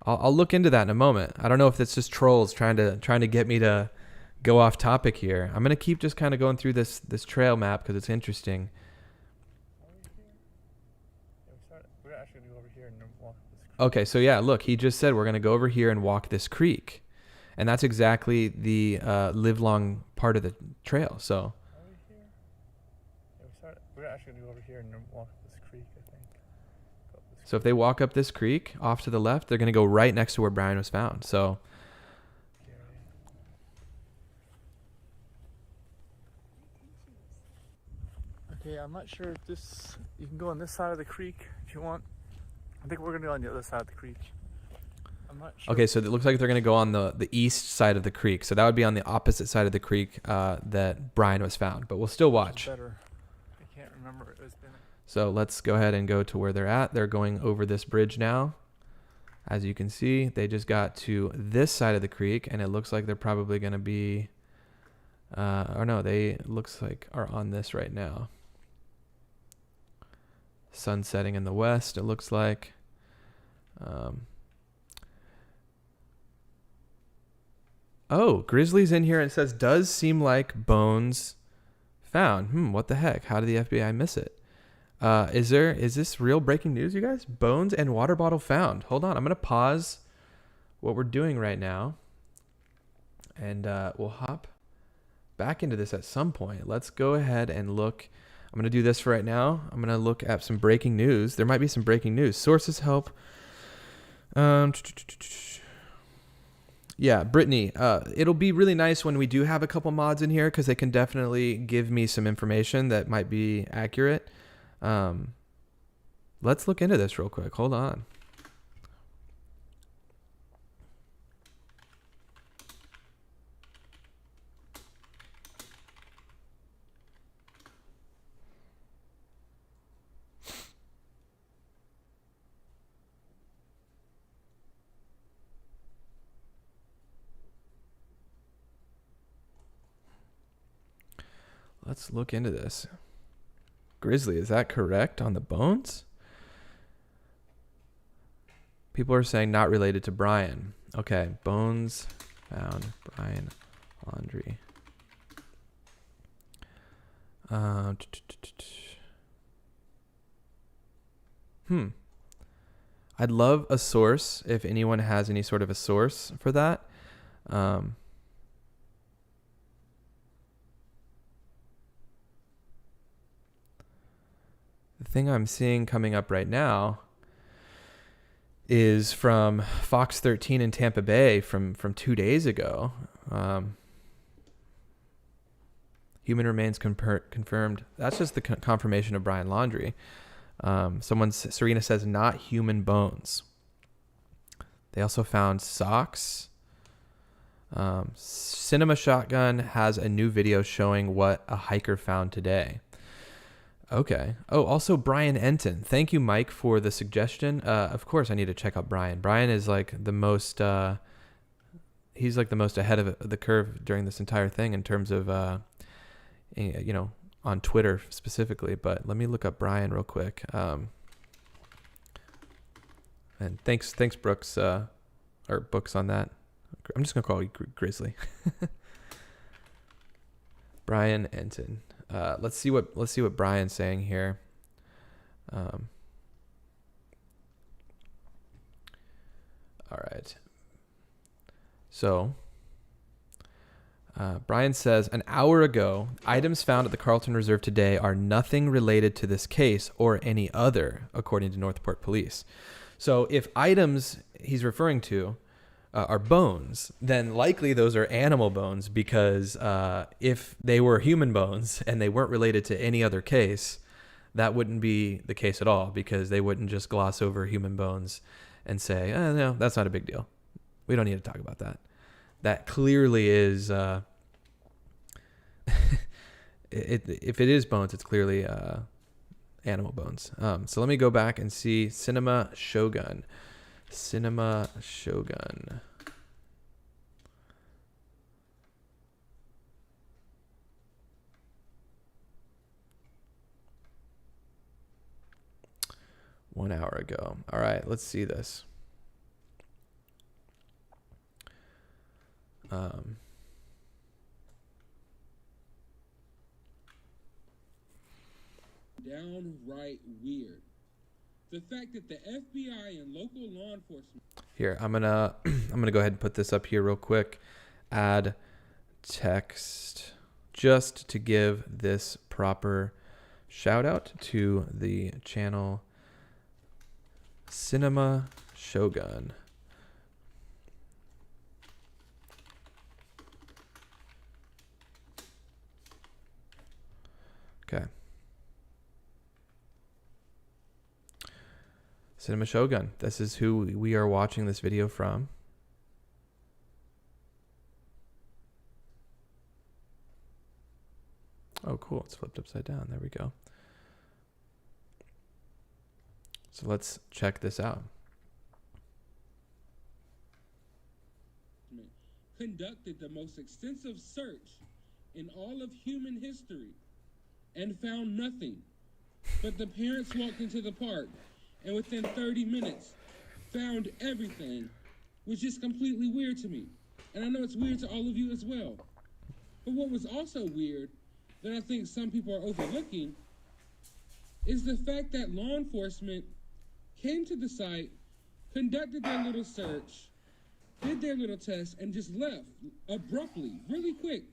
A: I'll look into that in a moment. I don't know if it's just trolls trying to get me to go off topic here. I'm gonna keep just kind of going through this trail map because it's interesting.
B: We're actually gonna go over here and walk this creek.
A: Okay, so yeah, look, he just said we're gonna go over here and walk this creek, and that's exactly the live-long part of the trail. So.
B: We're actually gonna go over here and walk this creek, I think.
A: So if they walk up this creek off to the left, they're going to go right next to where Brian was found. So
B: okay, I'm not sure if this, you can go on this side of the creek if you want. I think we're gonna go on the other side of the creek. I'm not sure.
A: okay, so it looks like they're going to go on the east side of the creek. So that would be on the opposite side of the creek that Brian was found. But we'll still watch.
B: Better. I can't remember. It's been.
A: So let's go ahead and go to where they're at. They're going over this bridge now. As you can see, they just got to this side of the creek, and it looks like they're probably going to be, or no, they looks like are on this right now. Sun setting in the west, it looks like. Oh, Grizzly's in here and says, does seem like bones found. What the heck? How did the FBI miss it? Is this real breaking news, you guys? Bones and water bottle found. Hold on. I'm going to pause what we're doing right now. And we'll hop back into this at some point. Let's go ahead and look. I'm going to do this for right now. I'm going to look at some breaking news. There might be some breaking news. Sources help. Yeah, Brittany, it'll be really nice when we do have a couple mods in here because they can definitely give me some information that might be accurate. Let's look into this real quick. Hold on. Let's look into this. Grizzly, is that correct on the bones? People are saying not related to Brian. Okay, bones found Brian Laundrie. I'd love a source if anyone has any sort of a source for that. The thing I'm seeing coming up right now is from Fox 13 in Tampa Bay from 2 days ago. Human remains confirmed. That's just the confirmation of Brian Laundrie. Serena says not human bones. They also found socks. Cinema Shotgun has a new video showing what a hiker found today. Okay. Oh, also Brian Enton. Thank you, Mike, for the suggestion. Of course, I need to check out Brian. Brian is like the most. He's like the most ahead of the curve during this entire thing in terms of, on Twitter specifically. But let me look up Brian real quick. And thanks, Brooks, or Books on that. I'm just gonna call you Grizzly. Brian Enton. Let's see what Brian's saying here. All right. So, Brian says, an hour ago, items found at the Carlton Reserve today are nothing related to this case or any other, according to Northport Police. So if items he's referring to are bones, then likely those are animal bones, because if they were human bones and they weren't related to any other case, that wouldn't be the case at all, because they wouldn't just gloss over human bones and say, no, that's not a big deal. We don't need to talk about that. That clearly is, if it is bones, it's clearly animal bones. So let me go back and see Cinema Shogun. 1 hour ago. All right, let's see this.
C: Downright weird. The fact that the FBI and local law enforcement.
A: Here, I'm gonna go ahead and put this up here real quick. Add text, just to give this proper shout out to the channel Cinema Shogun. Okay. Cinema Shogun. This is who we are watching this video from. Oh, cool. It's flipped upside down. There we go. So let's check this out.
C: Conducted the most extensive search in all of human history and found nothing. But the parents walked into the park and within 30 minutes found everything, which is completely weird to me. And I know it's weird to all of you as well. But what was also weird, that I think some people are overlooking, is the fact that law enforcement came to the site, conducted their little search, did their little test, and just left abruptly, really quick.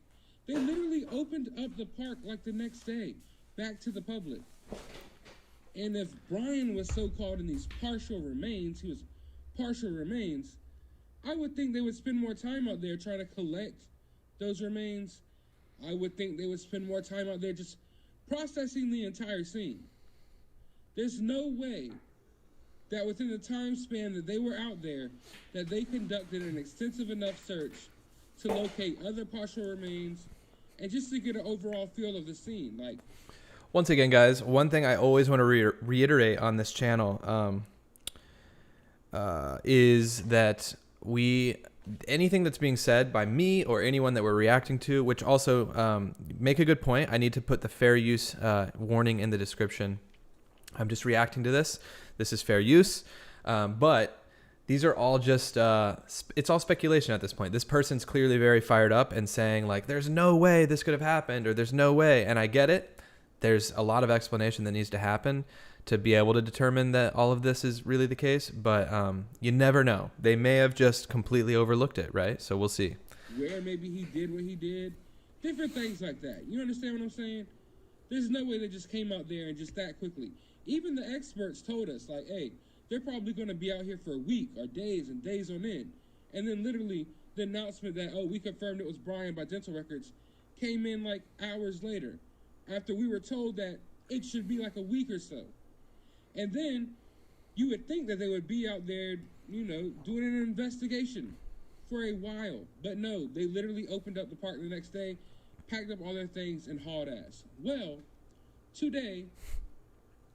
C: They literally opened up the park like the next day, back to the public. And if Brian was so-called in these partial remains, he was partial remains, I would think they would spend more time out there trying to collect those remains. I would think they would spend more time out there just processing the entire scene. There's no way that within the time span that they were out there, that they conducted an extensive enough search to locate other partial remains and just to get an overall feel of the scene. Like,
A: once again, guys, one thing I always want to reiterate on this channel is that anything that's being said by me or anyone that we're reacting to, which also make a good point. I need to put the fair use warning in the description. I'm just reacting to this. This is fair use. But these are all just, it's all speculation at this point. This person's clearly very fired up and saying like, there's no way this could have happened, or there's no way. And I get it. There's a lot of explanation that needs to happen to be able to determine that all of this is really the case. But you never know. They may have just completely overlooked it, right? So we'll see.
C: Where maybe he did what he did. Different things like that. You understand what I'm saying? There's no way they just came out there and just that quickly. Even the experts told us, like, hey, they're probably going to be out here for a week or days and days on end. And then literally the announcement that, oh, we confirmed it was Brian by dental records came in like hours later, after we were told that it should be like a week or so. And then you would think that they would be out there, you know, doing an investigation for a while. But no, they literally opened up the park the next day, packed up all their things, and hauled ass. Well, today,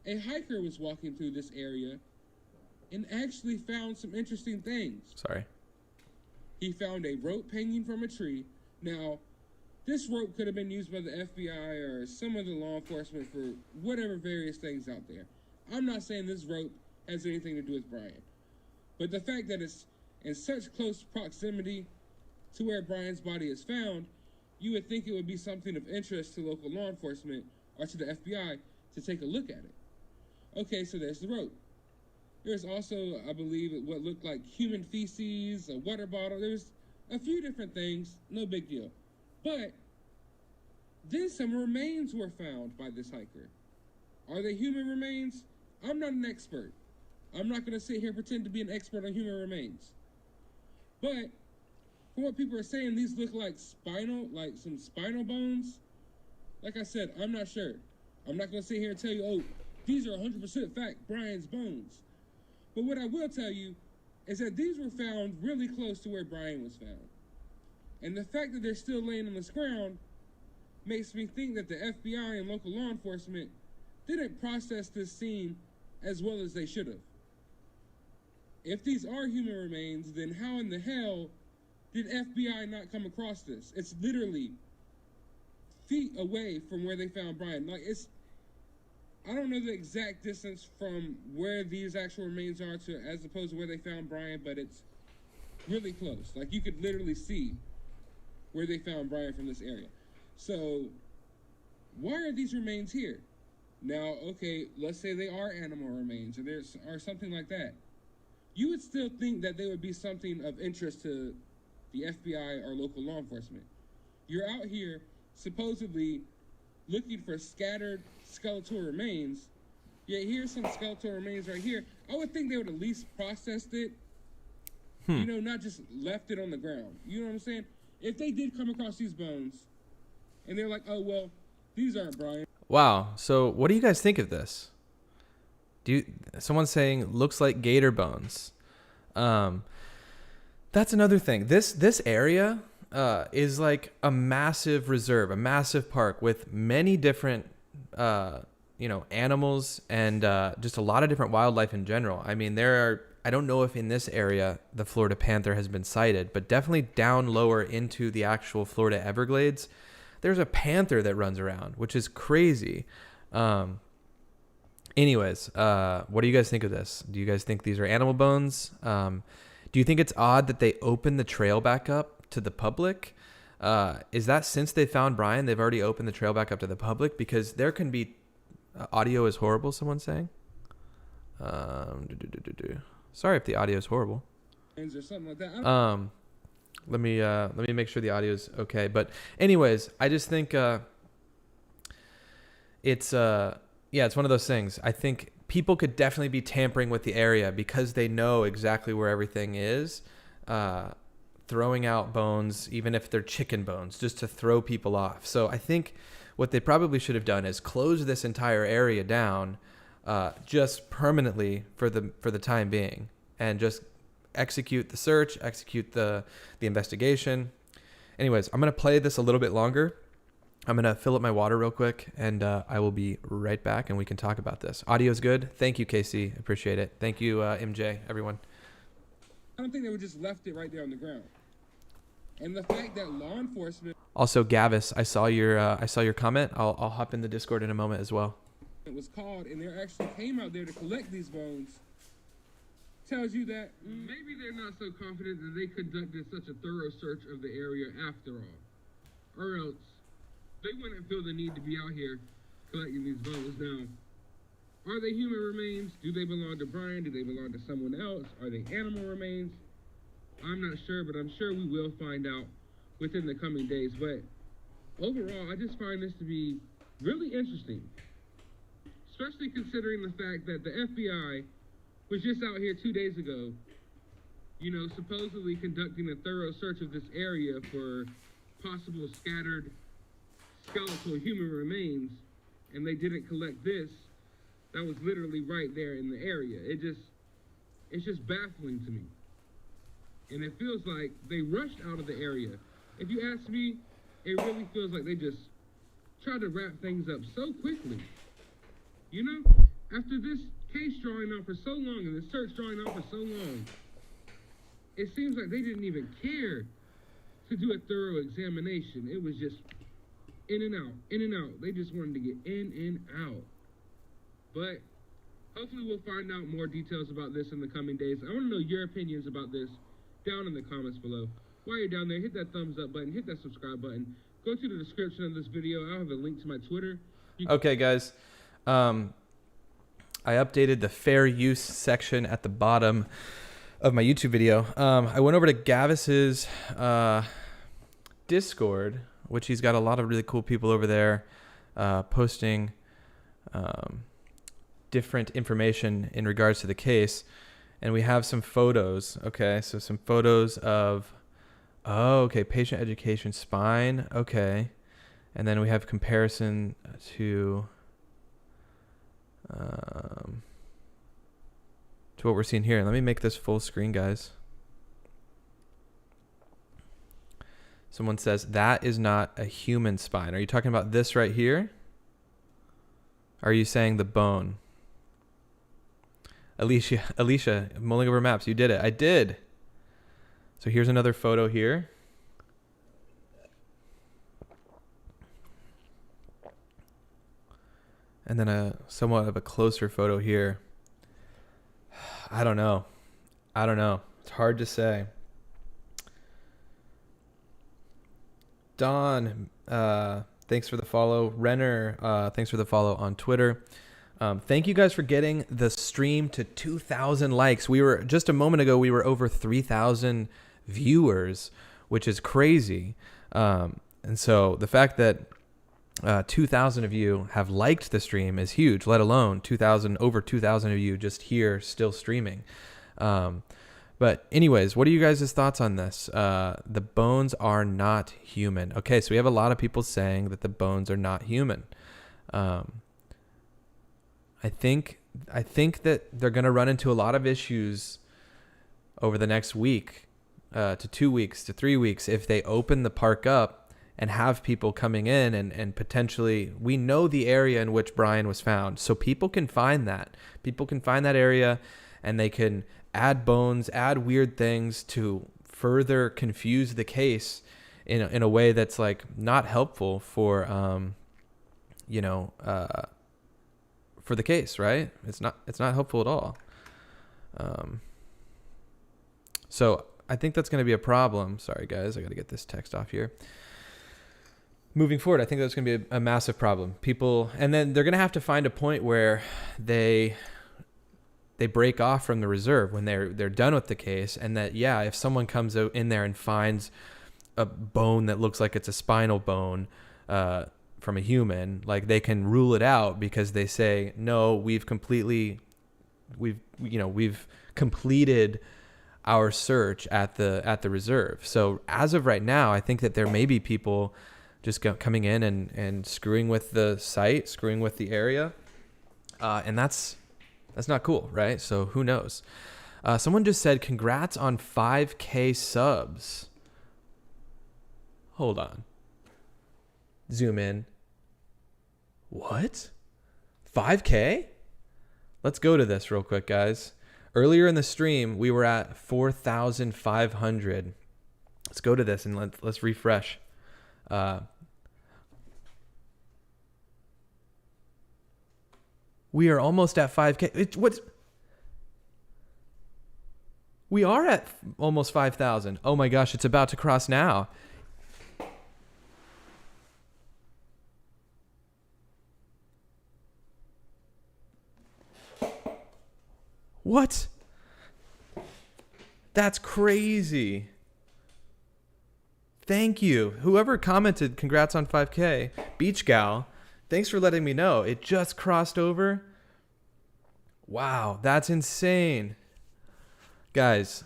C: a hiker was walking through this area and actually found some interesting things.
A: Sorry.
C: He found a rope hanging from a tree. Now, this rope could have been used by the FBI or some of the law enforcement for whatever various things out there. I'm not saying this rope has anything to do with Brian. But the fact that it's in such close proximity to where Brian's body is found, you would think it would be something of interest to local law enforcement or to the FBI to take a look at it. Okay, so there's the rope. There's also, I believe, what looked like human feces, a water bottle. There's a few different things, no big deal. But then some remains were found by this hiker. Are they human remains? I'm not an expert. I'm not going to sit here and pretend to be an expert on human remains. But from what people are saying, these look like some spinal bones. Like I said, I'm not sure. I'm not going to sit here and tell you, oh, these are 100% fact Brian's bones. But what I will tell you is that these were found really close to where Brian was found. And the fact that they're still laying on this ground makes me think that the FBI and local law enforcement didn't process this scene as well as they should have. If these are human remains, then how in the hell did FBI not come across this? It's literally feet away from where they found Brian. I don't know the exact distance from where these actual remains are to as opposed to where they found Brian, but it's really close. Like, you could literally see where they found Brian from this area. So why are these remains here? Now, okay, let's say they are animal remains or something like that. You would still think that they would be something of interest to the FBI or local law enforcement. You're out here supposedly looking for scattered skeletal remains, yet here's some skeletal remains right here. I would think they would at least processed it, not just left it on the ground. You know what I'm saying? If they did come across these bones, and they're like, oh, well, these aren't Brian.
A: Wow. So what do you guys think of this? Someone's saying looks like gator bones. That's another thing. This area is like a massive reserve, a massive park with many different animals and just a lot of different wildlife in general. I mean, I don't know if in this area the Florida panther has been sighted, but definitely down lower into the actual Florida Everglades, there's a panther that runs around, which is crazy. Anyways, what do you guys think of this? Do you guys think these are animal bones? Do you think it's odd that they opened the trail back up to the public? Is that since they found Brian, they've already opened the trail back up to the public? Because there can be audio is horrible, someone's saying. Sorry if the audio is horrible.
C: Or something like that.
A: Let me make sure the audio is okay. But anyways, I just think it's one of those things. I think people could definitely be tampering with the area because they know exactly where everything is, throwing out bones, even if they're chicken bones, just to throw people off. So I think what they probably should have done is close this entire area down just permanently for the time being, and just execute the search, execute the investigation. Anyways, I'm going to play this a little bit longer. I'm going to fill up my water real quick, and I will be right back, and we can talk about this. Audio's good. Thank you, Casey. Appreciate it. Thank you, MJ, everyone.
C: I don't think they would just left it right there on the ground. And the fact that law enforcement...
A: Also, Gavis, I saw your comment. I'll hop in the Discord in a moment as well.
C: It was called, and they actually came out there to collect these bones. Tells you that maybe they're not so confident that they conducted such a thorough search of the area after all. Or else they wouldn't feel the need to be out here collecting these bones. Now, are they human remains? Do they belong to Brian? Do they belong to someone else? Are they animal remains? I'm not sure, but I'm sure we will find out within the coming days. But overall, I just find this to be really interesting, especially considering the fact that the FBI was just out here 2 days ago, supposedly conducting a thorough search of this area for possible scattered skeletal human remains, and they didn't collect this. That was literally right there in the area. It's just baffling to me. And it feels like they rushed out of the area. If you ask me, it really feels like they just tried to wrap things up so quickly. After this case drawing on for so long and the search drawing on for so long, it seems like they didn't even care to do a thorough examination. It was just in and out, in and out. They just wanted to get in and out. But Hopefully we'll find out more details about this in the coming days. I want to know your opinions about this down in the comments below. While you're down there, hit that thumbs up button, hit that subscribe button. Go to the description of this video. I'll have a link to my Twitter.
A: Okay, guys. I updated the fair use section at the bottom of my YouTube video. I went over to Gavis's Discord, which he's got a lot of really cool people over there posting different information in regards to the case. And we have some photos. Okay, so some photos of, patient education, spine. Okay. And then we have comparison to what we're seeing here. Let me make this full screen, guys. Someone says that is not a human spine. Are you talking about this right here? Are you saying the bone? Alicia, mulling over maps, you did it. I did. So here's another photo here. And then a somewhat of a closer photo here. I don't know. It's hard to say. Don, thanks for the follow. Renner, thanks for the follow on Twitter. Thank you guys for getting the stream to 2,000 likes. We were just a moment ago, we were over 3,000 viewers, which is crazy. And so the fact that 2,000 of you have liked the stream is huge, let alone over 2,000 of you just here still streaming. But anyways, what are you guys' thoughts on this? The bones are not human. Okay, so we have a lot of people saying that the bones are not human. I think that they're going to run into a lot of issues over the next week to 2 weeks to 3 weeks if they open the park up and have people coming in and potentially, we know the area in which Brian was found. So people can find that. People can find that area and they can add bones, add weird things to further confuse the case in a way that's like not helpful for, for the case, right? It's not helpful at all. So I think that's going to be a problem. Sorry guys, I got to get this text off here. Moving forward, I think that's going to be a massive problem. People, and then they're going to have to find a point where they break off from the reserve when they're done with the case, and that, yeah, if someone comes in there and finds a bone that looks like it's a spinal bone from a human, like they can rule it out because they say, no, we've completed our search at the reserve. So as of right now, I think that there may be people just coming in and screwing with the site, screwing with the area. And that's not cool, right? So who knows? Someone just said, congrats on 5K subs. Hold on. Zoom in. What? 5K? Let's go to this real quick, guys. Earlier in the stream, we were at 4,500. Let's go to this and let's refresh. We are almost at 5K. We are at almost 5,000. Oh my gosh, it's about to cross now. What? That's crazy. Thank you. Whoever commented, congrats on 5K. Beach Gal, thanks for letting me know. It just crossed over. Wow, that's insane. Guys,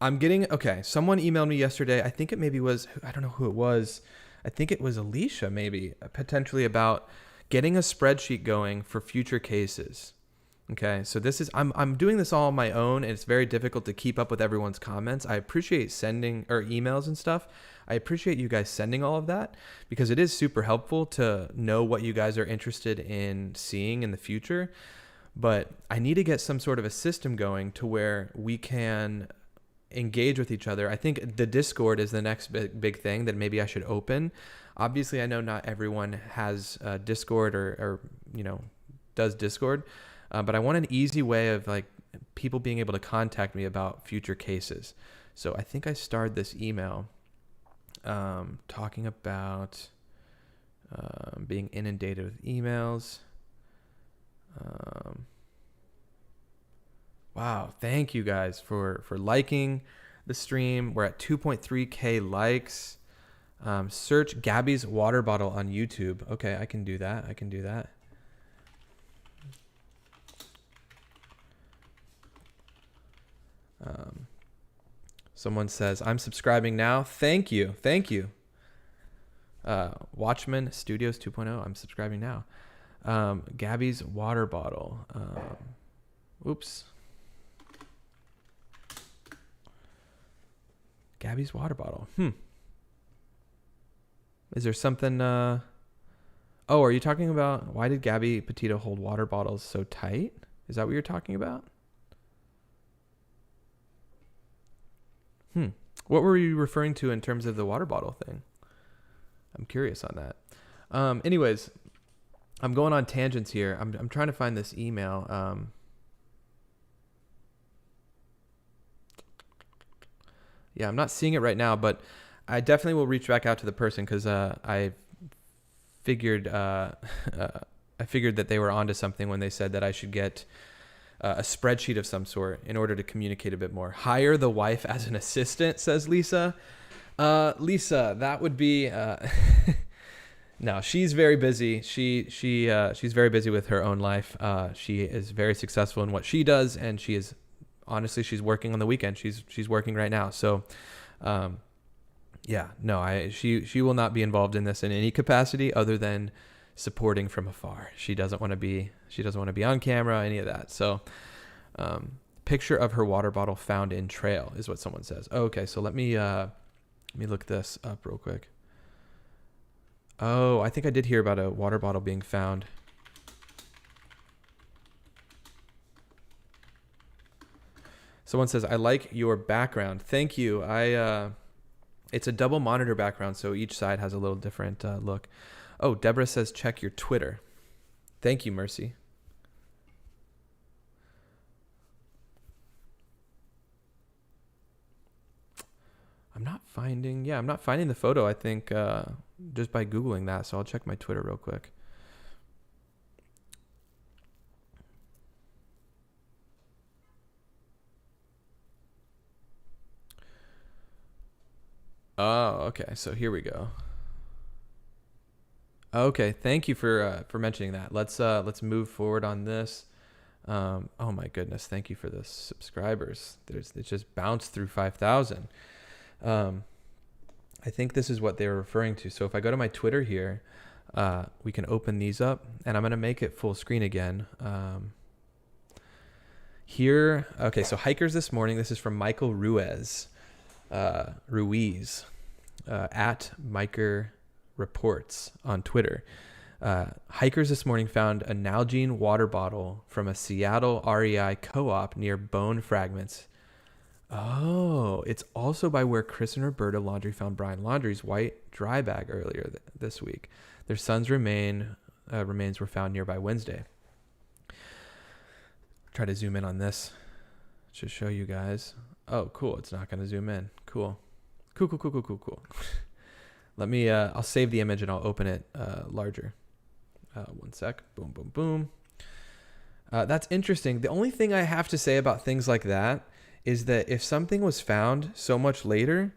A: okay, someone emailed me yesterday. I think it maybe was, I don't know who it was. I think it was Alicia maybe, potentially about getting a spreadsheet going for future cases. Okay, so this is, I'm doing this all on my own, and it's very difficult to keep up with everyone's comments. I appreciate sending or emails and stuff. I appreciate you guys sending all of that because it is super helpful to know what you guys are interested in seeing in the future. But I need to get some sort of a system going to where we can engage with each other. I think the Discord is the next big thing that maybe I should open. Obviously, I know not everyone has Discord or does Discord. But I want an easy way of like people being able to contact me about future cases. So I think I starred this email talking about being inundated with emails. Wow, thank you guys for liking the stream. We're at 2.3K likes. Search Gabby's water bottle on YouTube. Okay, I can do that. Someone says, I'm subscribing now. Thank you. Watchman Studios 2.0. I'm subscribing now. Gabby's water bottle. Oops. Gabby's water bottle. Is there something... Oh, are you talking about... Why did Gabby Petito hold water bottles so tight? Is that what you're talking about? What were you referring to in terms of the water bottle thing? I'm curious on that. Anyways, I'm going on tangents here. I'm trying to find this email. Yeah, I'm not seeing it right now, but I definitely will reach back out to the person because I figured that they were onto something when they said that I should get a spreadsheet of some sort in order to communicate a bit more. Hire the wife as an assistant, says Lisa. Lisa, that would be no, she's very busy. She's very busy with her own life. She is very successful in what she does, and she's working on the weekend. She's working right now. So yeah, no, she will not be involved in this in any capacity other than supporting from afar. She doesn't want to be on camera, any of that. So picture of her water bottle found in trail is what someone says. Oh, okay, so let me look this up real quick. Oh, I think I did hear about a water bottle being found. Someone says, I like your background. Thank you. It's a double monitor background, so each side has a little different look. Oh, Deborah says, check your Twitter. Thank you, Mercy. I'm not finding the photo, I think, just by Googling that. So I'll check my Twitter real quick. Oh, okay. So here we go. Okay, thank you for mentioning that. Let's move forward on this. Oh my goodness, thank you for the subscribers. It just bounced through 5,000. I think this is what they were referring to. So if I go to my Twitter here, we can open these up, and I'm gonna make it full screen again. Here, okay. So hikers this morning. This is from Michael Ruiz, at Miker Reports on Twitter. Hikers this morning found a Nalgene water bottle from a Seattle REI co-op near bone fragments. Oh, it's also by where Chris and Roberta Laundrie found Brian Laundrie's white dry bag earlier this week. Their son's remains were found nearby Wednesday. Try to zoom in on this to show you guys. Oh, cool. It's not going to zoom in. Cool. Let me, I'll save the image and I'll open it larger. One sec. Boom, boom, boom. That's interesting. The only thing I have to say about things like that is that if something was found so much later,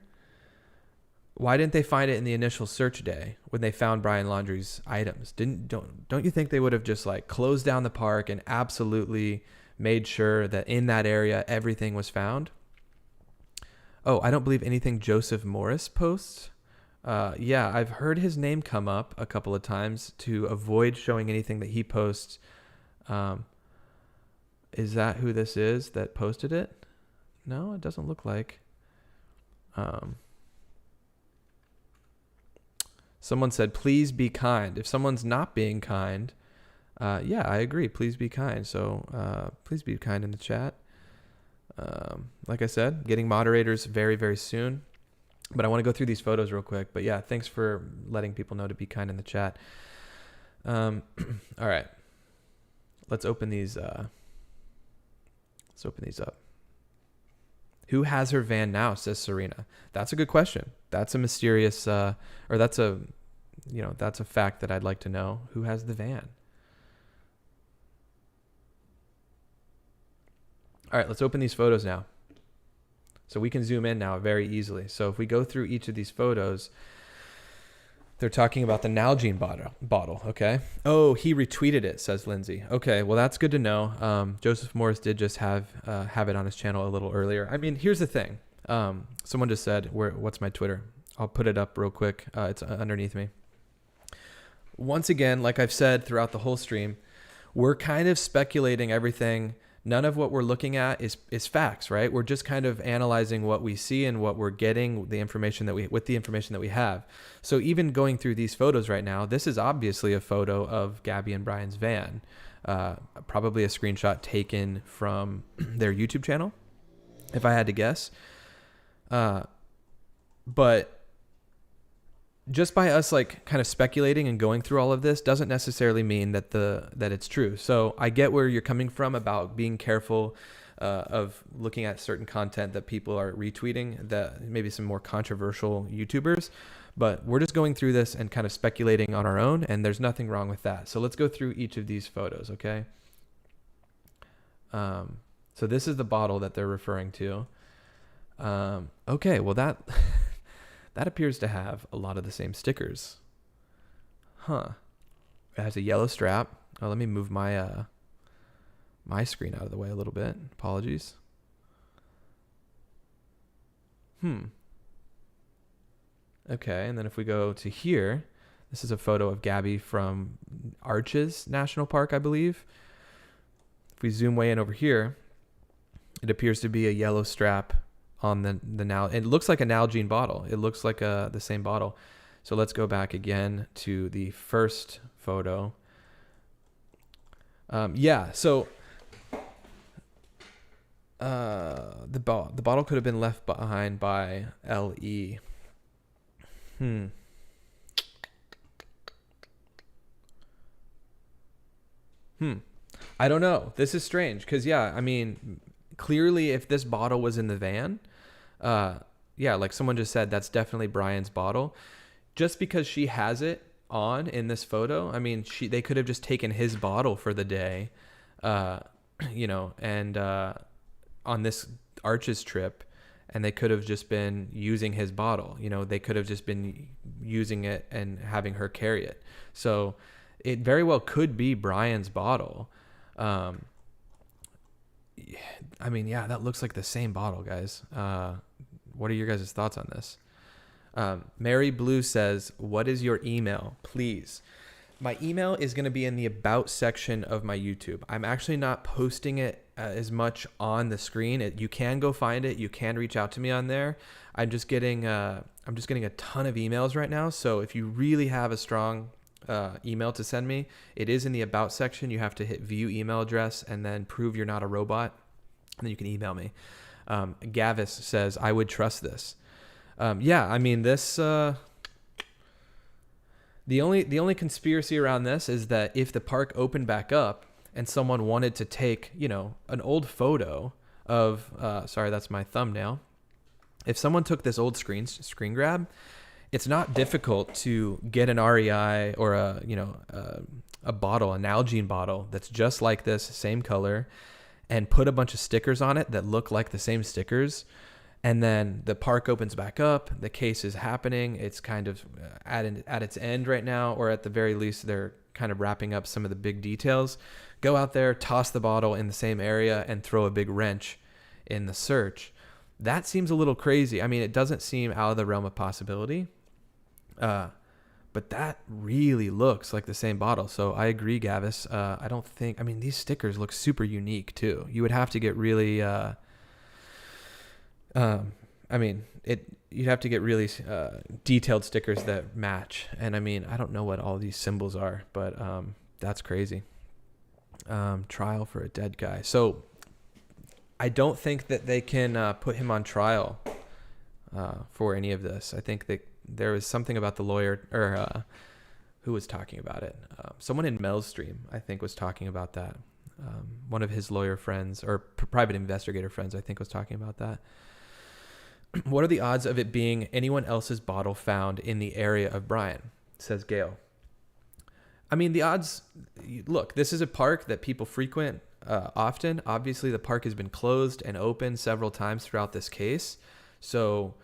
A: why didn't they find it in the initial search day when they found Brian Laundrie's items? Don't you think they would have just like closed down the park and absolutely made sure that in that area everything was found? Oh, I don't believe anything Joseph Morris posts. Yeah, I've heard his name come up a couple of times to avoid showing anything that he posts. Is that who this is that posted it? No, it doesn't look like. Someone said, please be kind. If someone's not being kind, yeah, I agree. Please be kind. So please be kind in the chat. Like I said, getting moderators very, very soon. But I want to go through these photos real quick. But yeah, thanks for letting people know to be kind in the chat. All right. let's open these. Let's open these up. Who has her van now? Says Serena. That's a good question. That's a mysterious, or that's a fact that I'd like to know. Who has the van? All right, let's open these photos now. So we can zoom in now very easily. So if we go through each of these photos, they're talking about the Nalgene bottle, okay? Oh, he retweeted it, says Lindsay. Okay, well, that's good to know. Joseph Morris did just have it on his channel a little earlier. I mean, here's the thing. Someone just said, what's my Twitter? I'll put it up real quick. It's underneath me. Once again, like I've said throughout the whole stream, we're kind of speculating everything. None of what we're looking at is facts, right? We're just kind of analyzing what we see and what we're getting, the information that we have. So even going through these photos right now, this is obviously a photo of Gabby and Brian's van, probably a screenshot taken from their YouTube channel, if I had to guess. But just by us like kind of speculating and going through all of this doesn't necessarily mean that it's true. So I get where you're coming from about being careful of looking at certain content that people are retweeting, that maybe some more controversial YouTubers, but we're just going through this and kind of speculating on our own, and there's nothing wrong with that. So let's go through each of these photos, okay? So this is the bottle that they're referring to. Okay, well that that appears to have a lot of the same stickers. Huh. It has a yellow strap. Oh, let me move my my screen out of the way a little bit. Apologies. Okay, and then if we go to here, this is a photo of Gabby from Arches National Park, I believe. If we zoom way in over here, it appears to be a yellow strap on the now. It looks like a Nalgene bottle. It looks like the same bottle. So let's go back again to the first photo. Yeah, so the bottle could have been left behind by LE. I don't know. This is strange because, yeah, I mean, clearly if this bottle was in the van, yeah, like someone just said, that's definitely Brian's bottle. Just because she has it on in this photo, I mean, they could have just taken his bottle for the day, you know, and on this Arches trip, and they could have just been using his bottle. You know, they could have just been using it and having her carry it. So it very well could be Brian's bottle. I mean, yeah, that looks like the same bottle, guys. What are your guys' thoughts on this? Mary Blue says, what is your email, please? My email is going to be in the about section of my YouTube. I'm actually not posting it as much on the screen. You can go find it. You can reach out to me on there. I'm just getting a ton of emails right now. So if you really have a strong email to send me, it is in the about section. You have to hit view email address and then prove you're not a robot, and then you can email me. Gavis says, I would trust this. Yeah, I mean, this, the only conspiracy around this is that if the park opened back up and someone wanted to take, you know, an old photo of, sorry, that's my thumbnail. If someone took this old screen grab, it's not difficult to get an REI or a bottle, a Nalgene bottle that's just like this, same color, and put a bunch of stickers on it that look like the same stickers. And then the park opens back up. The case is happening. It's kind of at its end right now, or at the very least, they're kind of wrapping up some of the big details. Go out there, toss the bottle in the same area, and throw a big wrench in the search. That seems a little crazy. I mean, it doesn't seem out of the realm of possibility. But that really looks like the same bottle. So I agree, Gavis. I mean, these stickers look super unique too. You would have to get really, you'd have to get really detailed stickers that match. And I mean, I don't know what all these symbols are, but that's crazy. Trial for a dead guy. So I don't think that they can put him on trial for any of this. I think that there was something about the lawyer, or who was talking about it. Someone in Mel's stream, I think, was talking about that. One of his lawyer friends or private investigator friends, I think, was talking about that. What are the odds of it being anyone else's bottle found in the area of Brian? Says Gail. I mean, the odds, look, this is a park that people frequent often. Obviously, the park has been closed and open several times throughout this case. So,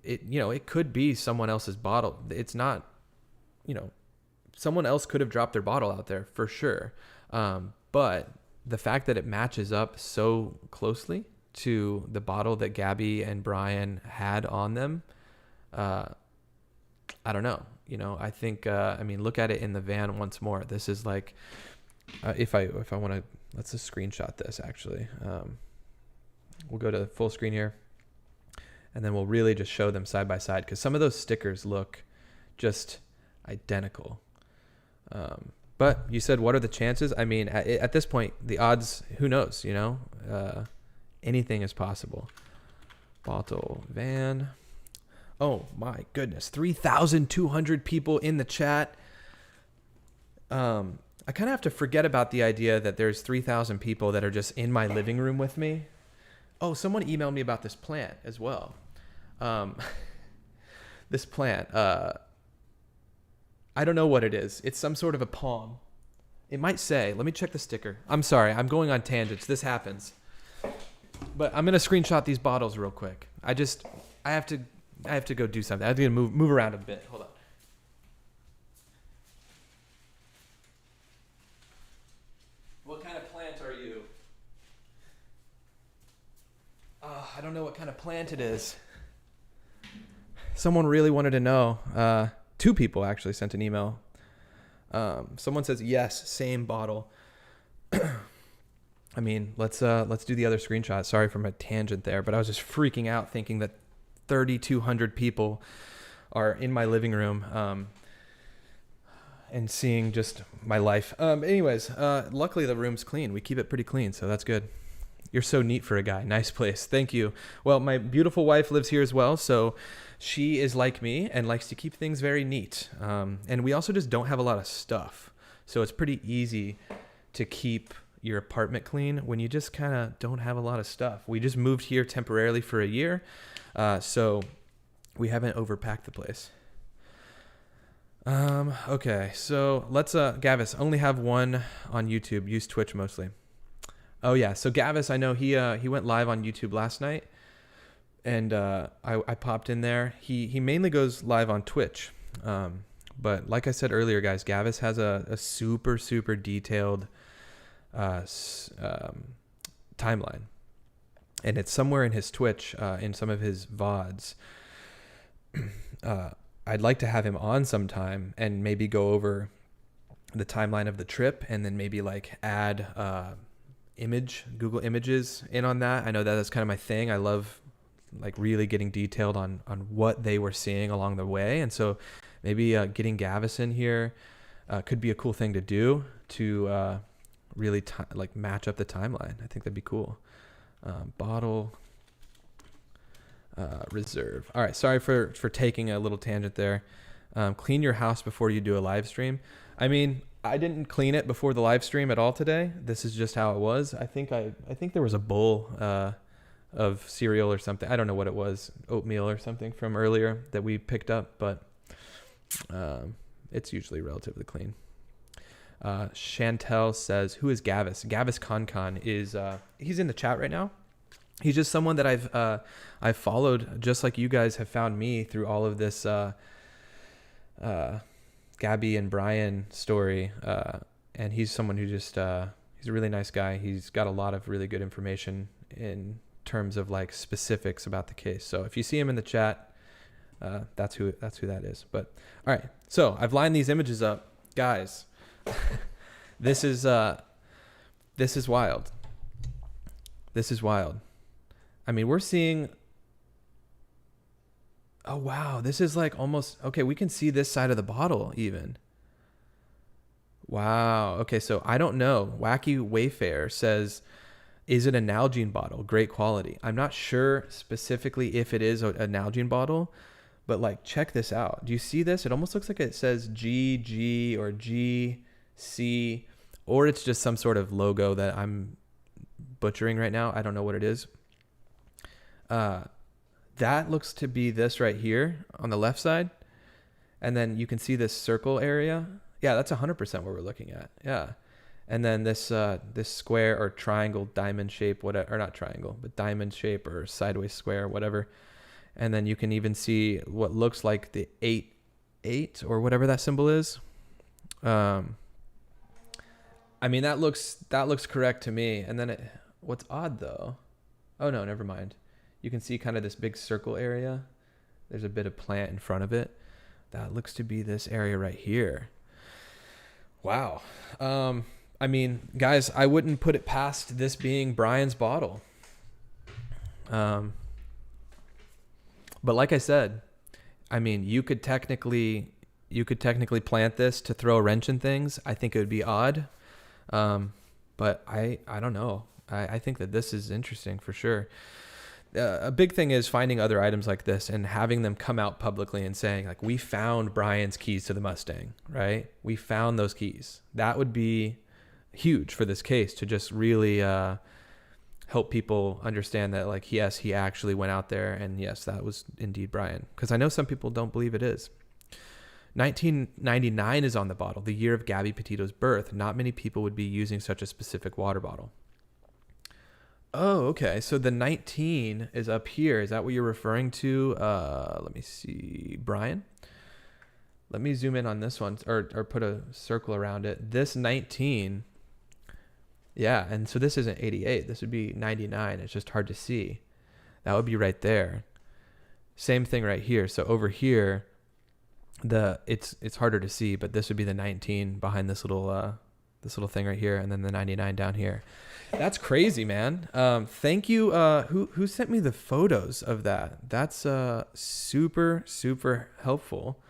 A: it could be someone else's bottle. It's not, someone else could have dropped their bottle out there for sure. But the fact that it matches up so closely to the bottle that Gabby and Brian had on them, I don't know. I think, look at it in the van once more. This is like, if I want to, let's just screenshot this actually. We'll go to full screen here and then we'll really just show them side by side, because some of those stickers look just identical. But you said, what are the chances? I mean, at this point, the odds, who knows, anything is possible. Bottle van. Oh my goodness. 3,200 people in the chat. I kind of have to forget about the idea that there's 3,000 people that are just in my living room with me. Oh, someone emailed me about this plant as well. This plant, I don't know what it is. It's some sort of a palm. It might say, let me check the sticker. I'm sorry, I'm going on tangents. This happens. But I'm going to screenshot these bottles real quick. I have to go do something. I have to move around a bit. Hold on. What kind of plant are you? I don't know what kind of plant it is. Someone really wanted to know. 2 people actually sent an email. Someone says, yes, same bottle. I mean, let's do the other screenshot. Sorry for my tangent there, but I was just freaking out thinking that 3,200 people are in my living room and seeing just my life. Anyways, luckily the room's clean. We keep it pretty clean, so that's good. You're so neat for a guy. Nice place. Thank you. Well, my beautiful wife lives here as well, so she is like me and likes to keep things very neat. And we also just don't have a lot of stuff, so it's pretty easy to keep your apartment clean when you just kind of don't have a lot of stuff. We just moved here temporarily for a year, so we haven't overpacked the place. Okay, so let's Gavis only have one on YouTube. Use Twitch mostly. Oh yeah, so Gavis, I know he went live on YouTube last night, and I popped in there. He mainly goes live on Twitch, but like I said earlier, guys, Gavis has a super detailed timeline, and it's somewhere in his Twitch, in some of his VODs. I'd like to have him on sometime and maybe go over the timeline of the trip, and then maybe like add Google Images in on that. I know that that's kind of my thing. I love like really getting detailed on what they were seeing along the way, and so maybe getting Gavis in here could be a cool thing to do to really like match up the timeline. I think that'd be cool. Bottle reserve. All right, sorry for taking a little tangent there. Clean your house before you do a live stream. I mean, I didn't clean it before the live stream at all today. This is just how it was. I think there was a bowl of cereal or something. I don't know what it was, oatmeal or something from earlier that we picked up, but it's usually relatively clean. Chantel says, who is Gavis? Gavis Concon is he's in the chat right now. He's just someone that I've followed, just like you guys have found me through all of this Gabby and Brian story, and he's someone who just he's a really nice guy. He's got a lot of really good information in terms of like specifics about the case. So if you see him in the chat, that's who that is. But all right, so I've lined these images up, guys. This is wild. This is wild. I mean, we're seeing. Oh, wow. This is like almost, okay, we can see this side of the bottle even. Wow. Okay, so I don't know. Wacky Wayfair says, is it a Nalgene bottle? Great quality. I'm not sure specifically if it is a Nalgene bottle, but like, check this out. Do you see this? It almost looks like it says GG or GC or it's just some sort of logo that I'm butchering right now. I don't know what it is. That looks to be this right here on the left side. And then you can see this circle area. Yeah, that's 100% what we're looking at. Yeah. And then this this square or triangle, diamond shape, whatever, or not triangle, but diamond shape or sideways square, whatever. And then you can even see what looks like the 8 or whatever that symbol is. I mean, that looks correct to me. And then what's odd though? Oh no, never mind. You can see kind of this big circle area. There's a bit of plant in front of it. That looks to be this area right here. Wow. I mean, guys, I wouldn't put it past this being Brian's bottle. But like I said, I mean, you could technically plant this to throw a wrench in things. I think it would be odd. But I don't know. I think that this is interesting for sure. A big thing is finding other items like this and having them come out publicly and saying, like, we found Brian's keys to the Mustang, right? We found those keys. That would be huge for this case to just really help people understand that, like, yes, he actually went out there and yes, that was indeed Brian. Because I know some people don't believe it is. 1999 is on the bottle, the year of Gabby Petito's birth. Not many people would be using such a specific water bottle. Oh, okay. So the 19 is up here. Is that what you're referring to? Let me see. Brian? Let me zoom in on this one or put a circle around it. This 19. Yeah. And so this isn't 88. This would be 99. It's just hard to see. That would be right there. Same thing right here. So over here, it's harder to see, but this would be the 19 behind this little thing right here. And then the 99 down here. That's crazy, man. Thank you. Who sent me the photos of that? That's super, super helpful.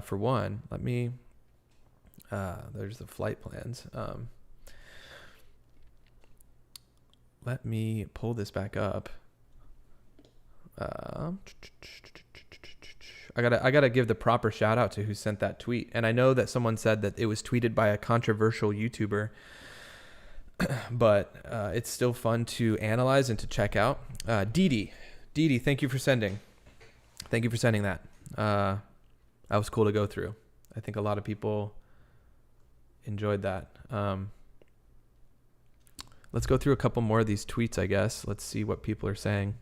A: For one, let me, there's the flight plans. Let me pull this back up. I gotta give the proper shout out to who sent that tweet. And I know that someone said that it was tweeted by a controversial YouTuber, but it's still fun to analyze and to check out. Dee, thank you for sending that. That was cool to go through. I think a lot of people enjoyed that. Let's go through a couple more of these tweets, I guess. Let's see what people are saying.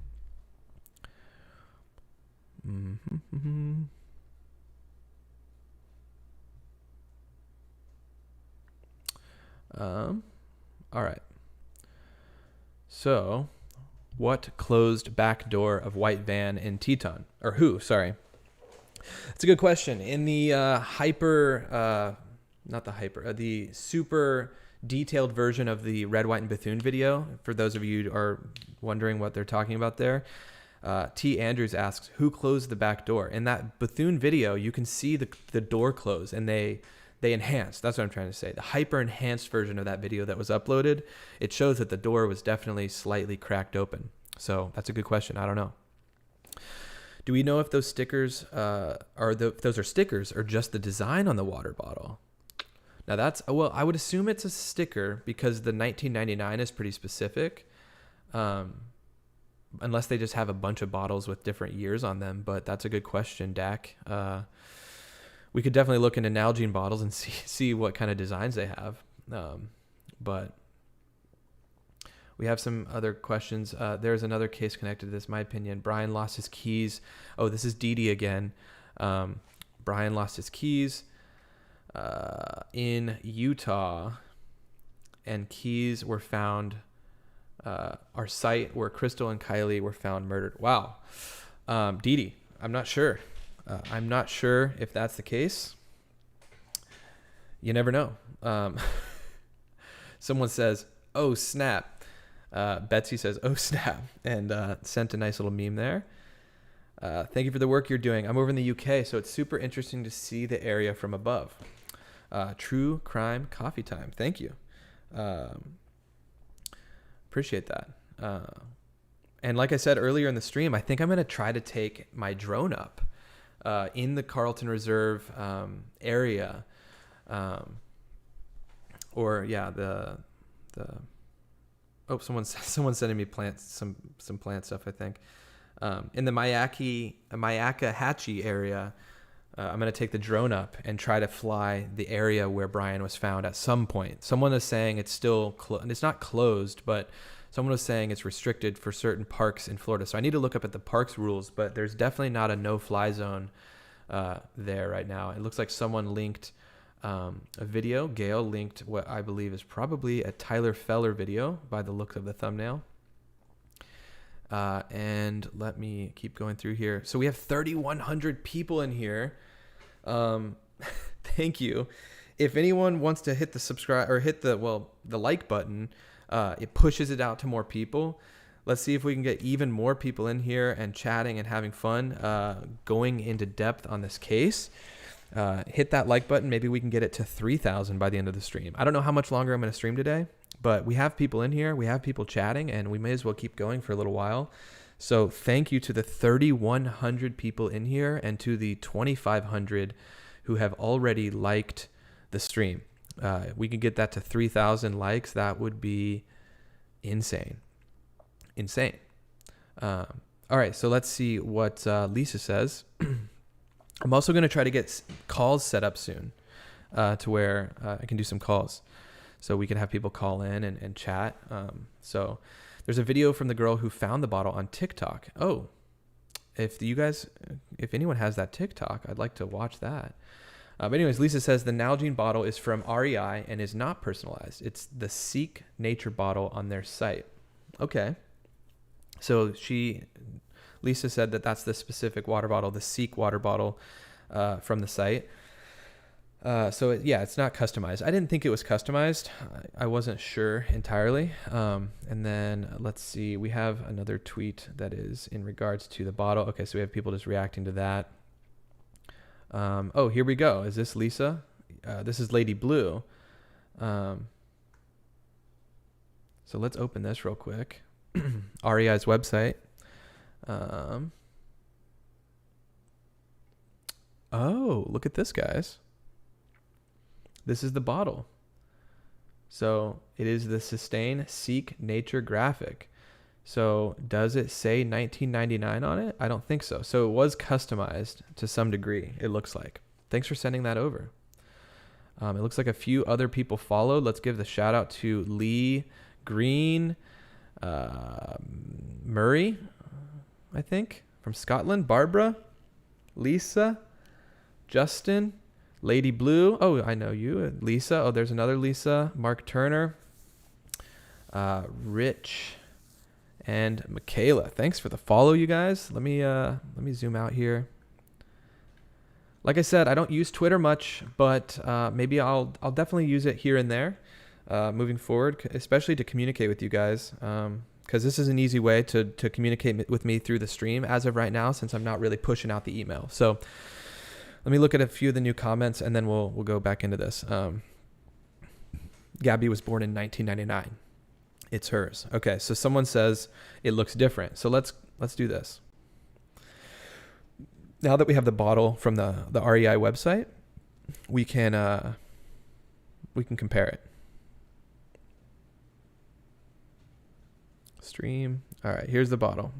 A: All right. So, what closed back door of white van in Teton? Or who? Sorry. It's a good question. In the the super detailed version of the Red, White, and Bethune video, for those of you who are wondering what they're talking about there, T. Andrews asks, who closed the back door? In that Bethune video, you can see the door close, and they enhanced. That's what I'm trying to say. The hyper enhanced version of that video that was uploaded, it shows that the door was definitely slightly cracked open. So that's a good question. I don't know. Do we know if those stickers if those are stickers or just the design on the water bottle? Now I would assume it's a sticker because the 1999 is pretty specific. Unless they just have a bunch of bottles with different years on them, but that's a good question, Dak. We could definitely look into Nalgene bottles and see what kind of designs they have. But we have some other questions. There's another case connected to this, my opinion. Brian lost his keys. Oh, this is Dee again. Brian lost his keys in Utah, and keys were found. Our site where Crystal and Kylie were found murdered. Wow. Dee, I'm not sure. I'm not sure if that's the case. You never know. Someone says, oh, snap. Betsy says, oh, snap, and sent a nice little meme there. Thank you for the work you're doing. I'm over in the UK, so it's super interesting to see the area from above. True crime coffee time. Thank you. Appreciate that. And like I said earlier in the stream, I think I'm going to try to take my drone up in the Carlton Reserve area or yeah, the oh, someone's sending me plants, some plant stuff, I think. In the Myakkahatchee area, I'm going to take the drone up and try to fly the area where Brian was found at some point. Someone is saying it's still it's not closed, but someone was saying it's restricted for certain parks in Florida. So I need to look up at the parks rules, but there's definitely not a no-fly zone there right now. It looks like someone linked a video. Gail linked what I believe is probably a Tyler Feller video by the look of the thumbnail. And let me keep going through here. So we have 3,100 people in here. Thank you. If anyone wants to hit the subscribe or hit the like button, it pushes it out to more people. Let's see if we can get even more people in here and chatting and having fun, going into depth on this case. Hit that like button. Maybe we can get it to 3,000 by the end of the stream. I don't know how much longer I'm going to stream today, but we have people in here. We have people chatting, and we may as well keep going for a little while. So thank you to the 3,100 people in here and to the 2,500 who have already liked the stream. We could get that to 3,000 likes. That would be insane. All right, so let's see what Lisa says. I'm also going to try to get calls set up soon to where I can do some calls. So we can have people call in and chat. So there's a video from the girl who found the bottle on TikTok. Oh, if anyone has that TikTok, I'd like to watch that. But anyways, Lisa says the Nalgene bottle is from REI and is not personalized. It's the iCkEdMeL Nature bottle on their site. Okay. So Lisa said that that's the specific water bottle, the iCkEdMeL water bottle from the site. It's not customized. I didn't think it was customized. I wasn't sure entirely. And then let's see, we have another tweet that is in regards to the bottle. Okay, so we have people just reacting to that. Here we go. Is this Lisa? This is Lady Blue. So let's open this real quick. REI's website. Look at this, guys. This is the bottle. So it is the Sustain iCkEdMeL Nature graphic. So does it say $19.99 on it? I don't think so. So it was customized to some degree, it looks like. Thanks for sending that over. It looks like a few other people followed. Let's give the shout out to Lee Green, Murray, I think, from Scotland, Barbara, Lisa, Justin, Lady Blue. Oh, I know you. Lisa. Oh, there's another Lisa. Mark Turner. Rich. And Michaela. Thanks for the follow, you guys. Let me zoom out here. Like I said, I don't use Twitter much, but maybe I'll definitely use it here and there moving forward, especially to communicate with you guys. Because this is an easy way to communicate with me through the stream as of right now, since I'm not really pushing out the email. So let me look at a few of the new comments, and then we'll go back into this. Gabby was born in 1999. It's hers. Okay, so someone says it looks different. So let's do this. Now that we have the bottle from the REI website, we can compare it. Stream. All right, here's the bottle.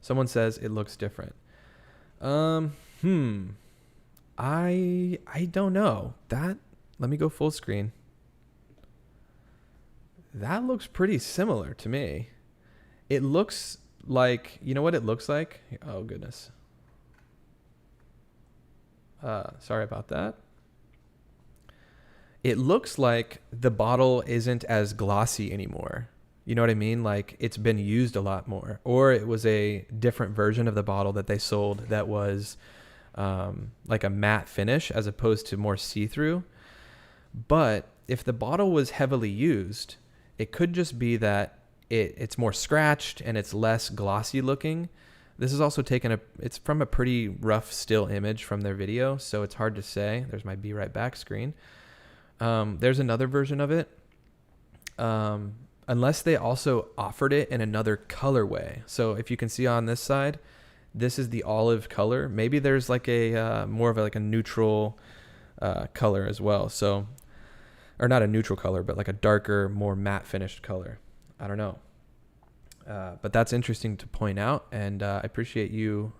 A: Someone says it looks different. I don't know. Let me go full screen. That looks pretty similar to me. It looks like, you know what it looks like? Oh goodness. Sorry about that. It looks like the bottle isn't as glossy anymore. You know what I mean? Like it's been used a lot more, or it was a different version of the bottle that they sold that was like a matte finish as opposed to more see-through. But if the bottle was heavily used, it could just be that it's more scratched and it's less glossy looking. This is also it's from a pretty rough still image from their video, so it's hard to say. There's my Be Right Back screen. There's another version of it. Unless they also offered it in another colorway. So if you can see on this side, this is the olive color. Maybe there's like a more of like a neutral color as well. So or not a neutral color, but like a darker, more matte finished color. I don't know. But that's interesting to point out, and I appreciate you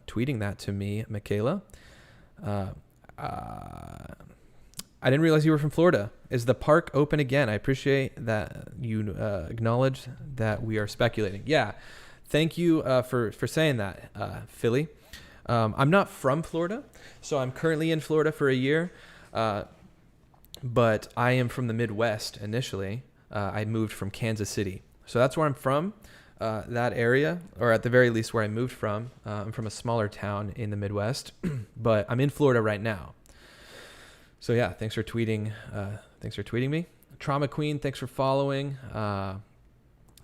A: tweeting that to me, Michaela. I didn't realize you were from Florida. Is the park open again? I appreciate that you acknowledge that we are speculating. Yeah, thank you for saying that, Philly. I'm not from Florida, so I'm currently in Florida for a year, but I am from the Midwest initially. I moved from Kansas City. So that's where I'm from, that area, or at the very least where I moved from. I'm from a smaller town in the Midwest, but I'm in Florida right now. So yeah, thanks for tweeting. Thanks for tweeting me. Trauma Queen, thanks for following.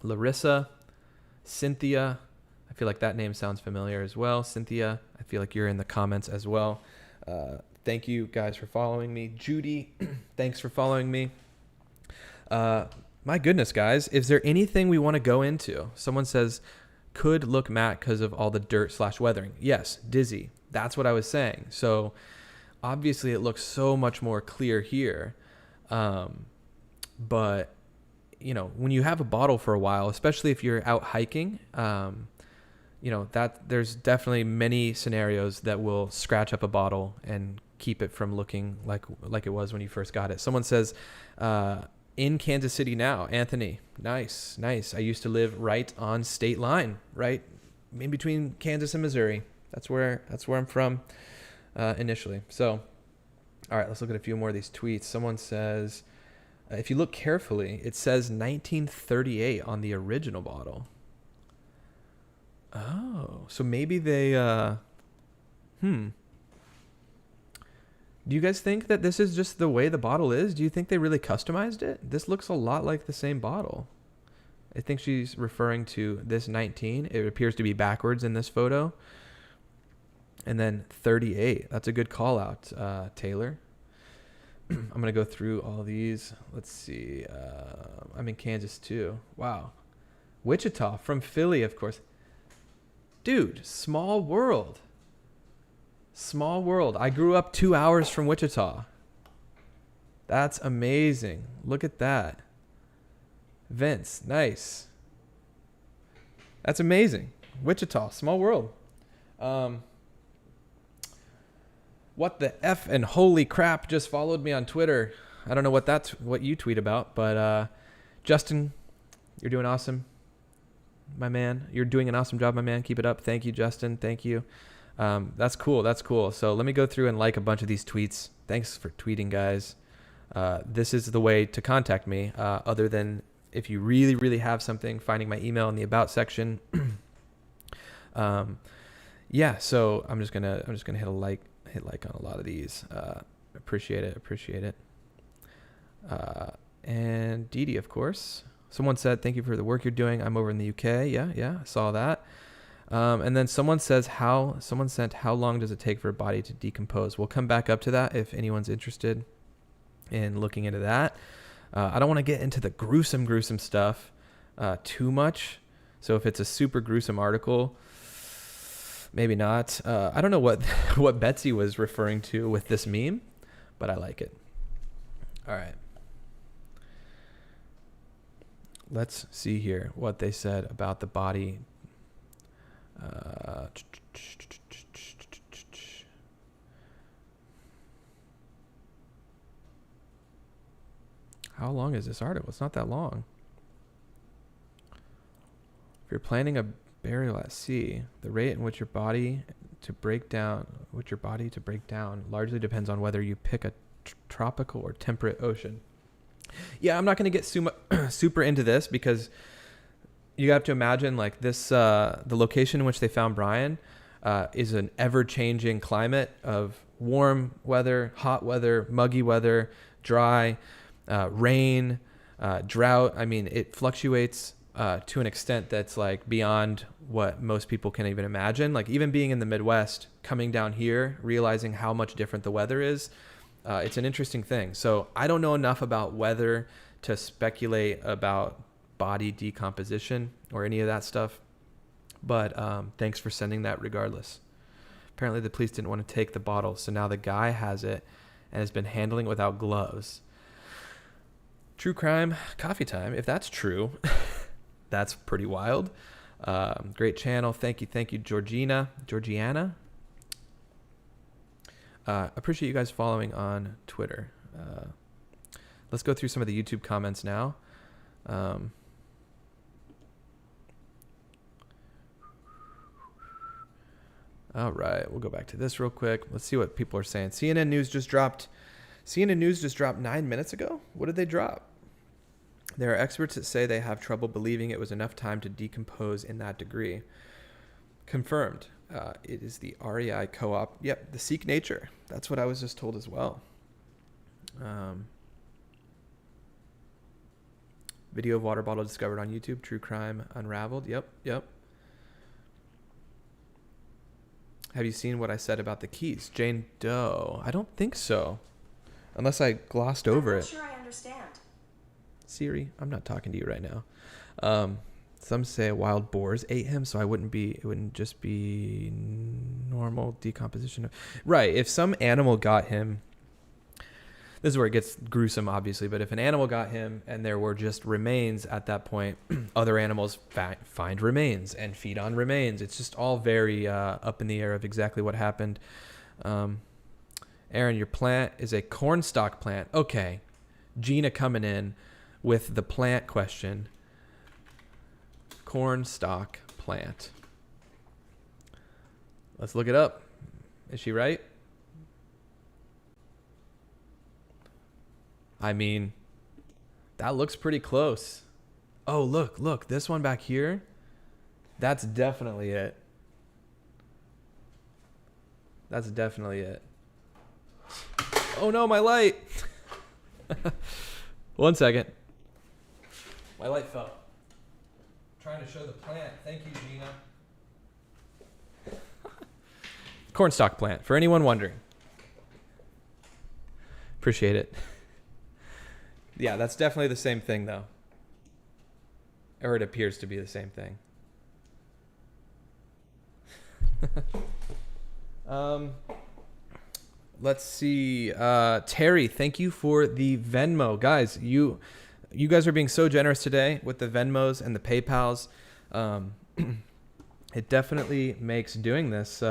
A: Larissa, Cynthia, I feel like that name sounds familiar as well. Cynthia, I feel like you're in the comments as well. Thank you guys for following me. Judy, thanks for following me. My goodness, guys, is there anything we want to go into? Someone says, could look matte because of all the dirt/weathering. Yes, dizzy. That's what I was saying. So obviously it looks so much more clear here. But, you know, when you have a bottle for a while, especially if you're out hiking, you know, that there's definitely many scenarios that will scratch up a bottle and keep it from looking like it was when you first got it. Someone says, in Kansas City now, Anthony. Nice. I used to live right on state line, right in between Kansas and Missouri. That's where I'm from initially. So, all right, let's look at a few more of these tweets. Someone says, if you look carefully, it says 1938 on the original bottle. Oh, so maybe they, Do you guys think that this is just the way the bottle is? Do you think they really customized it? This looks a lot like the same bottle. I think she's referring to this 19. It appears to be backwards in this photo. And then 38. That's a good call out, Taylor. I'm going to go through all these. Let's see. I'm in Kansas too. Wow. Wichita from Philly, of course. Dude, small world. Small world. I grew up 2 hours from Wichita. That's amazing. Look at that. Vince, nice. That's amazing. Wichita, small world. What the F and holy crap just followed me on Twitter. I don't know what you tweet about, but Justin, you're doing awesome, my man. You're doing an awesome job, my man. Keep it up. Thank you, Justin. Thank you. That's cool. So let me go through and like a bunch of these tweets. Thanks for tweeting, guys. This is the way to contact me, other than if you really, really have something, finding my email in the about section. Yeah, so I'm just gonna hit like on a lot of these. Appreciate it. And Dee Dee, of course. Someone said, thank you for the work you're doing. I'm over in the UK. Yeah, I saw that. And then someone sent, how long does it take for a body to decompose? We'll come back up to that if anyone's interested in looking into that. I don't want to get into the gruesome stuff too much. So if it's a super gruesome article, maybe not. I don't know what Betsy was referring to with this meme, but I like it. All right. Let's see here what they said about the body. How long is this article? It's not that long. If you're planning a burial at sea, the rate in which your body to break down largely depends on whether you pick a tropical or temperate ocean. Yeah, I'm not going to get super into this because you have to imagine like this, the location in which they found Brian is an ever-changing climate of warm weather, hot weather, muggy weather, dry, rain, drought. I mean, it fluctuates to an extent that's like beyond what most people can even imagine. Like even being in the Midwest, coming down here, realizing how much different the weather is, it's an interesting thing. So I don't know enough about weather to speculate about body decomposition or any of that stuff. But thanks for sending that regardless. Apparently the police didn't want to take the bottle, so now the guy has it and has been handling it without gloves. True crime coffee time. If that's true, that's pretty wild. Great channel. Thank you, Georgiana. Appreciate you guys following on Twitter. Let's go through some of the YouTube comments now. All right, we'll go back to this real quick. Let's see what people are saying. CNN News just dropped 9 minutes ago. What did they drop? There are experts that say they have trouble believing it was enough time to decompose in that degree. Confirmed. It is the REI co-op. Yep, the Seek Nature. That's what I was just told as well. Video of water bottle discovered on YouTube. True crime unraveled. Yep. Have you seen what I said about the keys? Jane Doe. I don't think so. Unless I glossed over it.
D: I'm not sure I understand.
A: Siri, I'm not talking to you right now. Some say wild boars ate him, so it wouldn't just be normal decomposition. Right. If some animal got him, this is where it gets gruesome, obviously, but if an animal got him and there were just remains at that point, other animals find remains and feed on remains. It's just all very up in the air of exactly what happened. Aaron, your plant is a cornstalk plant. Okay. Gina coming in with the plant question. Cornstalk plant. Let's look it up. Is she right? I mean, that looks pretty close. Oh, look, this one back here. That's definitely it. That's definitely it. Oh no, my light. 1 second. My light fell. Trying to show the plant. Thank you, Gina. Cornstalk plant, for anyone wondering. Appreciate it. Yeah, that's definitely the same thing, though. Or it appears to be the same thing. Let's see. Terry, thank you for the Venmo. Guys, you guys are being so generous today with the Venmos and the PayPals. It definitely makes doing this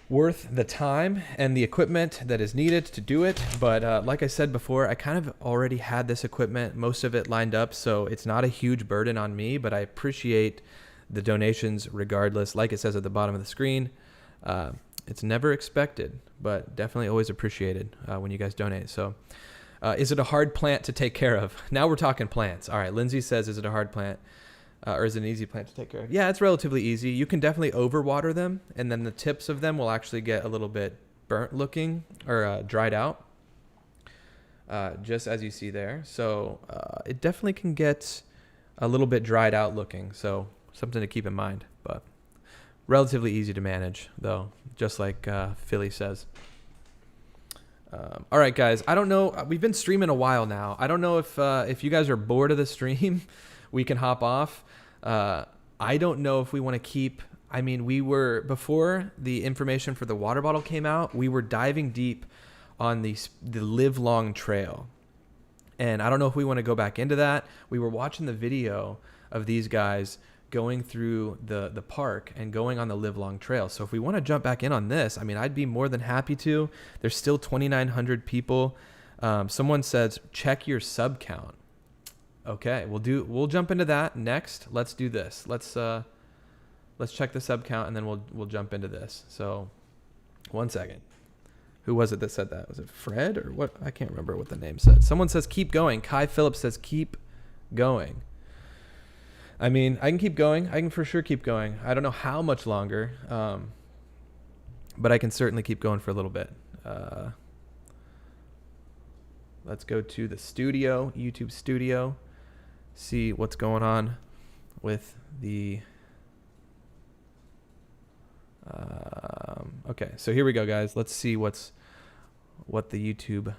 A: worth the time and the equipment that is needed to do it. But like I said before, I kind of already had this equipment, most of it lined up, so it's not a huge burden on me, but I appreciate the donations regardless. Like it says at the bottom of the screen, it's never expected, but definitely always appreciated when you guys donate. So is it a hard plant to take care of? Now we're talking plants. All right, Lindsay says, is it a hard plant? Or is it an easy plant to take care of? Yeah, it's relatively easy. You can definitely overwater them, and then the tips of them will actually get a little bit burnt looking or dried out, just as you see there. So it definitely can get a little bit dried out looking. So something to keep in mind, but relatively easy to manage, though, just like Philly says. All right, guys. I don't know. We've been streaming a while now. I don't know if you guys are bored of the stream, we can hop off. I don't know if we want to keep. I mean, we were, before the information for the water bottle came out, we were diving deep on the live long trail. And I don't know if we want to go back into that. We were watching the video of these guys going through the park and going on the live long trail. So if we want to jump back in on this, I mean, I'd be more than happy to. There's still 2,900 people. Someone says, check your sub count. Okay, we'll jump into that next. Let's do this. Let's check the sub count and then we'll jump into this. So 1 second. Who was it that said that? Was it Fred or what? I can't remember what the name said. Someone says keep going. Kai Phillips says keep going. I mean, I can keep going. I can for sure keep going. I don't know how much longer, but I can certainly keep going for a little bit. Let's go to the studio, YouTube studio, see what's going on with the... okay, so here we go, guys. Let's see what the YouTube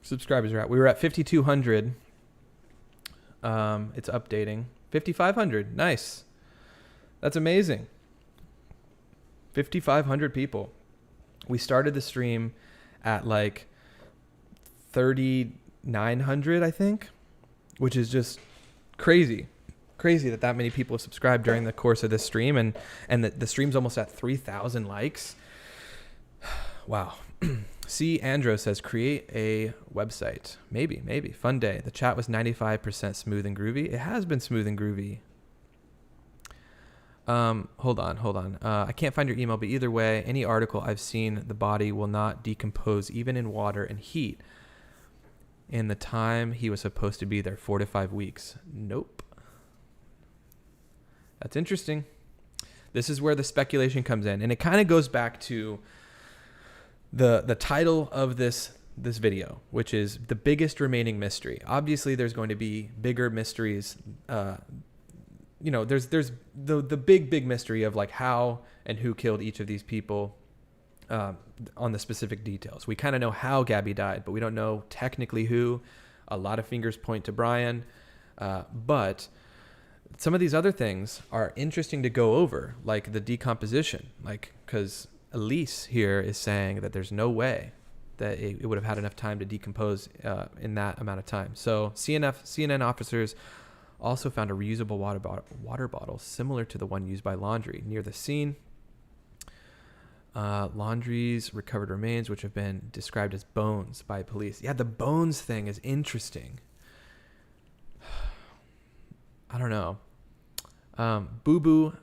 A: subscribers are at. We were at 5,200. It's updating. 5,500. Nice. That's amazing. 5,500 people. We started the stream at like 3,900, I think, which is just crazy that many people have subscribed during the course of this stream, and the stream's almost at 3,000 likes. Wow. C. Andro says, create a website. Maybe. Fun day. The chat was 95% smooth and groovy. It has been smooth and groovy. Hold on. I can't find your email, but either way, any article I've seen, the body will not decompose even in water and heat in the time he was supposed to be there, 4 to 5 weeks. Nope. That's interesting. This is where the speculation comes in, and it kind of goes back to the title of this video, which is the biggest remaining mystery. Obviously, there's going to be bigger mysteries. There's the big mystery of like how and who killed each of these people on the specific details. We kind of know how Gabby died, but we don't know technically who. A lot of fingers point to Brian, but some of these other things are interesting to go over, like the decomposition, because Elise here is saying that there's no way that it would have had enough time to decompose in that amount of time. So CNN officers also found a reusable water bottle similar to the one used by Laundrie near the scene. Laundrie's recovered remains, which have been described as bones by police. Yeah, the bones thing is interesting. I don't know. Boo Boo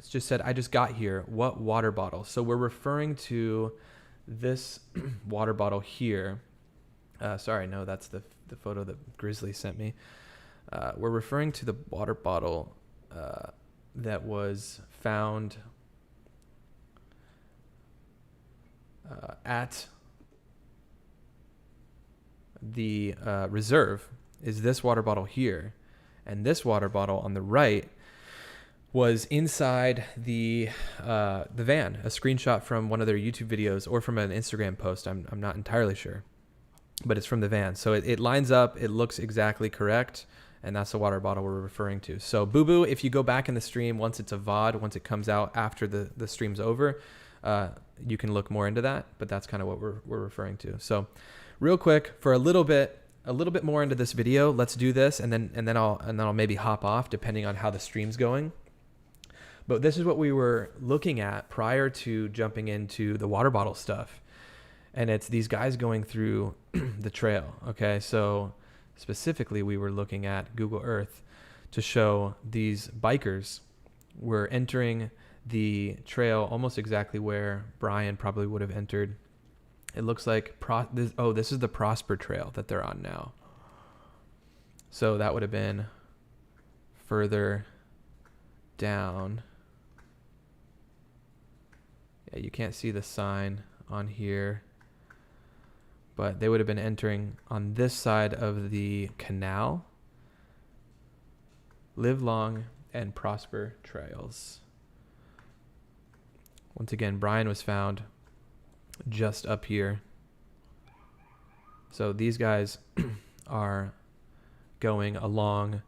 A: just said, I just got here. What water bottle? So we're referring to this water bottle here. Sorry, no, that's the photo that Grizzly sent me. We're referring to the water bottle that was found at the reserve. Is this water bottle here, and this water bottle on the right was inside the van. A screenshot from one of their YouTube videos or from an Instagram post. I'm not entirely sure, but it's from the van. So it lines up. It looks exactly correct. And that's the water bottle we're referring to. So Boo Boo, if you go back in the stream, once it's a VOD, once it comes out after the stream's over, you can look more into that. But that's kind of what we're referring to. So real quick, for a little bit more into this video, let's do this, and then I'll maybe hop off depending on how the stream's going. But this is what we were looking at prior to jumping into the water bottle stuff. And it's these guys going through the trail. Okay, so specifically, we were looking at Google Earth to show these bikers were entering the trail almost exactly where Brian probably would have entered. It looks like, this is the Prosper Trail that they're on now. So that would have been further down. Yeah, you can't see the sign on here, but they would have been entering on this side of the canal. Live long and prosper trails. Once again, Brian was found just up here. So these guys are going along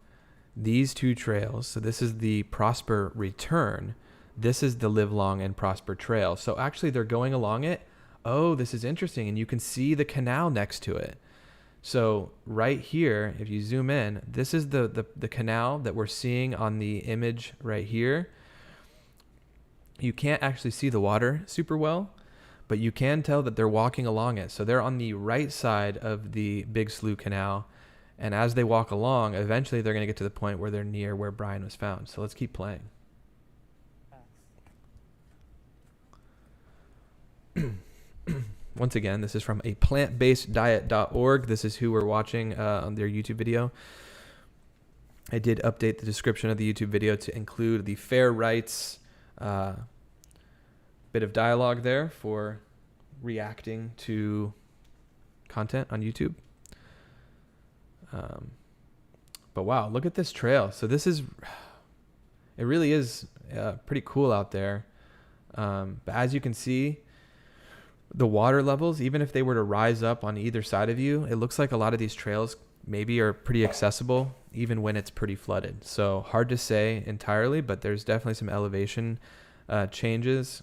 A: these two trails. So this is the Prosper Return. This is the Live Long and Prosper Trail. So actually they're going along it. Oh, this is interesting. And you can see the canal next to it. So right here, if you zoom in, this is the canal that we're seeing on the image right here. You can't actually see the water super well, but you can tell that they're walking along it. So they're on the right side of the Big Slough Canal. And as they walk along, eventually they're going to get to the point where they're near where Brian was found. So let's keep playing. Once again, this is from a plantbaseddiet.org. This is who we're watching on their YouTube video. I did update the description of the YouTube video to include the fair rights bit of dialogue there for reacting to content on YouTube. But wow, look at this trail. So this is, it really is pretty cool out there. But as you can see, the water levels, even if they were to rise up on either side of you, it looks like a lot of these trails maybe are pretty accessible even when it's pretty flooded. So hard to say entirely, but there's definitely some elevation changes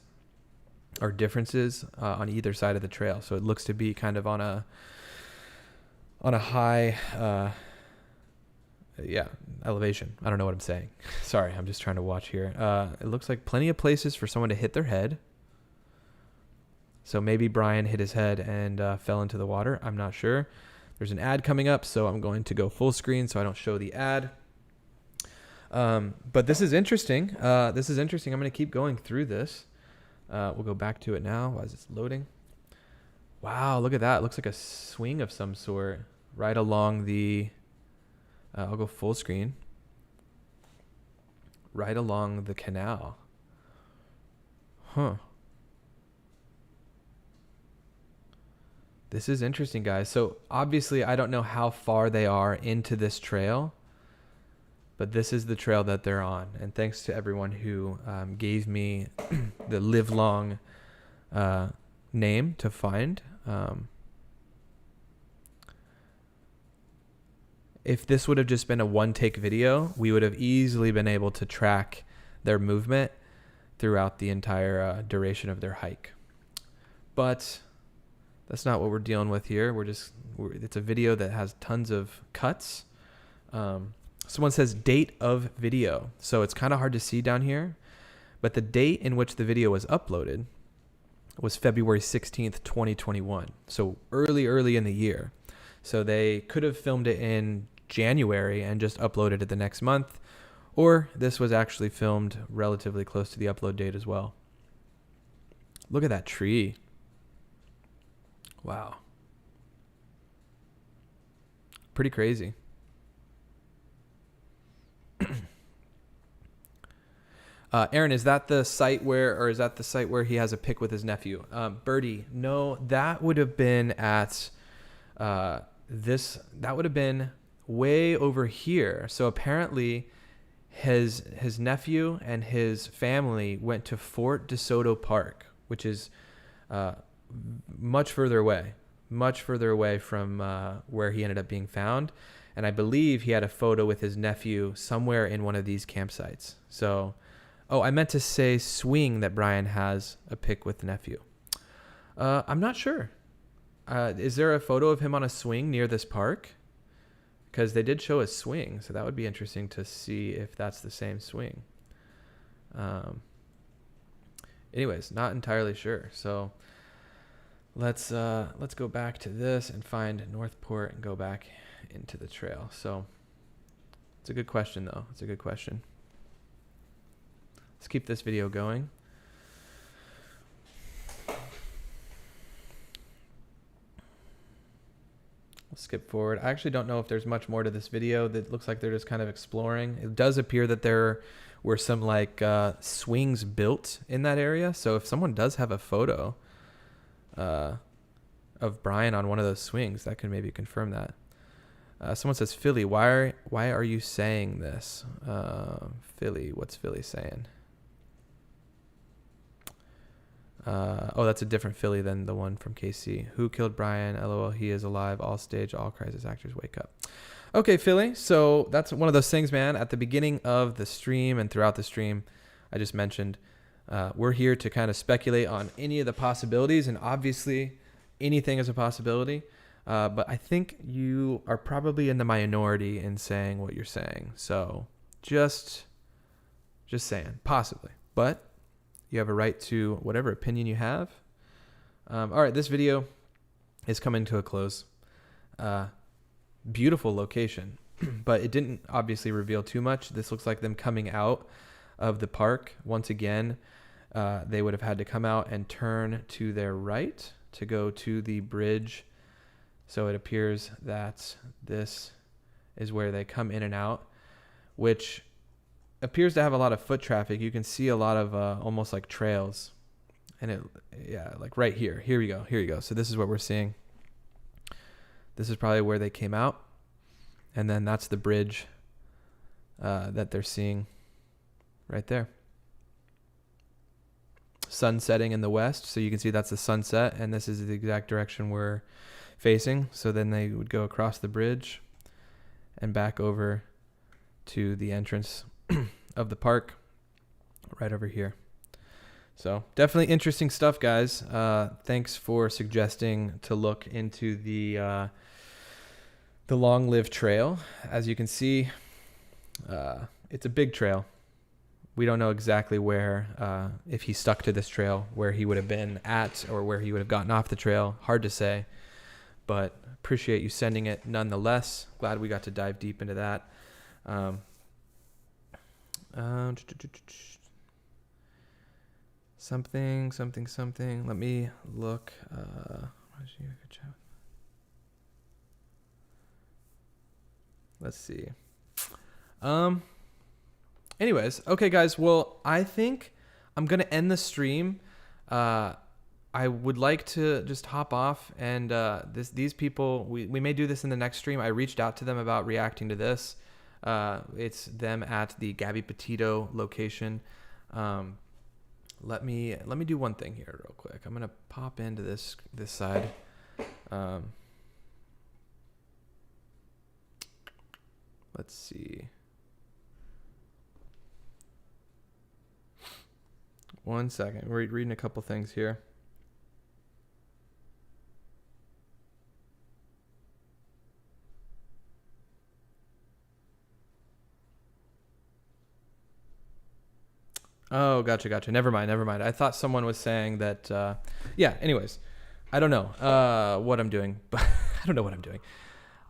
A: or differences on either side of the trail. So it looks to be kind of on on a high, elevation. I don't know what I'm saying. Sorry, I'm just trying to watch here. It looks like plenty of places for someone to hit their head. So maybe Brian hit his head and fell into the water. I'm not sure. There's an ad coming up, so I'm going to go full screen so I don't show the ad. But this is interesting. I'm going to keep going through this. We'll go back to it now as it's loading. Wow, look at that. It looks like a swing of some sort right along the... I'll go full screen. Right along the canal. Huh. This is interesting, guys. So obviously I don't know how far they are into this trail, but this is the trail that they're on. And thanks to everyone who gave me the live long name to find. If this would have just been a one-take video, we would have easily been able to track their movement throughout the entire duration of their hike. But that's not what we're dealing with here. It's a video that has tons of cuts. Someone says date of video. So it's kind of hard to see down here. But the date in which the video was uploaded was February 16th, 2021. So early in the year. So they could have filmed it in January and just uploaded it the next month. Or this was actually filmed relatively close to the upload date as well. Look at that tree. Wow. Pretty crazy. Aaron, is that the site where he has a pic with his nephew? Birdie, no, that would have been at that would have been way over here. So apparently his nephew and his family went to Fort DeSoto Park, which is much further away from where he ended up being found. And I believe he had a photo with his nephew somewhere in one of these campsites. So, I meant to say swing that Brian has a pic with the nephew. I'm not sure. Is there a photo of him on a swing near this park? Because they did show a swing, so that would be interesting to see if that's the same swing. Anyways, not entirely sure. So let's go back to this and find Northport and go back into the trail. So it's a good question, though. It's a good question. Let's keep this video going. Skip forward. I actually don't know if there's much more to this video. That looks like they're just kind of exploring. It does appear that there were some swings built in that area. So if someone does have a photo of Brian on one of those swings, that could maybe confirm that. Someone says, Philly, why are you saying this? Philly, what's Philly saying? That's a different Philly than the one from KC. Who killed Brian? LOL, he is alive. All stage, all crisis actors wake up. Okay, Philly. So that's one of those things, man. At the beginning of the stream and throughout the stream, I just mentioned we're here to kind of speculate on any of the possibilities. And obviously, anything is a possibility. But I think you are probably in the minority in saying what you're saying. So just saying, possibly. But you have a right to whatever opinion you have. All right, this video is coming to a close. Beautiful location, but it didn't obviously reveal too much. This looks like them coming out of the park. Once again, they would have had to come out and turn to their right to go to the bridge. So it appears that this is where they come in and out, which appears to have a lot of foot traffic. You can see a lot of almost like trails, and like right here. Here you go. So this is what we're seeing. This is probably where they came out, and then that's the bridge that they're seeing right there. Sun setting in the west, so you can see that's the sunset, and this is the exact direction we're facing. So then they would go across the bridge and back over to the entrance of the park right over here. So definitely interesting stuff, guys. Thanks for suggesting to look into the the Long Live Trail. As you can see, it's a big trail. We don't know exactly where, if he stuck to this trail, where he would have been at or where he would have gotten off the trail. Hard to say, but appreciate you sending it nonetheless. Glad we got to dive deep into that. Something. Let me look. Let's see. Anyways, okay, guys. Well, I think I'm gonna end the stream. I would like to just hop off, and these people, we may do this in the next stream. I reached out to them about reacting to this. It's them at the Gabby Petito location. Let me do one thing here real quick. I'm gonna pop into this side. Let's see. One second. We're reading a couple things here. Oh, gotcha. Never mind. I thought someone was saying that. Yeah. Anyways, I don't know what I'm doing, but I don't know what I'm doing.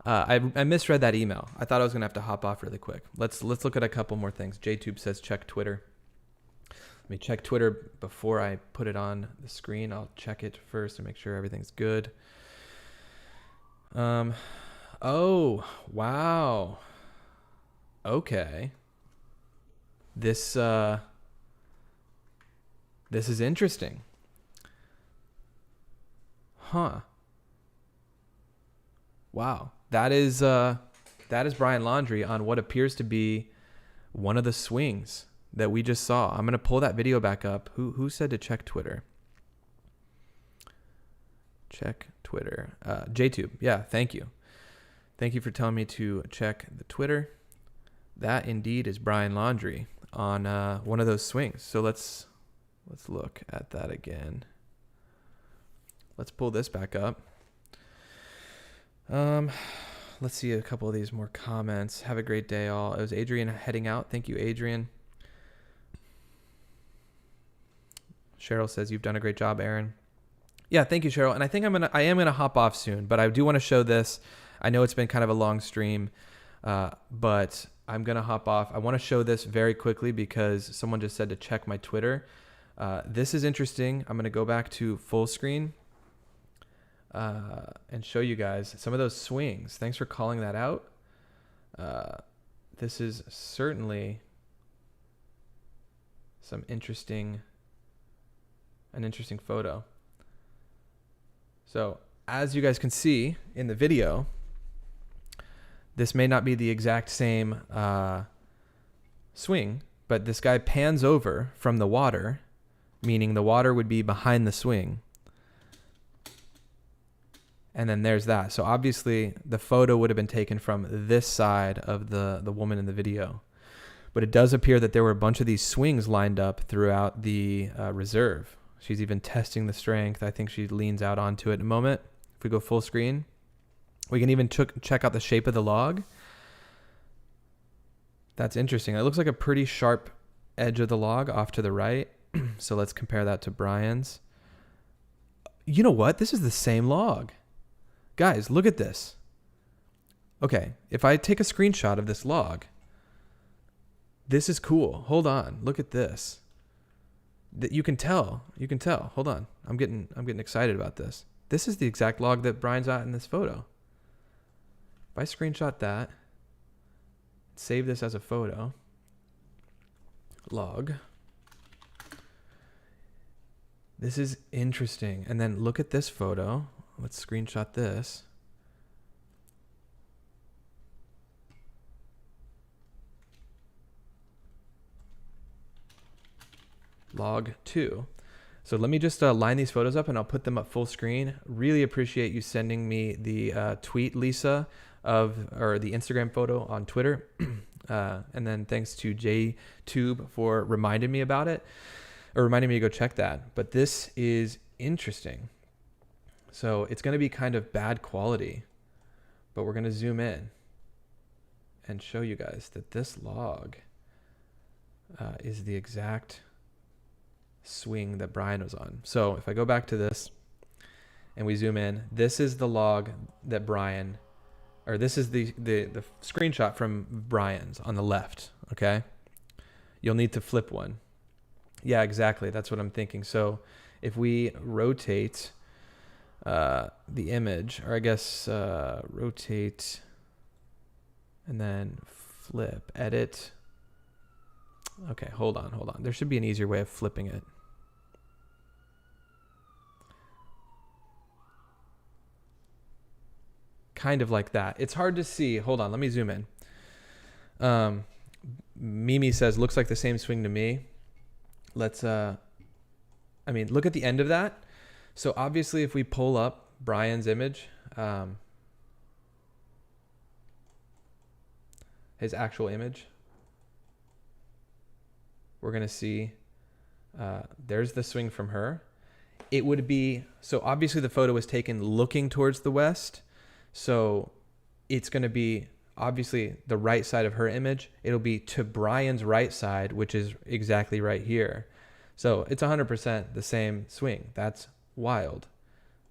A: I misread that email. I thought I was gonna have to hop off really quick. Let's look at a couple more things. JTube says check Twitter. Let me check Twitter before I put it on the screen. I'll check it first to make sure everything's good. Oh, wow. Okay. This is interesting. Huh. Wow. That is Brian Laundrie on what appears to be one of the swings that we just saw. I'm going to pull that video back up. Who said to check Twitter? Check Twitter. JTube. Yeah, thank you. Thank you for telling me to check the Twitter. That indeed is Brian Laundrie on one of those swings. So let's look at that again. Let's pull this back up. Let's see a couple of these more comments. Have a great day, all. It was Adrian heading out. Thank you, Adrian. Cheryl says you've done a great job, Aaron. Yeah, thank you, Cheryl. And I think I am gonna hop off soon, but I do want to show this. I know it's been kind of a long stream, but I'm gonna hop off. I want to show this very quickly because someone just said to check my Twitter. This is interesting. I'm gonna go back to full screen and show you guys some of those swings. Thanks for calling that out. This is certainly an interesting photo. So as you guys can see in the video, this may not be the exact same swing, but this guy pans over from the water, meaning the water would be behind the swing. And then there's that. So obviously the photo would have been taken from this side of the woman in the video. But it does appear that there were a bunch of these swings lined up throughout the reserve. She's even testing the strength. I think she leans out onto it in a moment. If we go full screen, we can even check out the shape of the log. That's interesting. It looks like a pretty sharp edge of the log off to the right. So let's compare that to Brian's. You know what? This is the same log. Guys, look at this. Okay, if I take a screenshot of this log, this is cool. Hold on. Look at this. You can tell. Hold on. I'm getting excited about this. This is the exact log that Brian's at in this photo. If I screenshot that, save this as a photo, log. This is interesting. And then look at this photo. Let's screenshot this. Log 2. So let me just line these photos up and I'll put them up full screen. Really appreciate you sending me the tweet, Lisa, or the Instagram photo on Twitter. And then thanks to JTube for reminding me about it, or reminding me to go check that. But this is interesting. So it's going to be kind of bad quality, but we're going to zoom in and show you guys that this log is the exact swing that Brian was on. So if I go back to this and we zoom in, this is the log that Brian, or this is the screenshot from Brian's on the left, okay? You'll need to flip one. Yeah, exactly. That's what I'm thinking. So if we rotate the image, or I guess rotate and then flip, edit. Okay, hold on. There should be an easier way of flipping it. Kind of like that. It's hard to see. Hold on, let me zoom in. Mimi says, looks like the same swing to me. Let's, look at the end of that. So obviously if we pull up Brian's image, his actual image, we're going to see, there's the swing from her. It would be, so obviously the photo was taken looking towards the west. So it's going to be obviously the right side of her image. It'll be to Brian's right side, which is exactly right here. So it's 100% the same swing. That's wild.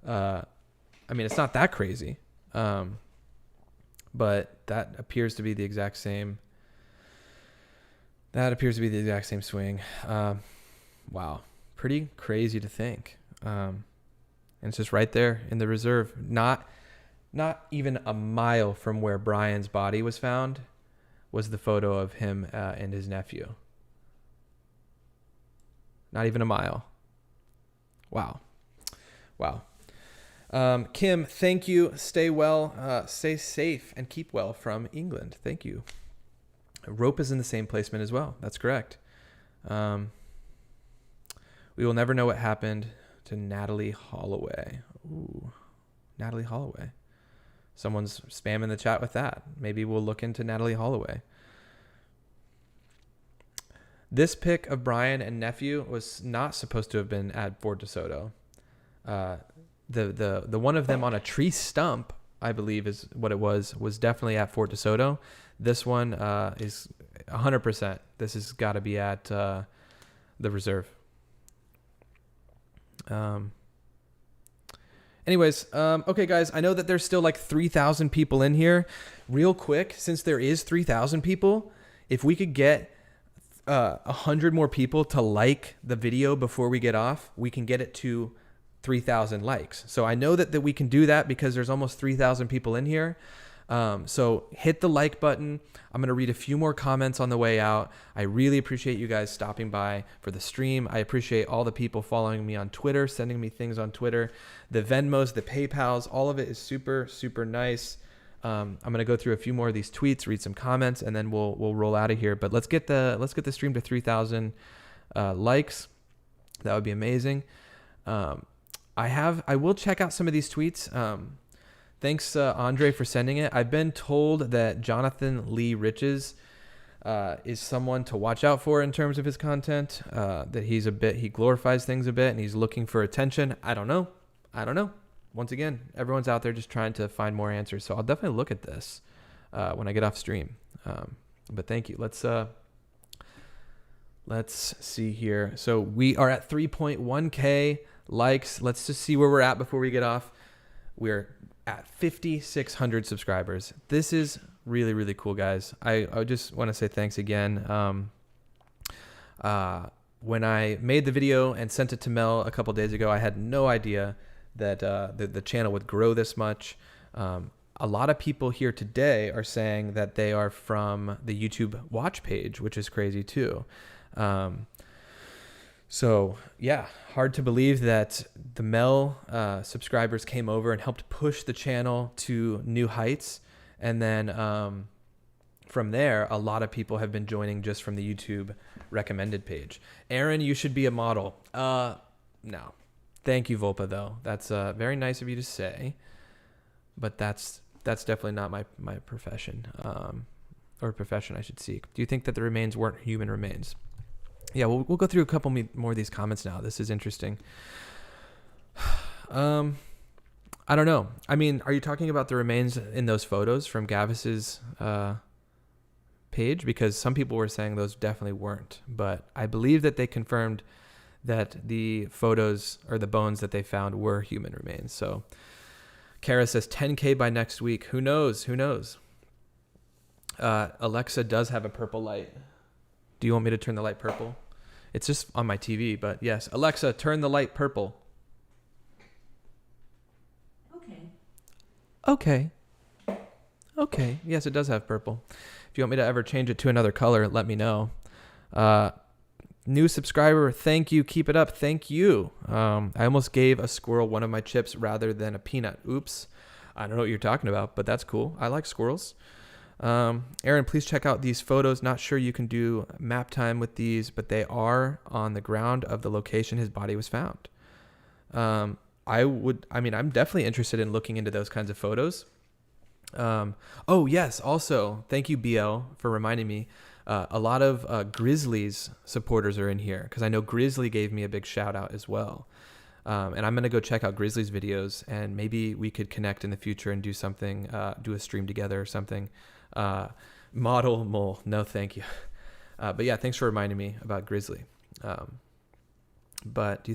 A: It's not that crazy. But that appears to be the exact same. That appears to be the exact same swing. Wow. Pretty crazy to think. And it's just right there in the reserve. Not even a mile from where Brian's body was found was the photo of him and his nephew. Not even a mile. Wow. Kim, thank you. Stay well, stay safe, and keep well from England. Thank you. Rope is in the same placement as well. That's correct. We will never know what happened to Natalie Holloway. Ooh, Natalie Holloway. Someone's spamming the chat with that. Maybe we'll look into Natalie Holloway. This pic of Brian and nephew was not supposed to have been at Fort DeSoto. The one of them on a tree stump, I believe is what it was definitely at Fort DeSoto. This one is 100%. This has got to be at the reserve. Anyways, okay, guys, I know that there's still like 3,000 people in here. Real quick, since there is 3,000 people, if we could get 100 more people to like the video before we get off, we can get it to 3,000 likes. So I know that we can do that because there's almost 3,000 people in here. So hit the like button. I'm going to read a few more comments on the way out. I really appreciate you guys stopping by for the stream. I appreciate all the people following me on Twitter, sending me things on Twitter, the Venmos, the PayPals, all of it is super, super nice. I'm going to go through a few more of these tweets, read some comments, and then we'll roll out of here. But let's get the stream to 3,000 likes. That would be amazing. I will check out some of these tweets. Thanks, Andre, for sending it. I've been told that Jonathan Lee Riches is someone to watch out for in terms of his content. That he glorifies things a bit and he's looking for attention. I don't know. Once again, everyone's out there just trying to find more answers. So I'll definitely look at this when I get off stream. But thank you. Let's see here. So we are at 3.1K likes. Let's just see where we're at before we get off. We're at 5,600 subscribers. This is really, really cool, guys. I just want to say thanks again. When I made the video and sent it to Mel a couple days ago, I had no idea that the channel would grow this much. A lot of people here today are saying that they are from the YouTube watch page, which is crazy too. So yeah, hard to believe that the Mel subscribers came over and helped push the channel to new heights. And then from there, a lot of people have been joining just from the YouTube recommended page. Aaron, you should be a model. No. Thank you, Volpa, though. That's very nice of you to say. But that's definitely not my profession, or profession I should seek. Do you think that the remains weren't human remains? Yeah, we'll go through a couple more of these comments now. This is interesting. I don't know. I mean, are you talking about the remains in those photos from Gavis's page? Because some people were saying those definitely weren't, but I believe that they confirmed that the photos or the bones that they found were human remains. So Kara says 10K by next week. Who knows? Who knows? Alexa does have a purple light. Do you want me to turn the light purple? It's just on my TV, but yes. Alexa, turn the light purple. Okay. Okay. Yes, it does have purple. If you want me to ever change it to another color, let me know. New subscriber, thank you. Keep it up. Thank you. I almost gave a squirrel one of my chips rather than a peanut. Oops. I don't know what you're talking about, but that's cool. I like squirrels. Aaron, please check out these photos. Not sure you can do map time with these, but they are on the ground of the location his body was found. I'm definitely interested in looking into those kinds of photos. Oh yes. Also, thank you, BL, for reminding me. A lot of Grizzlies supporters are in here because I know Grizzly gave me a big shout out as well. And I'm going to go check out Grizzly's videos, and maybe we could connect in the future and do something, do a stream together or something. Model Mull. No, thank you. But yeah, thanks for reminding me about Grizzly. But do you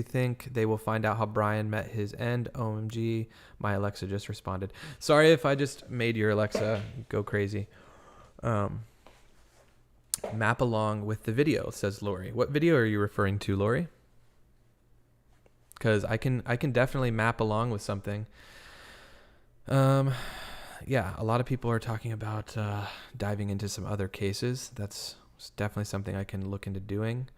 A: think they will find out how Brian met his end? OMG, my Alexa just responded. Sorry if I just made your Alexa go crazy. Map along with the video, says Lori. What video are you referring to, Lori? Because I can definitely map along with something. Yeah, a lot of people are talking about diving into some other cases. That's definitely something I can look into doing.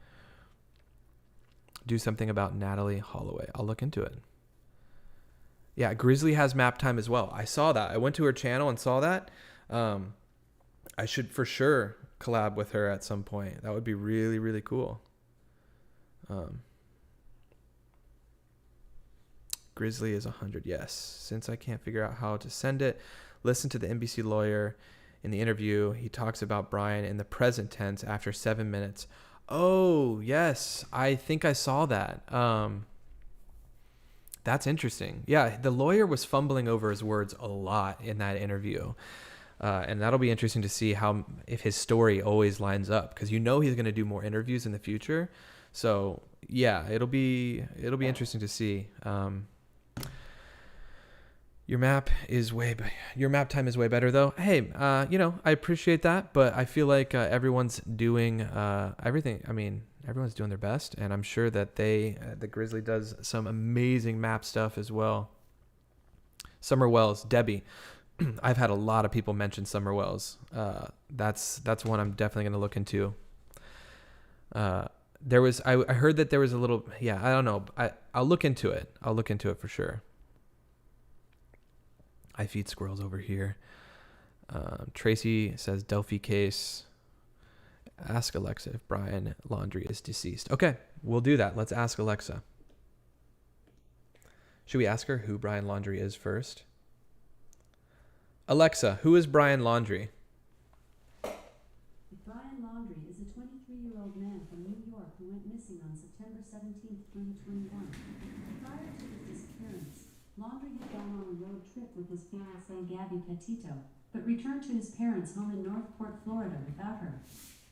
A: Do something about Natalie Holloway. I'll look into it. Yeah, Grizzly has map time as well. I saw that. I went to her channel and saw that. I should for sure collab with her at some point. That would be really, really cool. Grizzly is 100. Yes. Since I can't figure out how to send it, listen to the NBC lawyer in the interview. He talks about Brian in the present tense after 7 minutes. Oh, yes. I think I saw that. That's interesting. Yeah, the lawyer was fumbling over his words a lot in that interview. And that'll be interesting to see if his story always lines up, because he's going to do more interviews in the future. So yeah, it'll be interesting to see. Your map time is way better though. Hey, I appreciate that, but I feel like everyone's doing everything. I mean, everyone's doing their best, and I'm sure that the Grizzly does some amazing map stuff as well. Summer Wells, Debbie. I've had a lot of people mention Summer Wells. That's one I'm definitely going to look into. I heard that there was a little, I don't know. I'll look into it. I'll look into it for sure. I feed squirrels over here. Tracy says Delphi case. Ask Alexa if Brian Laundrie is deceased. Okay, we'll do that. Let's ask Alexa. Should we ask her who Brian Laundrie is first? Alexa, who is Brian Laundrie?
D: Brian Laundrie is a 23-year-old man from New York who went missing on September 17, 2021. Prior to his disappearance, Laundrie had gone on a road trip with his fiancée Gabby Petito, but returned to his parents' home in Northport, Florida without her.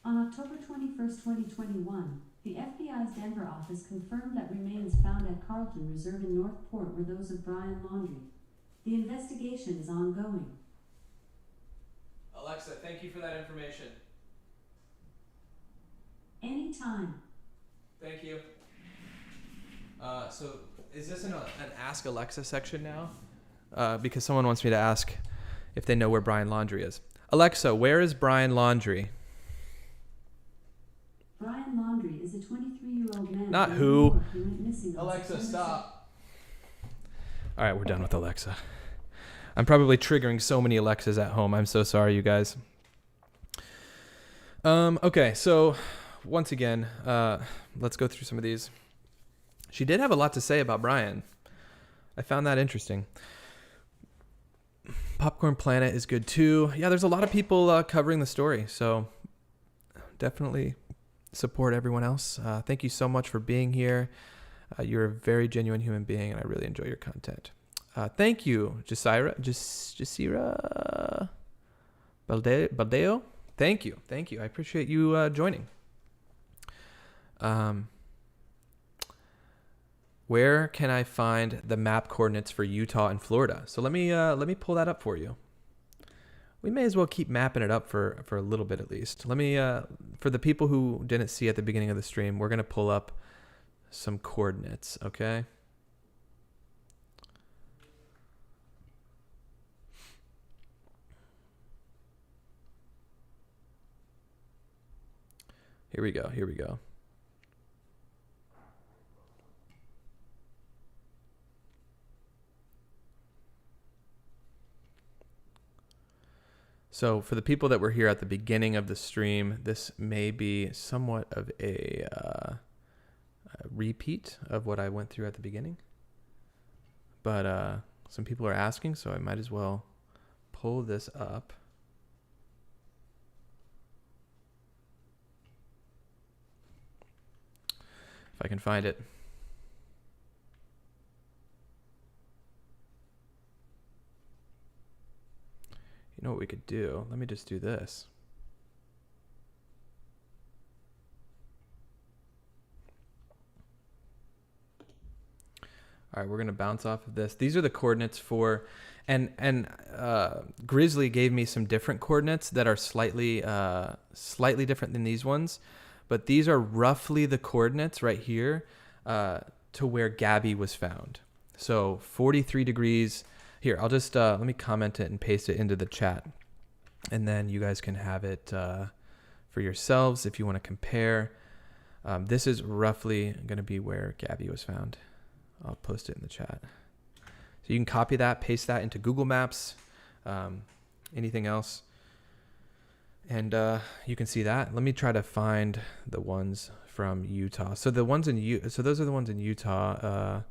D: On October 21, 2021, the FBI's Denver office confirmed that remains found at Carlton Reserve in Northport were those of Brian Laundrie. The investigation is ongoing.
A: Alexa, thank you for that information.
D: Anytime.
A: Thank you. So is this an Ask Alexa section now? Because someone wants me to ask if they know where Brian Laundrie is. Alexa, where is Brian Laundrie?
D: Brian Laundrie is a 23-year-old man.
A: Not
D: from
A: who.
D: New York who went missing on
A: Alexa,
D: September
A: stop. All right, we're done with Alexa. I'm probably triggering so many Alexas at home. I'm so sorry, you guys. Okay, so once again, let's go through some of these. She did have a lot to say about Brian. I found that interesting. Popcorn Planet is good too. Yeah, there's a lot of people covering the story, so definitely support everyone else. Thank you so much for being here. You're a very genuine human being, and I really enjoy your content. Thank you, Jasira Baldeo. Thank you. I appreciate you joining. Where can I find the map coordinates for Utah and Florida? So let me pull that up for you. We may as well keep mapping it up for a little bit at least. Let me, for the people who didn't see at the beginning of the stream, we're going to pull up some coordinates, okay? Here we go. So for the people that were here at the beginning of the stream, this may be somewhat of a repeat of what I went through at the beginning. But some people are asking, so I might as well pull this up. If I can find it. You know what we could do? Let me just do this. All right, we're going to bounce off of this. These are the coordinates for, and Grizzly gave me some different coordinates that are slightly different than these ones, but these are roughly the coordinates right here to where Gabby was found. So 43 degrees. Here, I'll just let me comment it and paste it into the chat, and then you guys can have it for yourselves if you want to compare. This is roughly going to be where Gabby was found. I'll post it in the chat. So you can copy that, paste that into Google Maps, anything else, and you can see that. Let me try to find the ones from Utah. So the ones in so those are the ones in Utah,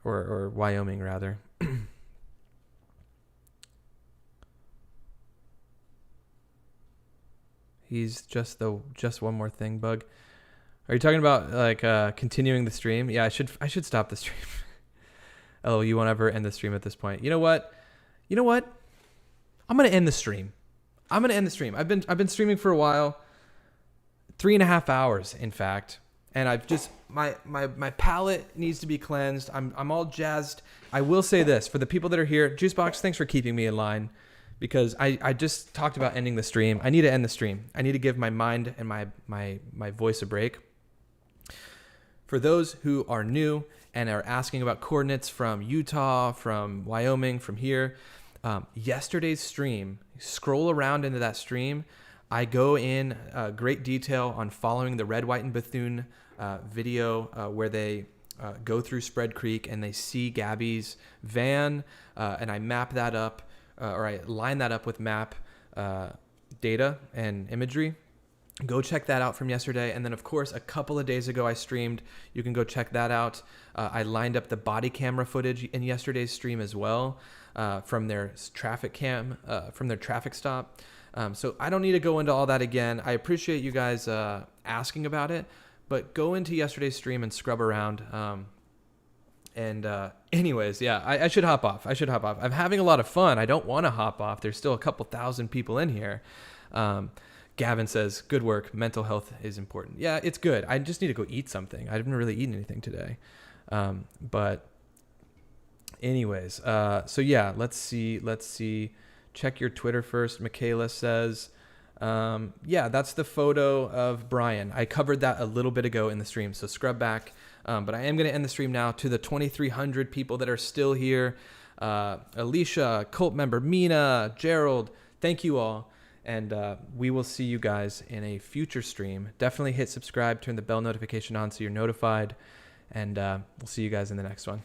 A: or Wyoming rather. He's just one more thing bug. Are you talking about like continuing the stream? Yeah, I should stop the stream. Oh, you won't ever end the stream at this point. You know what? I'm gonna end the stream. I've been streaming for a while, 3.5 hours, in fact, and I've just my palate needs to be cleansed. I'm all jazzed. I will say this for the people that are here, Juicebox, thanks for keeping me in line, because I just talked about ending the stream. I need to end the stream. I need to give my mind and my voice a break. For those who are new and are asking about coordinates from Utah, from Wyoming, from here, yesterday's stream, scroll around into that stream. I go in great detail on following the Red, White, and Bethune video where they go through Spread Creek and they see Gabby's van, and I map that up, or I line that up with map data and imagery. Go check that out from yesterday. And then, of course, a couple of days ago, I streamed. You can go check that out. I lined up the body camera footage in yesterday's stream as well from their traffic cam, from their traffic stop. So I don't need to go into all that again. I appreciate you guys asking about it, but go into yesterday's stream and scrub around. Anyways, yeah, I should hop off. I'm having a lot of fun. I don't want to hop off. There's still a couple thousand people in here. Gavin says, good work. Mental health is important. Yeah, it's good. I just need to go eat something. I haven't really eaten anything today. But anyways, so yeah, let's see. Check your Twitter first. Michaela says, yeah, that's the photo of Brian. I covered that a little bit ago in the stream, so scrub back. But I am going to end the stream now. To the 2,300 people that are still here, Alicia, cult member, Mina, Gerald, thank you all. And we will see you guys in a future stream. Definitely hit subscribe, turn the bell notification on so you're notified. And we'll see you guys in the next one.